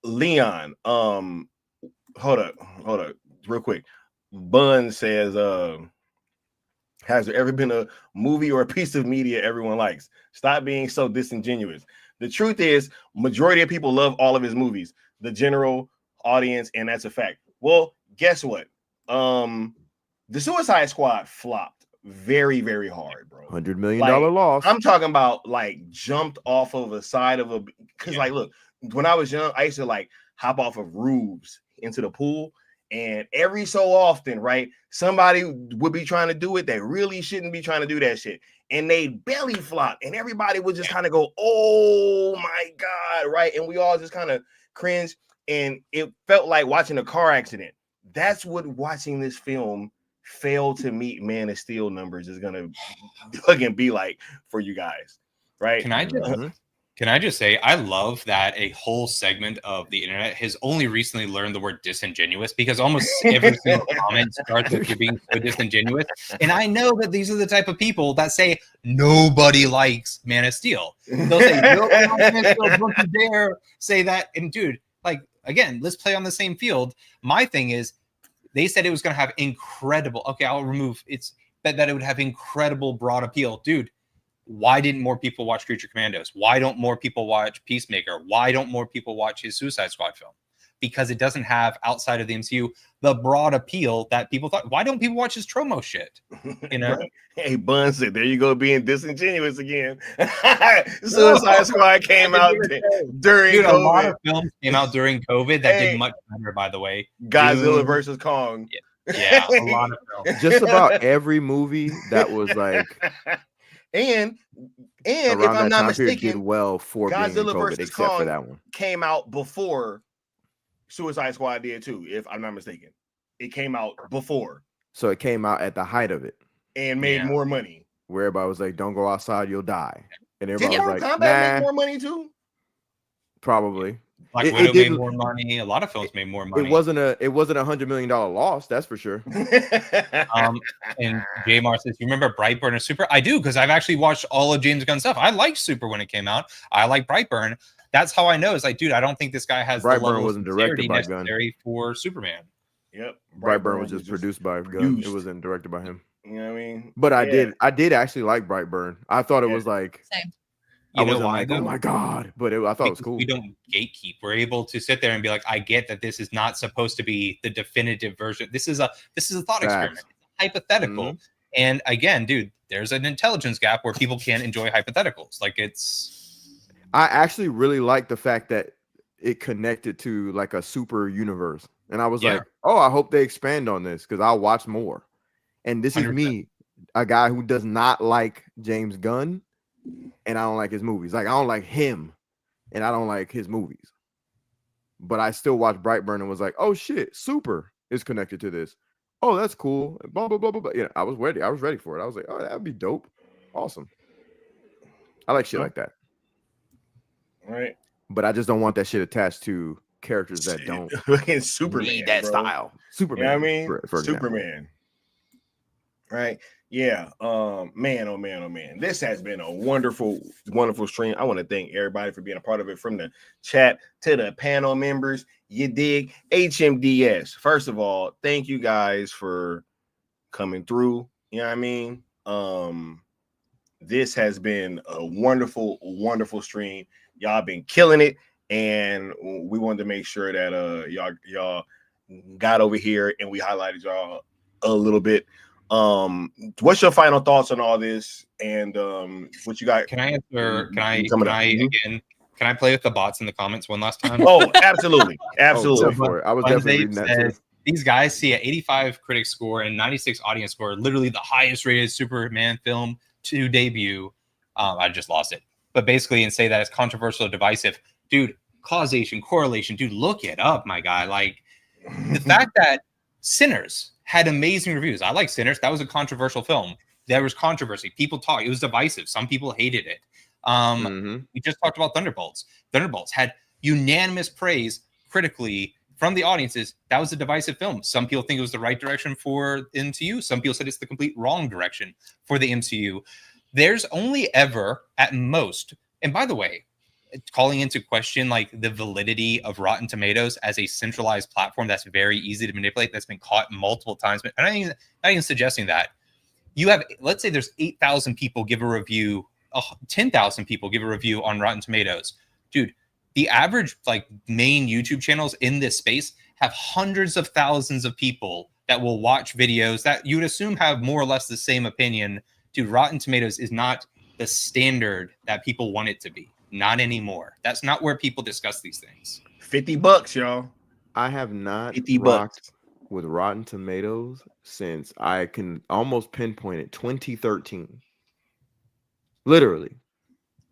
Leon, hold up real quick. Bun says, has there ever been a movie or a piece of media everyone likes? Stop being so disingenuous. The truth is, majority of people love all of his movies, the general audience, and that's a fact. Well, guess what? The Suicide Squad flopped very, very hard, bro. $100 million loss. I'm talking about like jumped off of the side of a, because like, look, when I was young, I used to like hop off of roofs into the pool, and every so often, right, somebody would be trying to do it. They really shouldn't be trying to do that shit, and they belly flop, and everybody would just kind of go, "Oh my God," right? And we all just kind of cringe, and it felt like watching a car accident. That's what watching this film fail to meet Man of Steel numbers is gonna fucking be like for you guys, right? Can I just say, I love that a whole segment of the internet has only recently learned the word disingenuous, because almost every single comment starts with you being so disingenuous. And I know that these are the type of people that say nobody likes Man of Steel. They'll say, nobody likes Man of Steel, don't you dare say that. And dude, like, again, let's play on the same field. My thing is, they said it was going to have incredible, okay, I'll remove it's, that it would have incredible broad appeal. Dude, why didn't more people watch Creature Commandos? Why don't more people watch Peacemaker? Why don't more people watch his Suicide Squad film? Because it doesn't have, outside of the MCU, the broad appeal that people thought. Why don't people watch his Tromo shit? You know? Hey, Bun said, there you go, being disingenuous again. Suicide Squad came out during COVID. A lot of films came out during COVID that did much better, by the way. Godzilla versus Kong. Yeah, a lot of films. Just about every movie that was like... And if I'm not mistaken, did well for Godzilla being COVID, versus except Kong for that one. Came out before Suicide Squad did too, if I'm not mistaken. It came out before. So it came out at the height of it. And made more money. Where everybody was like, don't go outside, you'll die. And everybody Did was like, Combat make more money too? Probably. Black Widow made more money. A lot of films made more money. It wasn't $100 million loss, that's for sure. And J-Mar says, you remember Brightburn or Super? I do, because I've actually watched all of James Gunn stuff. I liked Super when it came out. I like Brightburn. That's how I know. It's like, dude, I don't think this guy has Brightburn the level wasn't of directed by Gunn. necessary for Superman. Yep. Brightburn was just produced by Gunn. It wasn't directed by him. You know what I mean? But I did actually like Brightburn. I thought it was like... Same. I wasn't like, oh my God, but I thought it was cool. We don't gatekeep. We're able to sit there and be like, I get that this is not supposed to be the definitive version. This is a thought experiment. It's hypothetical. Mm-hmm. And again, dude, there's an intelligence gap where people can't enjoy hypotheticals. Like I actually really like the fact that it connected to like a super universe. And I was like, oh, I hope they expand on this because I'll watch more. And this 100%. Is me, a guy who does not like James Gunn. And I don't like his movies. Like, I don't like him, and I don't like his movies. But I still watched Brightburn and was like, oh, shit, Super is connected to this. Oh, that's cool. Blah, blah, blah, blah, blah. Yeah, I was ready. I was ready for it. I was like, oh, that'd be dope. Awesome. I like shit like that. All right. But I just don't want that shit attached to characters that don't Superman, need that style. Superman. You know what I mean? For Superman. Right. Yeah, man, oh man, oh man. This has been a wonderful, wonderful stream. I want to thank everybody for being a part of it, from the chat to the panel members. You dig? HMDS. First of all, thank you guys for coming through. You know what I mean? This has been a wonderful, wonderful stream. Y'all been killing it, and we wanted to make sure that y'all got over here and we highlighted y'all a little bit. What's your final thoughts on all this, and what you got? Can I answer? Can I play with the bots in the comments one last time? Oh, absolutely, absolutely. For it. I was definitely reading that too. These guys see an 85 critic score and 96 audience score, literally the highest rated Superman film to debut. I just lost it, but basically, and say that it's controversial, divisive, dude. Causation, correlation, dude. Look it up, my guy. Like the fact that Sinners had amazing reviews. I like Sinners. That was a controversial film. There was controversy. People talked. It was divisive. Some people hated it. We just talked about Thunderbolts. Thunderbolts had unanimous praise critically from the audiences. That was a divisive film. Some people think it was the right direction for MCU. Some people said it's the complete wrong direction for the MCU. There's only ever, at most, and by the way, calling into question like the validity of Rotten Tomatoes as a centralized platform that's very easy to manipulate, that's been caught multiple times. But I'm not even suggesting that. You have, let's say there's 8,000 people give a review, 10,000 people give a review on Rotten Tomatoes. Dude, the average like main YouTube channels in this space have hundreds of thousands of people that will watch videos that you would assume have more or less the same opinion. Dude, Rotten Tomatoes is not the standard that people want it to be. Not anymore. That's not where people discuss these things. $50, y'all. I have not $50 rocked with Rotten Tomatoes since I can almost pinpoint it 2013. Literally.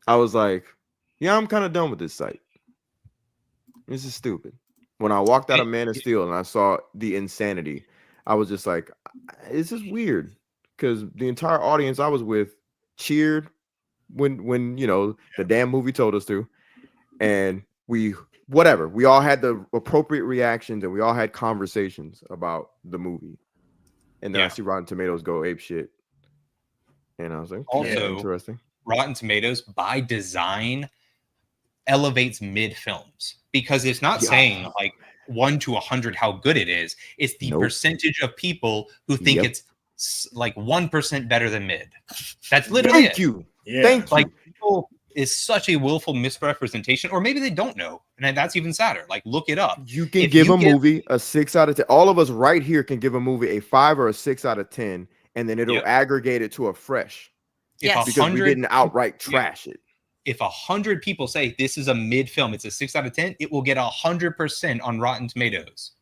I was like, yeah, I'm kind of done with this site. This is stupid. When I walked out of Man of Steel and I saw the insanity, I was just like, this is weird. Because the entire audience I was with cheered when you know the damn movie told us to, and we all had the appropriate reactions and we all had conversations about the movie, and then I see Rotten Tomatoes go ape shit, and I was like, also interesting. Rotten Tomatoes by design elevates mid films because it's not saying like 1 to 100 how good it is. It's the percentage of people who think it's like 1% better than mid. That's literally Thank you. Yeah. Thank you. Like people is such a willful misrepresentation, or maybe they don't know, and that's even sadder. Like look it up. You can give a movie a 6 out of 10. All of us right here can give a movie a 5 or a 6 out of 10, and then it'll aggregate it to a fresh. Because we didn't outright trash it. If 100 people say this is a mid film, it's a 6 out of 10, it will get 100% on Rotten Tomatoes.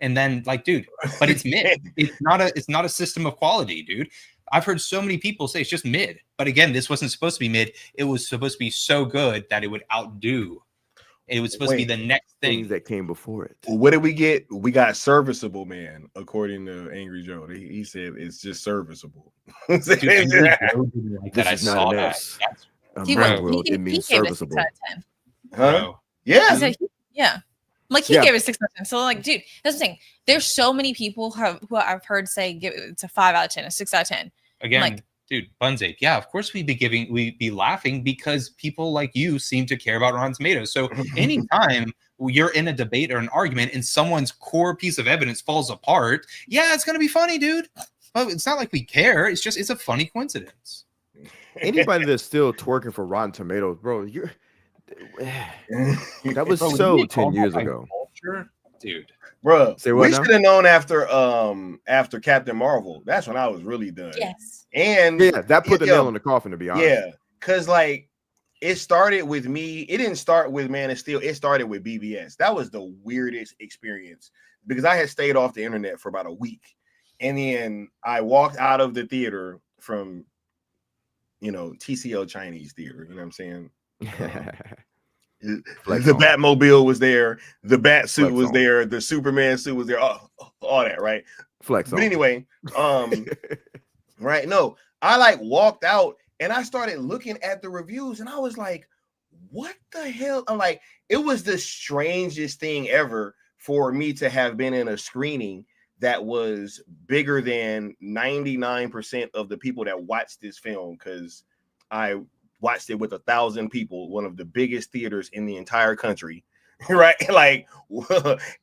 And then, like, dude, but it's mid. It's not a system of quality, dude. I've heard so many people say it's just mid. But again, this wasn't supposed to be mid. It was supposed to be so good that it would outdo. It was supposed to be the next thing that came before it. What did we get? We got serviceable, man. According to Angry Joe, he said it's just serviceable. Dude, this is not an S. It means serviceable. Huh? Yeah. Yeah. Like he gave it 6 out of 10. So like, dude, that's the thing. There's so many people who I've heard say it's a 5 out of 10, a 6 out of 10. Again, like, dude, Bunzape. Yeah, of course we'd be laughing because people like you seem to care about Rotten Tomatoes. So anytime you're in a debate or an argument and someone's core piece of evidence falls apart, yeah, it's gonna be funny, dude. But it's not like we care. It's a funny coincidence. Anybody that's still twerking for Rotten Tomatoes, bro, that was so 10 years ago. Culture? Dude. Bro, we now? should have known after Captain Marvel. That's when I was really done. Yes. And that put the nail in the coffin, to be honest. Yeah, because like it started with me. It didn't start with Man of Steel. It started with BBS. That was the weirdest experience because I had stayed off the internet for about a week. And then I walked out of the theater from, TCL Chinese theater. You know what I'm saying? The Batmobile was there, the Bat suit was there, the Superman suit was there, all that, right? Flex but anyway, right? No, I like walked out and I started looking at the reviews and I was like, what the hell? I'm like, it was the strangest thing ever for me to have been in a screening that was bigger than 99% of the people that watched this film, because I watched it with 1,000 people, one of the biggest theaters in the entire country, right? Like,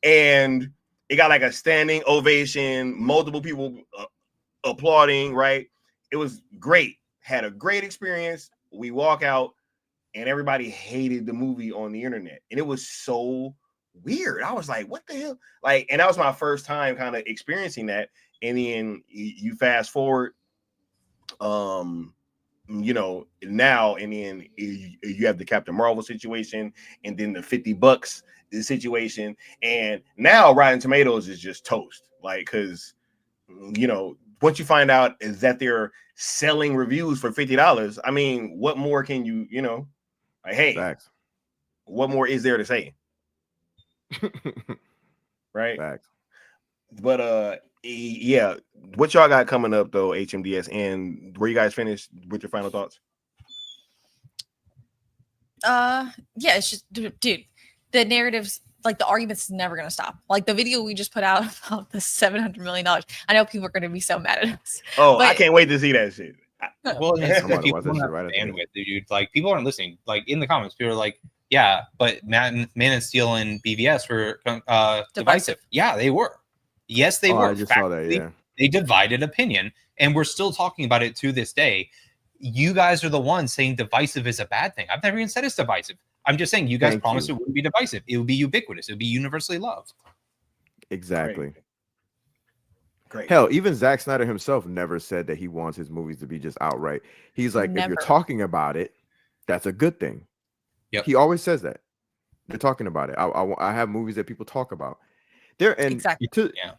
and it got like a standing ovation, multiple people applauding, right? It was great. Had a great experience. We walk out and everybody hated the movie on the internet. And it was so weird. I was like, what the hell? Like, and that was my first time kind of experiencing that. And then you fast forward, you know, now, and then you have the Captain Marvel situation, and then the $50 situation. And now Rotten Tomatoes is just toast. Like, because, you know, once you find out is that they're selling reviews for $50, I mean, what more can you, you know, like, hey, Facts. What more is there to say? Right? Facts. But yeah, what y'all got coming up though, HMDS, and where you guys finished with your final thoughts? Yeah, it's just, dude, the narratives, like the argument's never gonna stop. Like the video we just put out about the $700 million. I know people are gonna be so mad at us. Oh, but I can't wait to see that shit. Well, people don't have bandwidth, dude. Like, people aren't listening. Like, in the comments, people are like, yeah, but Man of Steel and BVS were divisive. Yeah, they were. Yes, they were. I just saw that, yeah. They divided opinion, and we're still talking about it to this day. You guys are the ones saying divisive is a bad thing. I've never even said it's divisive. I'm just saying you guys promised it wouldn't be divisive. It would be ubiquitous. It would be universally loved. Exactly. Great. Hell, even Zack Snyder himself never said that he wants his movies to be just outright. He's like, if you're talking about it, that's a good thing. Yep. He always says that. They're talking about it. I have movies that people talk about. To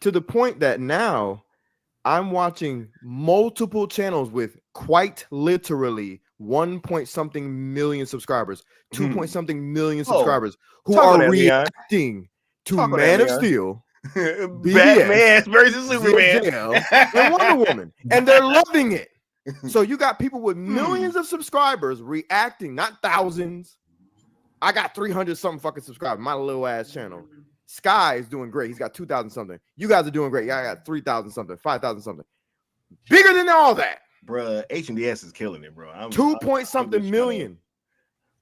the point that now I'm watching multiple channels with quite literally 1-point-something million subscribers, 2-point-something million subscribers who are reacting to Man of Steel, Batman versus Superman, ZSJL, and Wonder Woman, and they're loving it. So you got people with millions of subscribers reacting, not thousands. I got 300 something fucking subscribers. My little ass channel. Sky is doing great. He's got 2,000 something. You guys are doing great. Yeah, I got 3,000 something, 5,000 something. Bigger than all that. Bruh, HMDS is killing it, bro. 2-point-something million.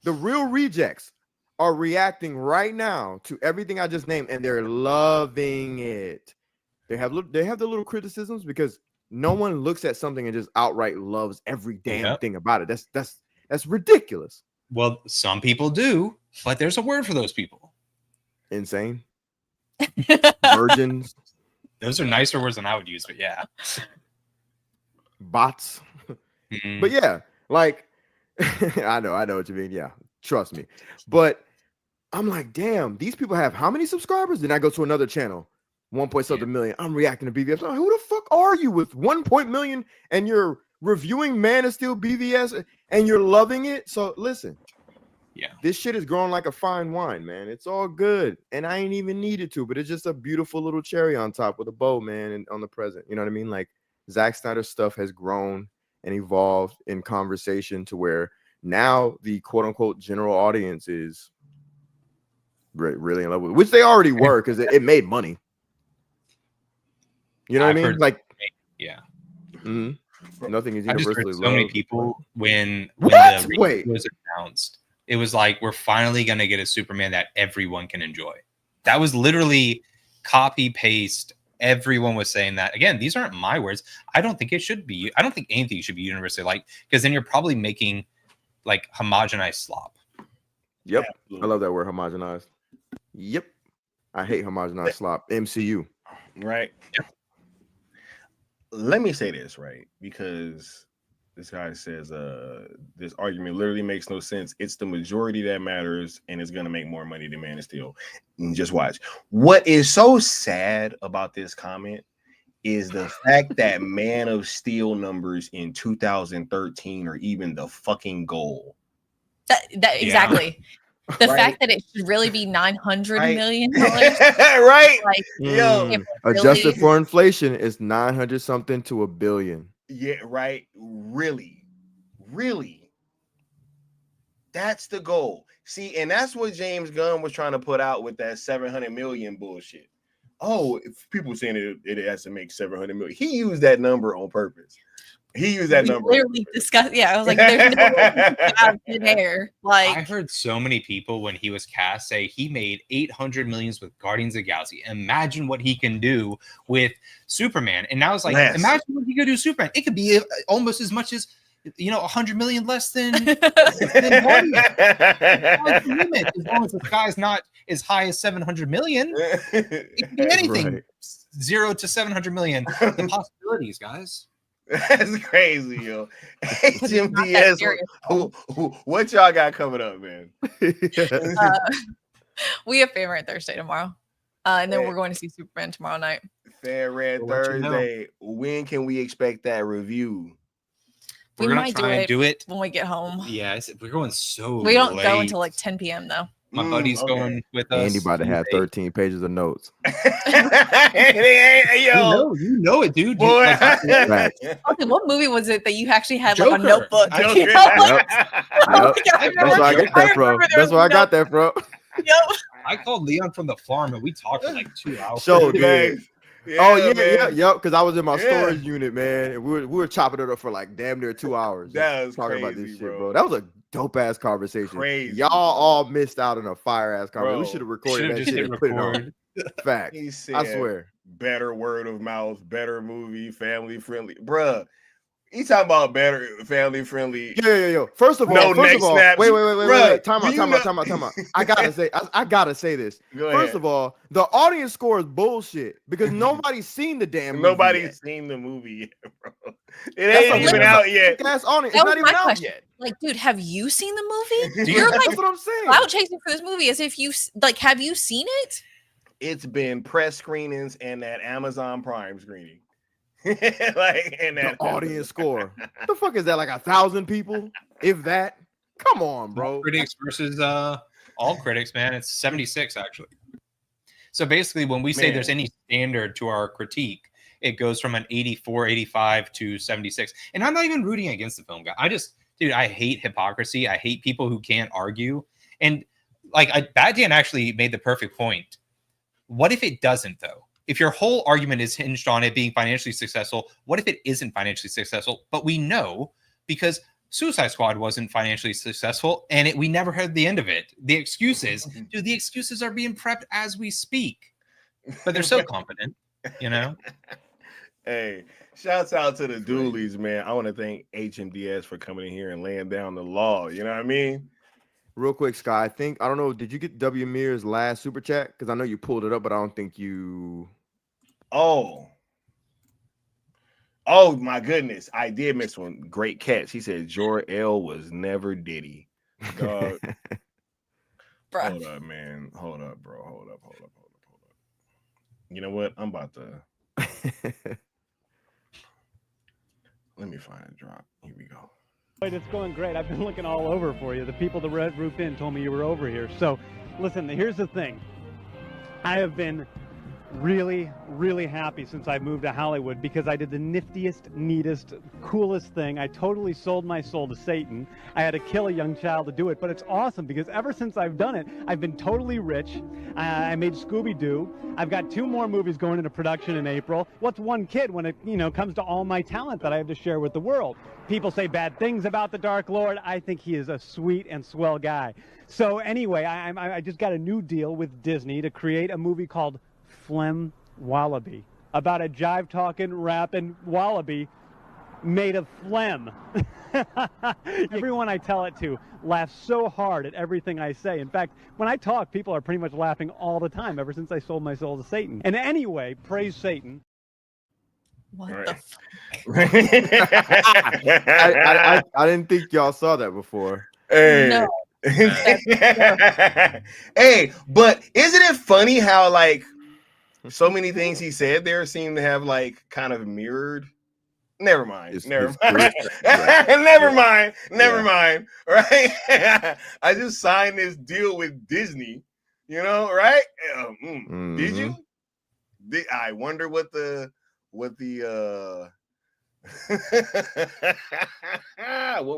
The real rejects are reacting right now to everything I just named, and they're loving it. They have the little criticisms because no one looks at something and just outright loves every damn thing about it. That's ridiculous. Well, some people do, but there's a word for those people. Insane. Virgins. Those are nicer words than I would use, but yeah. Bots. But yeah, like I know what you mean. Yeah, trust me. But I'm like, damn, these people have how many subscribers? Then I go to another channel, 1-point-something million. I'm reacting to BVS. Like, who the fuck are you with 1 million and you're reviewing Man of Steel BVS and you're loving it? So listen, this shit is growing like a fine wine, man. It's all good, and I ain't even needed to, but it's just a beautiful little cherry on top with a bow, man, and on the present. You know what I mean? Like Zack Snyder's stuff has grown and evolved in conversation to where now the quote unquote general audience is really in love with it, which they already were because it made money. You know what I mean? Like, yeah. Nothing is I just universally heard so loved. many people when the release was announced, it was like, we're finally going to get a Superman that everyone can enjoy. That was literally copy paste. Everyone was saying that. Again, these aren't my words. I don't think it should be. I don't think anything should be universally liked, because then you're probably making like homogenized slop. Yep. I love that word, homogenized. Yep. I hate homogenized slop. MCU. Right. Yep. Let me say this, right? Because this guy says this argument literally makes no sense. It's the majority that matters, and it's going to make more money than Man of Steel. And just watch. What is so sad about this comment is the fact that Man of Steel numbers in 2013 are even the fucking goal. Exactly. The fact that it should really be $900 million, right? Like, adjusted for inflation is 900 something to $1 billion. Yeah, right. Really. That's the goal. See, and that's what James Gunn was trying to put out with that 700 million bullshit. oh, if people saying it has to make 700 million. He used that number on purpose. He used that number. Literally discussed. Yeah, I was like, there's no way out of thin air. Like, I heard so many people when he was cast say he made 800 millions with Guardians of the Galaxy. Imagine what he can do with Superman. And now it's like, imagine what he could do with Superman. It could be almost as much as 100 million less than Guardians. As long as the sky's not as high as 700 million, it can be anything. Right. 0 to 700 million. The possibilities, guys. That's crazy, yo. HMDS, what y'all got coming up, man? We have Fan Rant Thursday tomorrow. And then we're going to see Superman tomorrow night. Fan Rant Thursday. When can we expect that review? We might do it when we get home. Yeah, we're going so We don't late. go until like 10 p.m. though. My buddy's going with us. Andy about to have 13 pages of notes. Yo. You know it, dude. Boy. Okay, what movie was it that you actually had like a notebook? Joker. You know, like, That's where I got that from. That's where I got that from. I called Leon from the farm and we talked for like 2 hours. So dude. Yeah, Because I was in my storage unit, man. And we were chopping it up for like damn near 2 hours. That was talking crazy, about this shit, bro. That was a dope ass conversation. Crazy. Y'all all missed out on a fire ass conversation. We should have recorded that shit and put it on. Fact. He said, I swear. Better word of mouth, better movie, family friendly. Bruh. He talking about better family friendly. Yo. First of all, wait. Time out. I gotta say this. First of all, the audience score is bullshit because nobody's seen the damn movie. Nobody's seen the movie yet, bro. It ain't even out yet. It's not even out yet. Like, dude, have you seen the movie? You're like, that's what I'm saying. Cloud chasing for this movie as if you like. Have you seen it? It's been press screenings and that Amazon Prime screening. Like in that the audience score. What the fuck is that? Like 1,000 people, if that. Come on, bro. Critics versus all critics, man. It's 76 actually. So basically, when we say there's any standard to our critique, it goes from an 84, 85 to 76. And I'm not even rooting against the film guy. I hate hypocrisy. I hate people who can't argue. And like Bad Dan actually made the perfect point. What if it doesn't, though? If your whole argument is hinged on it being financially successful, what if it isn't financially successful? But we know because Suicide Squad wasn't financially successful and we never heard the end of it. The excuses are being prepped as we speak, but they're so confident, Hey, shouts out to the Doolies, man. I want to thank HMDS for coming in here and laying down the law. You know what I mean? Real quick, Sky, I don't know, did you get W. Mears' last super chat? Because I know you pulled it up, but I don't think you... Oh, my goodness. I did miss one. Great catch. He said Jor-El was never Diddy. Dog. Hold up, man. Hold up, bro. Hold up. You know what? I'm about to... Let me find a drop. Here we go. It's going great. I've been looking all over for you. The people at the Red Roof Inn told me you were over here. So, listen, here's the thing. I have been really, really happy since I moved to Hollywood because I did the niftiest, neatest, coolest thing. I totally sold my soul to Satan. I had to kill a young child to do it, but it's awesome because ever since I've done it, I've been totally rich. I made Scooby-Doo. I've got 2 more movies going into production in April. What's one kid when it, comes to all my talent that I have to share with the world? People say bad things about the Dark Lord. I think he is a sweet and swell guy. So anyway, I just got a new deal with Disney to create a movie called Phlegm Wallaby, about a jive-talking, rapping wallaby made of phlegm. Everyone I tell it to laughs so hard at everything I say. In fact, when I talk, people are pretty much laughing all the time ever since I sold my soul to Satan. And anyway, praise Satan. What the I didn't think y'all saw that before. Hey. No. Hey, but isn't it funny how like so many things he said there seem to have like kind of mirrored? Never mind. Never mind. Right? I just signed this deal with Disney, right? Did you? I wonder what the what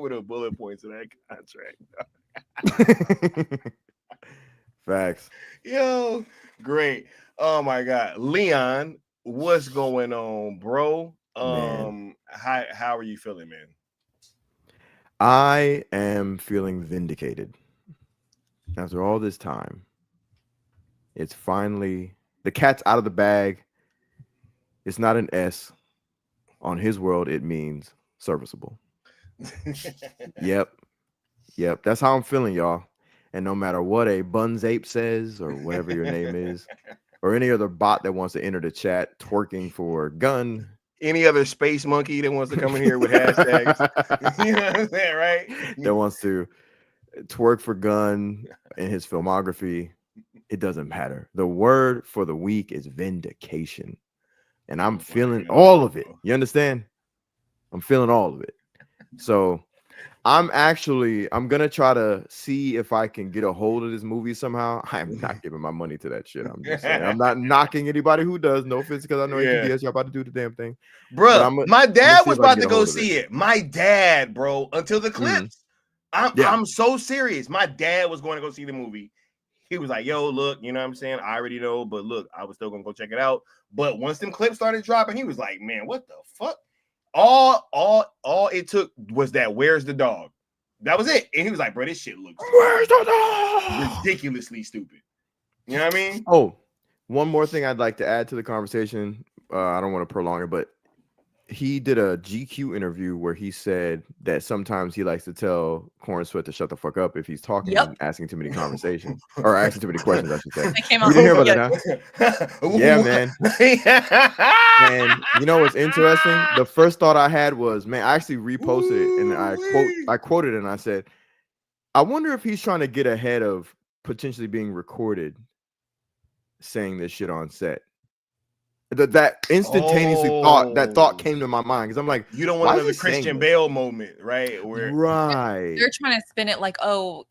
were the bullet points of that contract? Facts. Yo, great. Oh my God, Leon, what's going on, bro? How are you feeling, man? I am feeling vindicated. After all this time, it's finally the cat's out of the bag. It's not an S. On his world, it means serviceable. Yep. That's how I'm feeling, y'all. And no matter what a Buns Ape says or whatever your name is, or any other bot that wants to enter the chat twerking for Gunn, any other space monkey that wants to come in here with hashtags, you know what I'm saying, right? that wants to twerk for Gunn in his filmography, it doesn't matter. The word for the week is vindication. And I'm feeling all of it. You understand? I'm feeling all of it. So I'm gonna try to see if I can get a hold of this movie somehow. I'm not giving my money to that shit. I'm just saying. I'm not knocking anybody who does. No offense, because I know ATDS, y'all about to do the damn thing. Bro, my dad was about to go see it. My dad, bro, until the clips. I'm so serious. My dad was going to go see the movie. He was like, yo, look, you know what I'm saying? I already know, but look, I was still gonna go check it out. But once them clips started dropping, he was like, man, what the fuck? All it took was that where's the dog? That was it. And he was like, bro, this shit looks where's the dog? Ridiculously stupid. You know what I mean? Oh, one more thing I'd like to add to the conversation. I don't want to prolong it, but he did a GQ interview where he said that sometimes he likes to tell Corn Sweat to shut the fuck up if he's talking and asking too many conversations or asking too many questions, I should say. You didn't hear about that, huh? Yeah, man. And you know what's interesting? The first thought I had was, man, I actually reposted it and I quoted it and I said, I wonder if he's trying to get ahead of potentially being recorded saying this shit on set. That instantaneously thought came to my mind because I'm like, you don't want another Christian Bale moment, right? Where they're trying to spin it like, oh,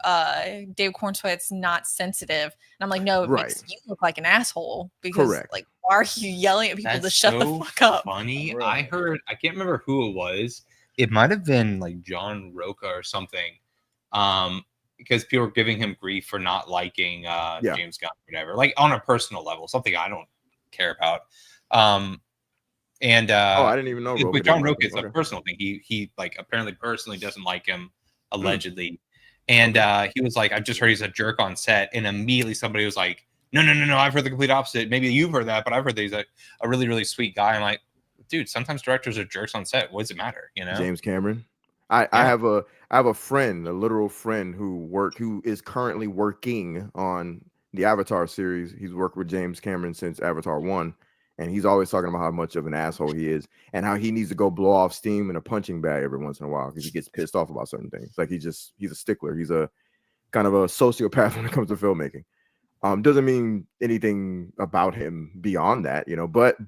Dave Cornsweat's not sensitive, and I'm like, no, it makes you look like an asshole because, like, why are you yelling at people to shut the fuck up? Funny, I can't remember who it was. It might have been like John Roca or something, because people were giving him grief for not liking James Gunn, or whatever, like on a personal level, something I don't care about. I didn't even know with John Roca, it's a personal thing. He like apparently personally doesn't like him, allegedly. And he was like, I've just heard he's a jerk on set, and immediately somebody was like, no, I've heard the complete opposite. Maybe you've heard that, but I've heard that he's a really, really sweet guy. I'm like, dude, sometimes directors are jerks on set. What does it matter? You know? James Cameron. I have a friend, a literal friend who is currently working on the Avatar series. He's worked with James Cameron since Avatar 1. And he's always talking about how much of an asshole he is and how he needs to go blow off steam in a punching bag every once in a while because he gets pissed off about certain things. Like he's a stickler. He's a kind of a sociopath when it comes to filmmaking. Doesn't mean anything about him beyond that, you know, but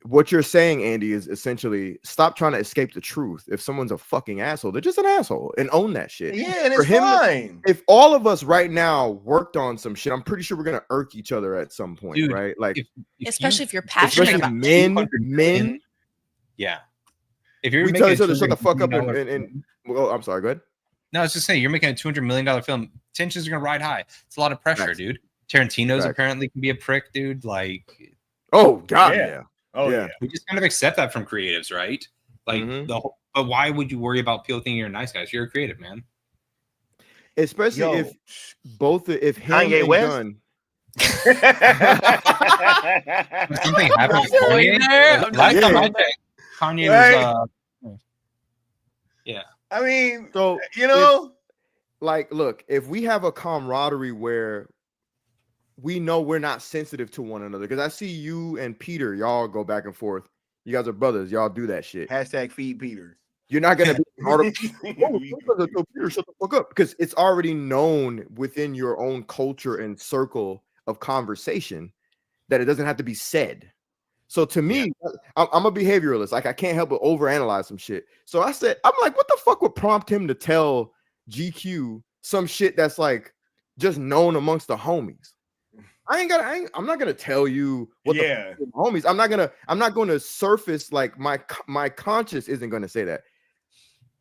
what you're saying, Andy, is essentially stop trying to escape the truth. If someone's a fucking asshole, they're just an asshole and own that shit. Yeah, and it's fine. If all of us right now worked on some shit, I'm pretty sure we're gonna irk each other at some point, dude, right? Like, especially if you're passionate about men. Yeah. If you're we tell each other to shut the fuck up and well, I'm sorry, go ahead. No, I was just saying you're making a $200 million film. Tensions are gonna ride high. It's a lot of pressure, dude. Tarantino's apparently can be a prick, dude. Like, oh god, yeah. Oh yeah. We just kind of accept that from creatives, right? Like but why would you worry about people thinking you're a nice guy? You're a creative, man. Especially if Kanye him West. Gunn, something happened with Kanye. Last time I checked, Kanye was yeah. I mean, so you know, look, if we have a camaraderie where we know we're not sensitive to one another, because I see you and Peter, y'all go back and forth. You guys are brothers. Y'all do that shit. Hashtag feed Peter. You're not gonna be harder. Peter, shut the fuck up, because it's already known within your own culture and circle of conversation that it doesn't have to be said. So to me, I'm a behavioralist. Like I can't help but overanalyze some shit. So I'm like, what the fuck would prompt him to tell GQ some shit that's like just known amongst the homies? I'm not gonna tell you what the homies. I'm not gonna surface like my conscience isn't gonna say that.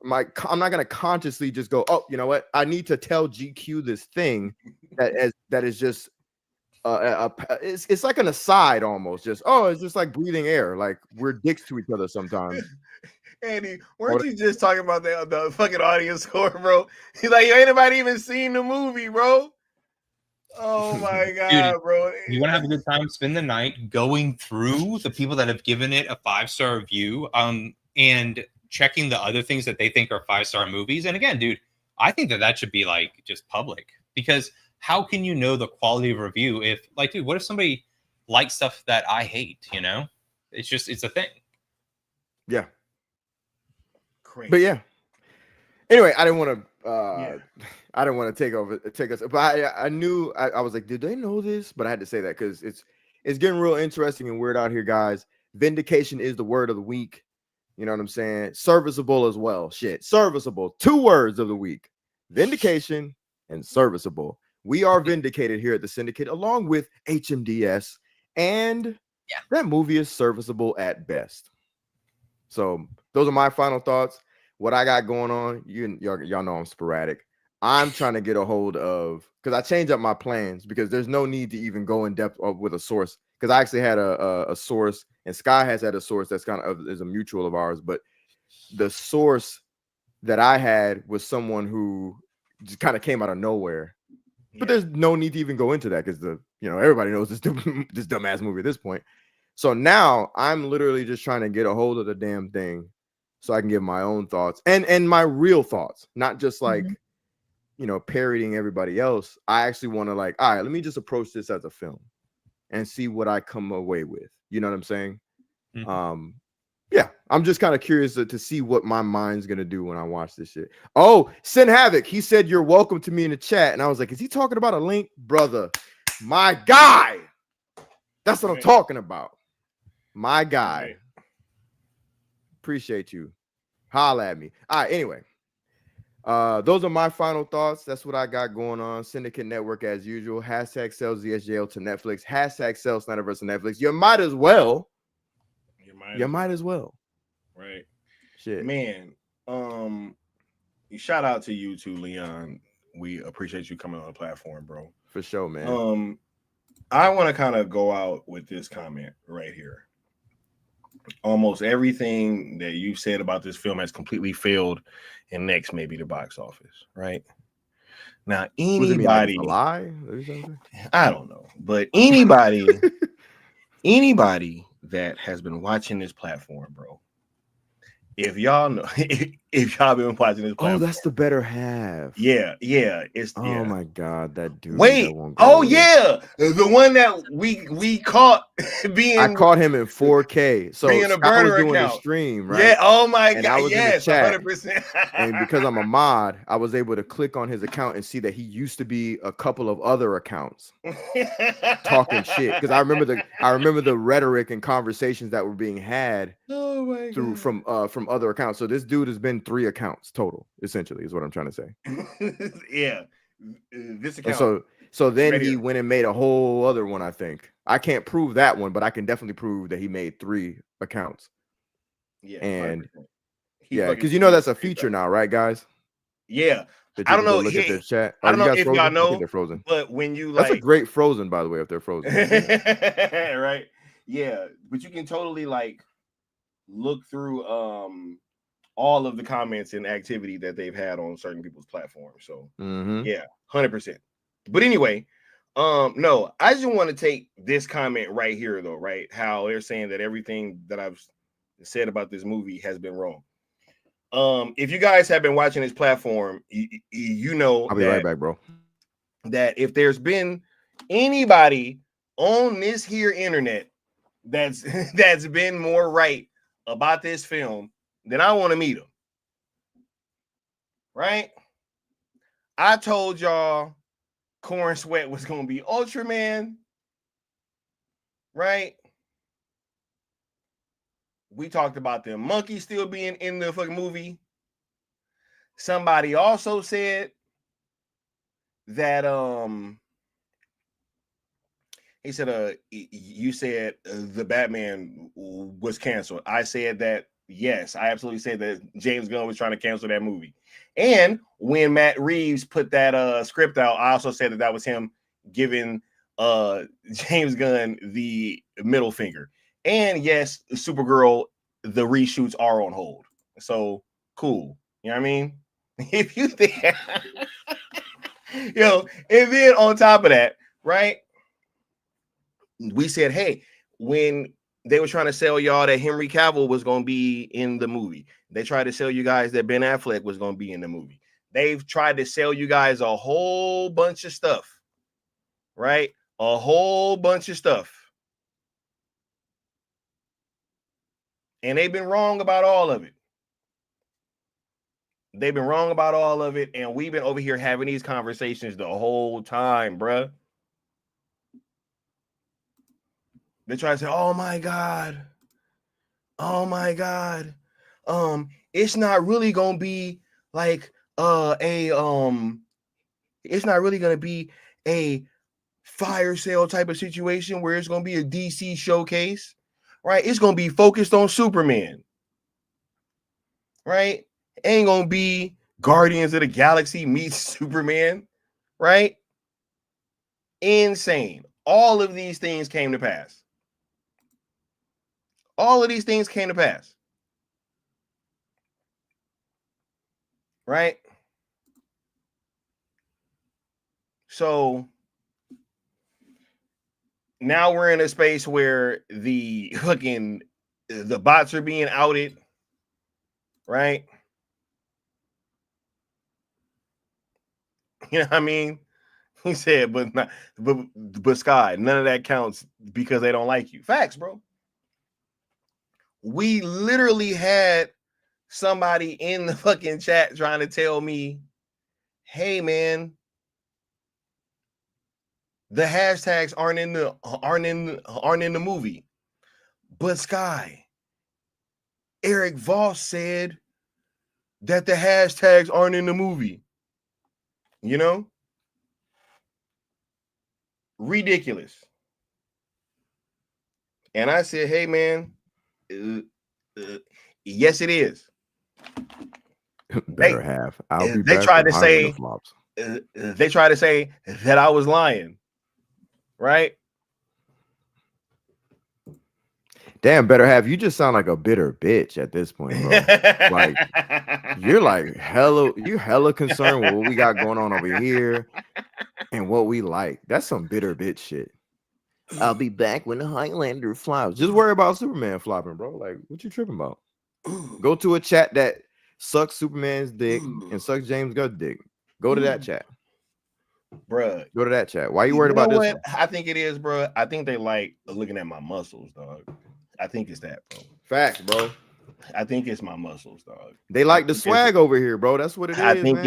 I'm not gonna consciously just go, oh, you know what? I need to tell GQ this thing that is just it's like an aside almost. Just it's just like breathing air. Like we're dicks to each other sometimes. Andy, weren't you just talking about the fucking audience score, bro? He's like, ain't nobody even seen the movie, bro. Oh my god, Dude, bro! You want to have a good time? Spend the night going through the people that have given it a 5-star review, and checking the other things that they think are 5-star movies. And again, dude, I think that should be like just public, because how can you know the quality of review if, like, dude, what if somebody likes stuff that I hate? You know, it's a thing. Yeah. Crazy. But yeah. Anyway, I didn't want to take us, but I knew I was like, did they know this? But I had to say that because it's getting real interesting and weird out here, guys. Vindication is the word of the week. You know what I'm saying? Serviceable as well. Shit, serviceable. 2 words of the week: vindication and serviceable. We are vindicated here at the Syndicate, along with HMDS, and that movie is serviceable at best. So those are my final thoughts. What I got going on, y'all know I'm sporadic. I'm trying to get a hold of, because I changed up my plans, because there's no need to even go in depth with a source, because I actually had a source, and Sky has had a source that's kind of is a mutual of ours, but the source that I had was someone who just kind of came out of nowhere. But there's no need to even go into that, because everybody knows this dumbass movie at this point. So now I'm literally just trying to get a hold of the damn thing so I can give my own thoughts and my real thoughts, not just like, parodying everybody else. I actually want to like, all right, let me just approach this as a film and see what I come away with. You know what I'm saying? Mm-hmm. Yeah, I'm just kind of curious to see what my mind's going to do when I watch this shit. Oh, Sin Havoc, he said, you're welcome to me in the chat. And I was like, is he talking about a link? Brother, my guy. That's what I'm talking about. My guy. Appreciate you. Holla at me. All right, anyway. Those are my final thoughts. That's what I got going on. Syndicate Network as usual. Hashtag sell ZSJL to Netflix. Hashtag sell Snyderverse to Netflix. You might as well. You might as well. Right. Shit. Man. Shout out to you too, Leon. We appreciate you coming on the platform, bro. For sure, man. I want to kind of go out with this comment right here. Almost everything that you said about this film has completely failed, and next maybe the box office, right? Now, anybody, a lie or something? I don't know, but anybody that has been watching this platform, bro, if y'all know, if y'all been watching this platform, that's the better half. Yeah, it's my god, that dude. Wait, the one that we caught being. I caught him in 4K. So being a burner was doing account. The stream, right? Yeah. Oh my god. I was in the chat, 100%. and because I'm a mod, I was able to click on his account and see that he used to be a couple of other accounts talking shit. Because I remember the rhetoric and conversations that were being had from other accounts. So this dude has been 3 accounts total, essentially, is what I'm trying to say. Yeah. This account. And so then he went and made a whole other one. I think I can't prove that one, but I can definitely prove that he made 3 accounts. Yeah, and 100%. Because that's a feature now, right, guys? Yeah, I don't know. Look at their chat. I don't know if y'all know. They're frozen. But when you that's a great frozen, by the way, if they're frozen. Right? Yeah, but you can totally like look through all of the comments and activity that they've had on certain people's platforms. So yeah, 100%. But anyway, no, I just want to take this comment right here, though, right? How they're saying that everything that I've said about this movie has been wrong. If you guys have been watching this platform, you know I'll be right back, bro. That if there's been anybody on this here internet that's been more right about this film, then I want to meet him. Right? I told y'all Corn Sweat was gonna be Ultraman. Right? We talked about the monkey still being in the fucking movie. Somebody also said that he said you said the Batman was canceled. I said that yes, I absolutely said that James Gunn was trying to cancel that movie. And when Matt Reeves put that script out, I also said that was him giving James Gunn the middle finger. And yes, Supergirl, the reshoots are on hold. So cool. You know what I mean? If you think and then on top of that, right? We said, hey, when they were trying to sell y'all that Henry Cavill was going to be in the movie, they tried to sell you guys that Ben Affleck was going to be in the movie. They've tried to sell you guys a whole bunch of stuff, right? A whole bunch of stuff. And they've been wrong about all of it. They've been wrong about all of it. And we've been over here having these conversations the whole time, bruh. They try to say, oh my God. It's not really gonna be like it's not really gonna be a fire sale type of situation where it's gonna be a DC showcase, right? It's gonna be focused on Superman, right? Ain't gonna be Guardians of the Galaxy meets Superman, right? Insane. All of these things came to pass. All of these things came to pass. Right? So now we're in a space where the bots are being outed, right? You know what I mean? He said, but Sky, none of that counts because they don't like you. Facts, bro. We literally had somebody in the fucking chat trying to tell me, hey man, the hashtags aren't in the movie. But Sky, Eric Voss said that the hashtags aren't in the movie. You know? Ridiculous. And I said, hey man, yes it is. Better have. They tried to say that I was lying, right? Damn, better have. You just sound like a bitter bitch at this point, bro. Like you're like hella concerned with what we got going on over here and what we like. That's some bitter bitch shit. I'll be back when the Highlander flops. Just worry about Superman flopping, bro. Like, what you tripping about? Go to a chat that sucks Superman's dick and sucks James Gunn's dick. Go to that chat, bruh. Go to that chat. Why you worried about this one? I think it is, bro. I think they like looking at my muscles, dog. I think it's that, bro. Facts, bro. I think it's my muscles, dog. They like the swag over here, bro. That's what it is. I think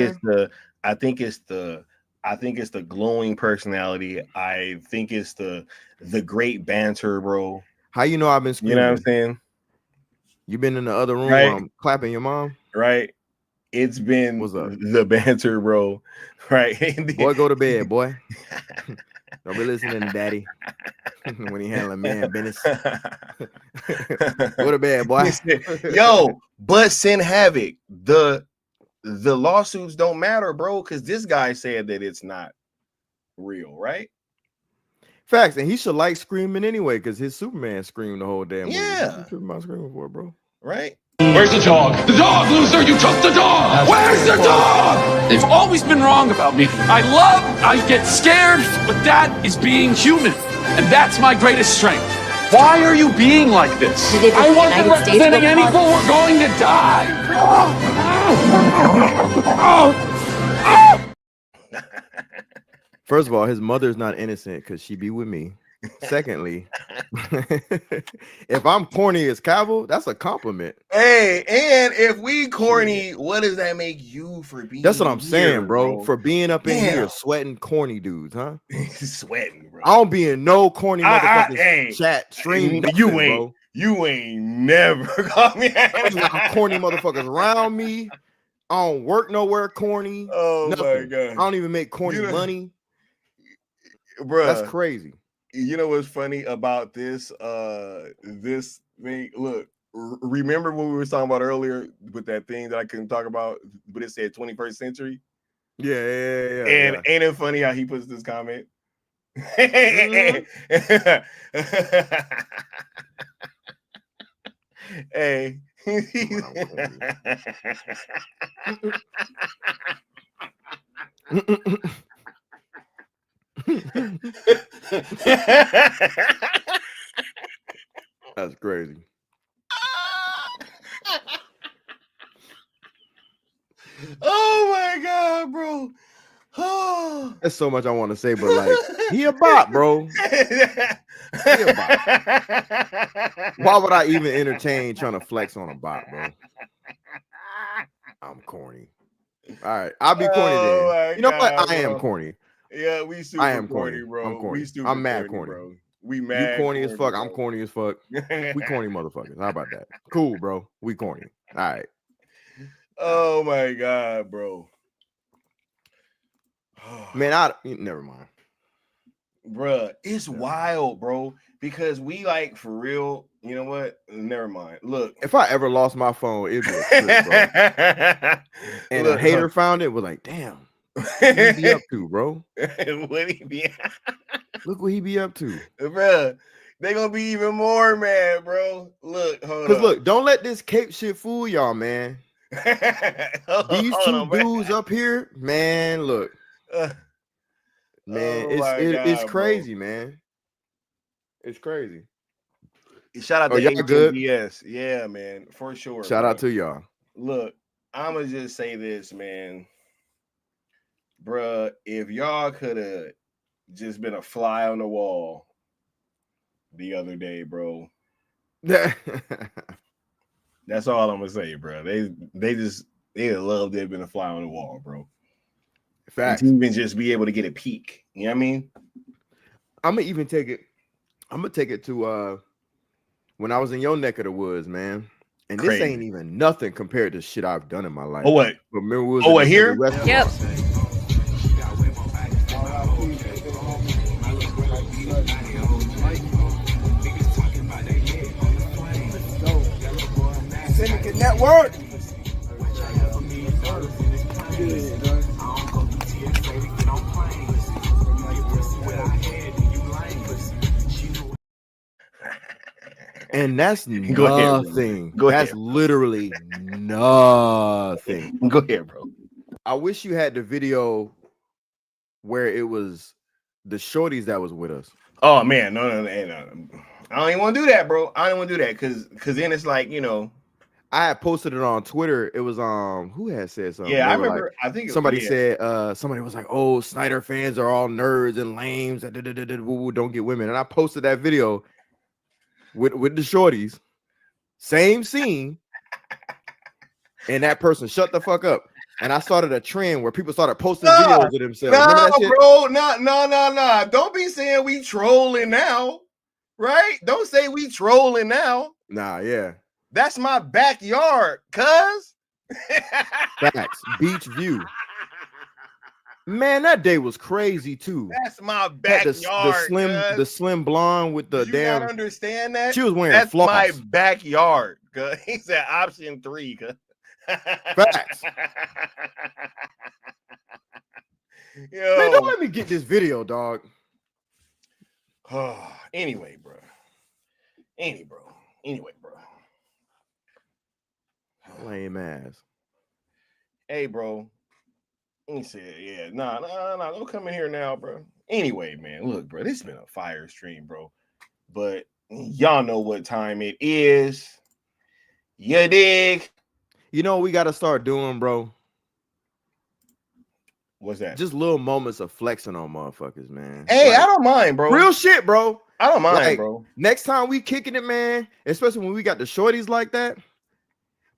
it's the glowing personality. I think it's the great banter, bro. How you know I've been screaming? You know what I'm saying? You been in the other room right? while I'm clapping your mom? Right. It's been the banter, bro. Right. Boy, go to bed, boy. Don't be listening to daddy when he handling man business. Go to bed, boy. Yo, but Sin Havoc, the lawsuits don't matter, bro, because this guy said that it's not real, right? Facts, and he should like screaming anyway, because his Superman screamed the whole damn movie. Yeah. What you tripping about screaming for, bro? Right? Where's the dog? The dog, loser! You took the dog! Where's the dog? They've always been wrong about me. I get scared, but that is being human. And that's my greatest strength. Why are you being like this? I wasn't representing any fool. We're going to die. First of all, his mother's not innocent because she be with me. Secondly, if I'm corny as Cavill, that's a compliment. Hey, and if we corny, what does that make you for being? That's what I'm saying, here, bro. For being up in here sweating corny dudes, huh? Sweating, bro. I don't be in no corny motherfuckers chat stream. You ain't never got me. Corny motherfuckers around me. I don't work nowhere corny. Oh nothing. My god. I don't even make corny money. Bro. That's crazy. You know what's funny about this this thing? Look, remember what we were talking about earlier with that thing that I couldn't talk about, but it said 21st century? Yeah. And ain't it funny how he puts this comment? Hey. That's crazy. Oh my god, bro. Oh. There's so much I want to say, but like, he a bot, bro. He a bot. Why would I even entertain trying to flex on a bot, bro? I'm corny. All right, I'll be corny then. You know what? I am corny. Yeah, we super I am corny, corny, bro. I'm corny. We super I'm mad corny. bro. We You mad corny as fuck. bro. I'm corny as fuck. We corny motherfuckers. How about that? Cool, bro. We corny. All right. Oh my god, bro. Man, never mind. Bruh, it's wild, bro. Because we like for real. You know what? Never mind. Look, if I ever lost my phone, it'd be a trip, bro. And Look, a hater found it, was like, damn, what he be up to, bro? What he be? Look what he be up to, bruh. They gonna be even more mad, bro. Look, hold Cause up. look, don't let this cape shit fool y'all, man. These two dudes up here, man. Look, man, it's crazy, bro. Man. It's crazy. Shout out to y'all good? HMBS. Yeah, man, for sure. Shout out to y'all. Look, I'ma just say this, man. Bruh, if y'all could have just been a fly on the wall the other day, bro. That's all I'm gonna say, bro. They love they've been a fly on the wall, bro. Facts. To even just be able to get a peek. You know what I mean? I'm gonna take it to when I was in your neck of the woods, man. And Crazy. This ain't even nothing compared to shit I've done in my life. Oh, what? But remember we was oh, what, here? Yep. Syndicate Network. And that's Go ahead, nothing. Go that's ahead. Literally nothing. Go ahead, bro. I wish you had the video where it was the shorties that was with us. Oh man, no. I don't even want to do that, bro. I don't want to do that because then it's like, you know. I had posted it on Twitter. It was who had said something? Yeah, They I were remember. like, I think somebody said somebody was like, "Oh, Snyder fans are all nerds and lames. Don't get women." And I posted that video with the shorties, same scene, and that person shut the fuck up. And I started a trend where people started posting videos of themselves. Remember that shit? Bro, no. Don't be saying we trolling now, right? Don't say we trolling now. Nah, yeah. That's my backyard, cuz. Facts. Beach view. Man, that day was crazy too. That's my backyard. The slim blonde with the damn. Not understand that? She was wearing That's floss. my backyard. Cuz he said option 3. Cuz. Facts. Yo. Man, don't let me get this video, dog. Anyway, bro. Lame ass. Hey, bro. Let me see it. Yeah, nah. Don't come in here now, bro. Anyway, man, look, bro. This has been a fire stream, bro. But y'all know what time it is. You dig? You know what we got to start doing, bro? What's that? Just little moments of flexing on motherfuckers, man. Hey, like, I don't mind, bro. Real shit, bro. I don't mind, like, bro. Next time we kicking it, man, especially when we got the shorties like that,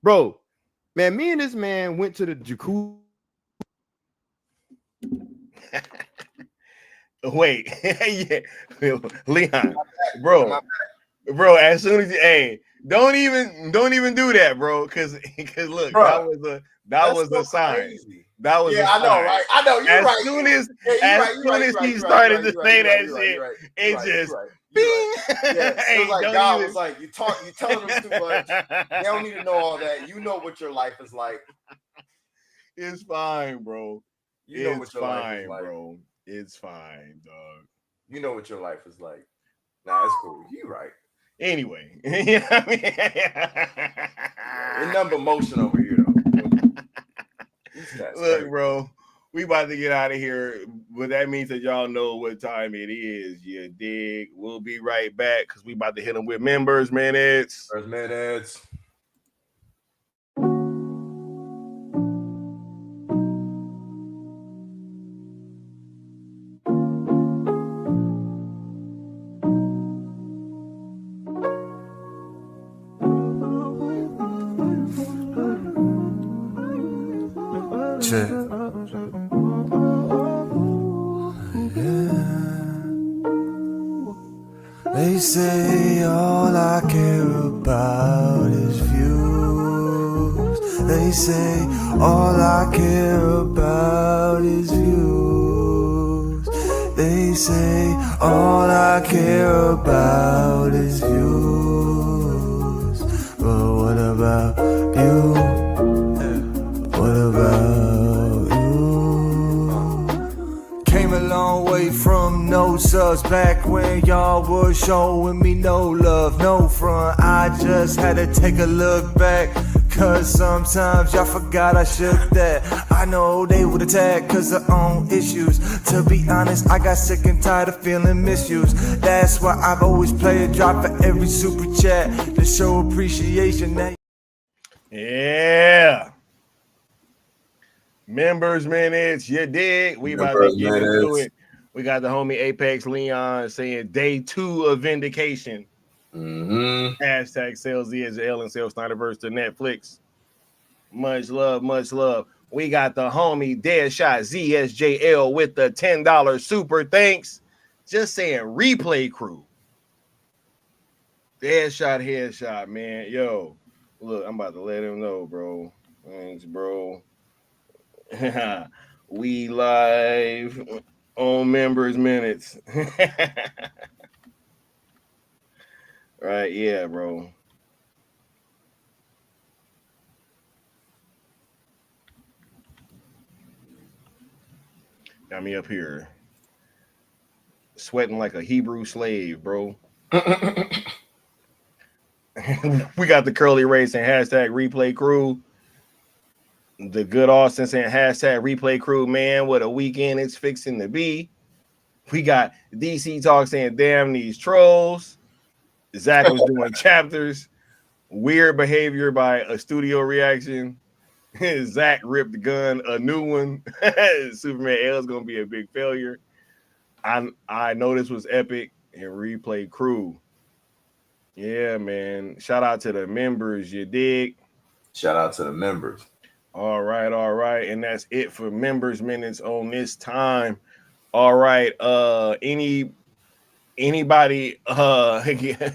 bro. Man, me and this man went to the jacuzzi. Wait, yeah, Leon, bro. As soon as don't even do that, bro. Because look, bro, that was a sign. Crazy. That was I know, right? I know. You're right. As soon as he started to say that shit, it just bing. Yeah, it was like God was like, you telling them too much. They don't need to know all that. You know what your life is like. It's fine, bro. You know what your life is like. Bro. It's fine, dog. You know what your life is like. Nah, it's cool. You right. Anyway, you know what I mean? There's number motion over here though. Look, bro, we about to get out of here, but that means that y'all know what time it is. You dig? We'll be right back because we about to hit them with members minutes. Check. They say all I care about is views. They say all I care about is views. They say all I care about is views. But what about you? What about you? Came a long way from no subs back when y'all was showing me no love, no front. I just had to take a look back, cause sometimes y'all forgot I shook that. I know they would attack cause of own issues. To be honest, I got sick and tired of feeling misused. That's why I've always played a drop for every super chat to show appreciation. Yeah. Members minutes, you dig? We about to get into it. We got the homie Apex Leon saying day 2 of vindication. Hashtag sell ZSJL and sell Snyderverse to Netflix. Much love, much love. We got the homie Deadshot ZSJL with the $10 super thanks. Just saying replay crew. Deadshot headshot, man. Yo, look, I'm about to let him know, bro. Thanks, bro. We live on members minutes. Right, yeah, bro. Got me up here sweating like a Hebrew slave, bro. We got the curly race and hashtag replay crew. The good Austin saying hashtag replay crew, man. What a weekend it's fixing to be. We got DC Talk saying damn these trolls. Zach was doing chapters. Weird behavior by a studio reaction. Zach ripped Gunn a new one. Superman L is gonna be a big failure. I know this was epic. And replay crew. Yeah, man. Shout out to the members, you dig? Shout out to the members. All right. And that's it for members minutes on this time. All right. Anybody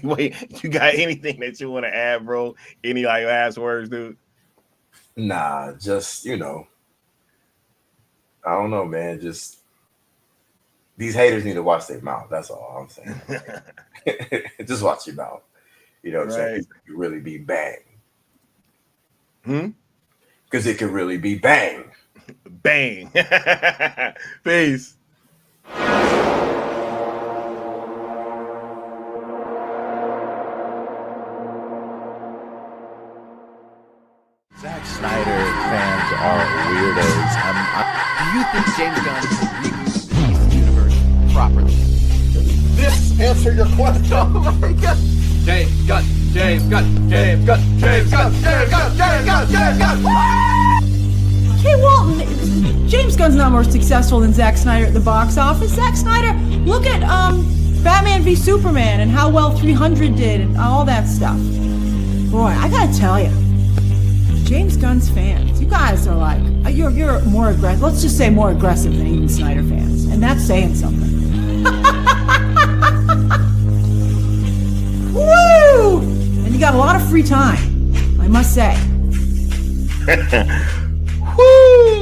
wait, you got anything that you want to add, bro? Any like last words, dude? Nah, just I don't know, man. Just these haters need to watch their mouth. That's all I'm saying. Just watch your mouth. You know what I'm saying? It could really be bang. Because it could really be bang. Bang. Peace. Zack Snyder fans are weirdos. Do you think James Gunn can reboot the universe properly? This answer your question. Oh my God. James Gunn. Hey, Walton, James Gunn's not more successful than Zack Snyder at the box office. Zack Snyder, look at Batman v Superman and how well 300 did and all that stuff. Boy, I gotta tell you, James Gunn's fans, you guys are like, you're more aggressive. Let's just say more aggressive than even Snyder fans, and that's saying something. Woo! And you got a lot of free time, I must say. Woo!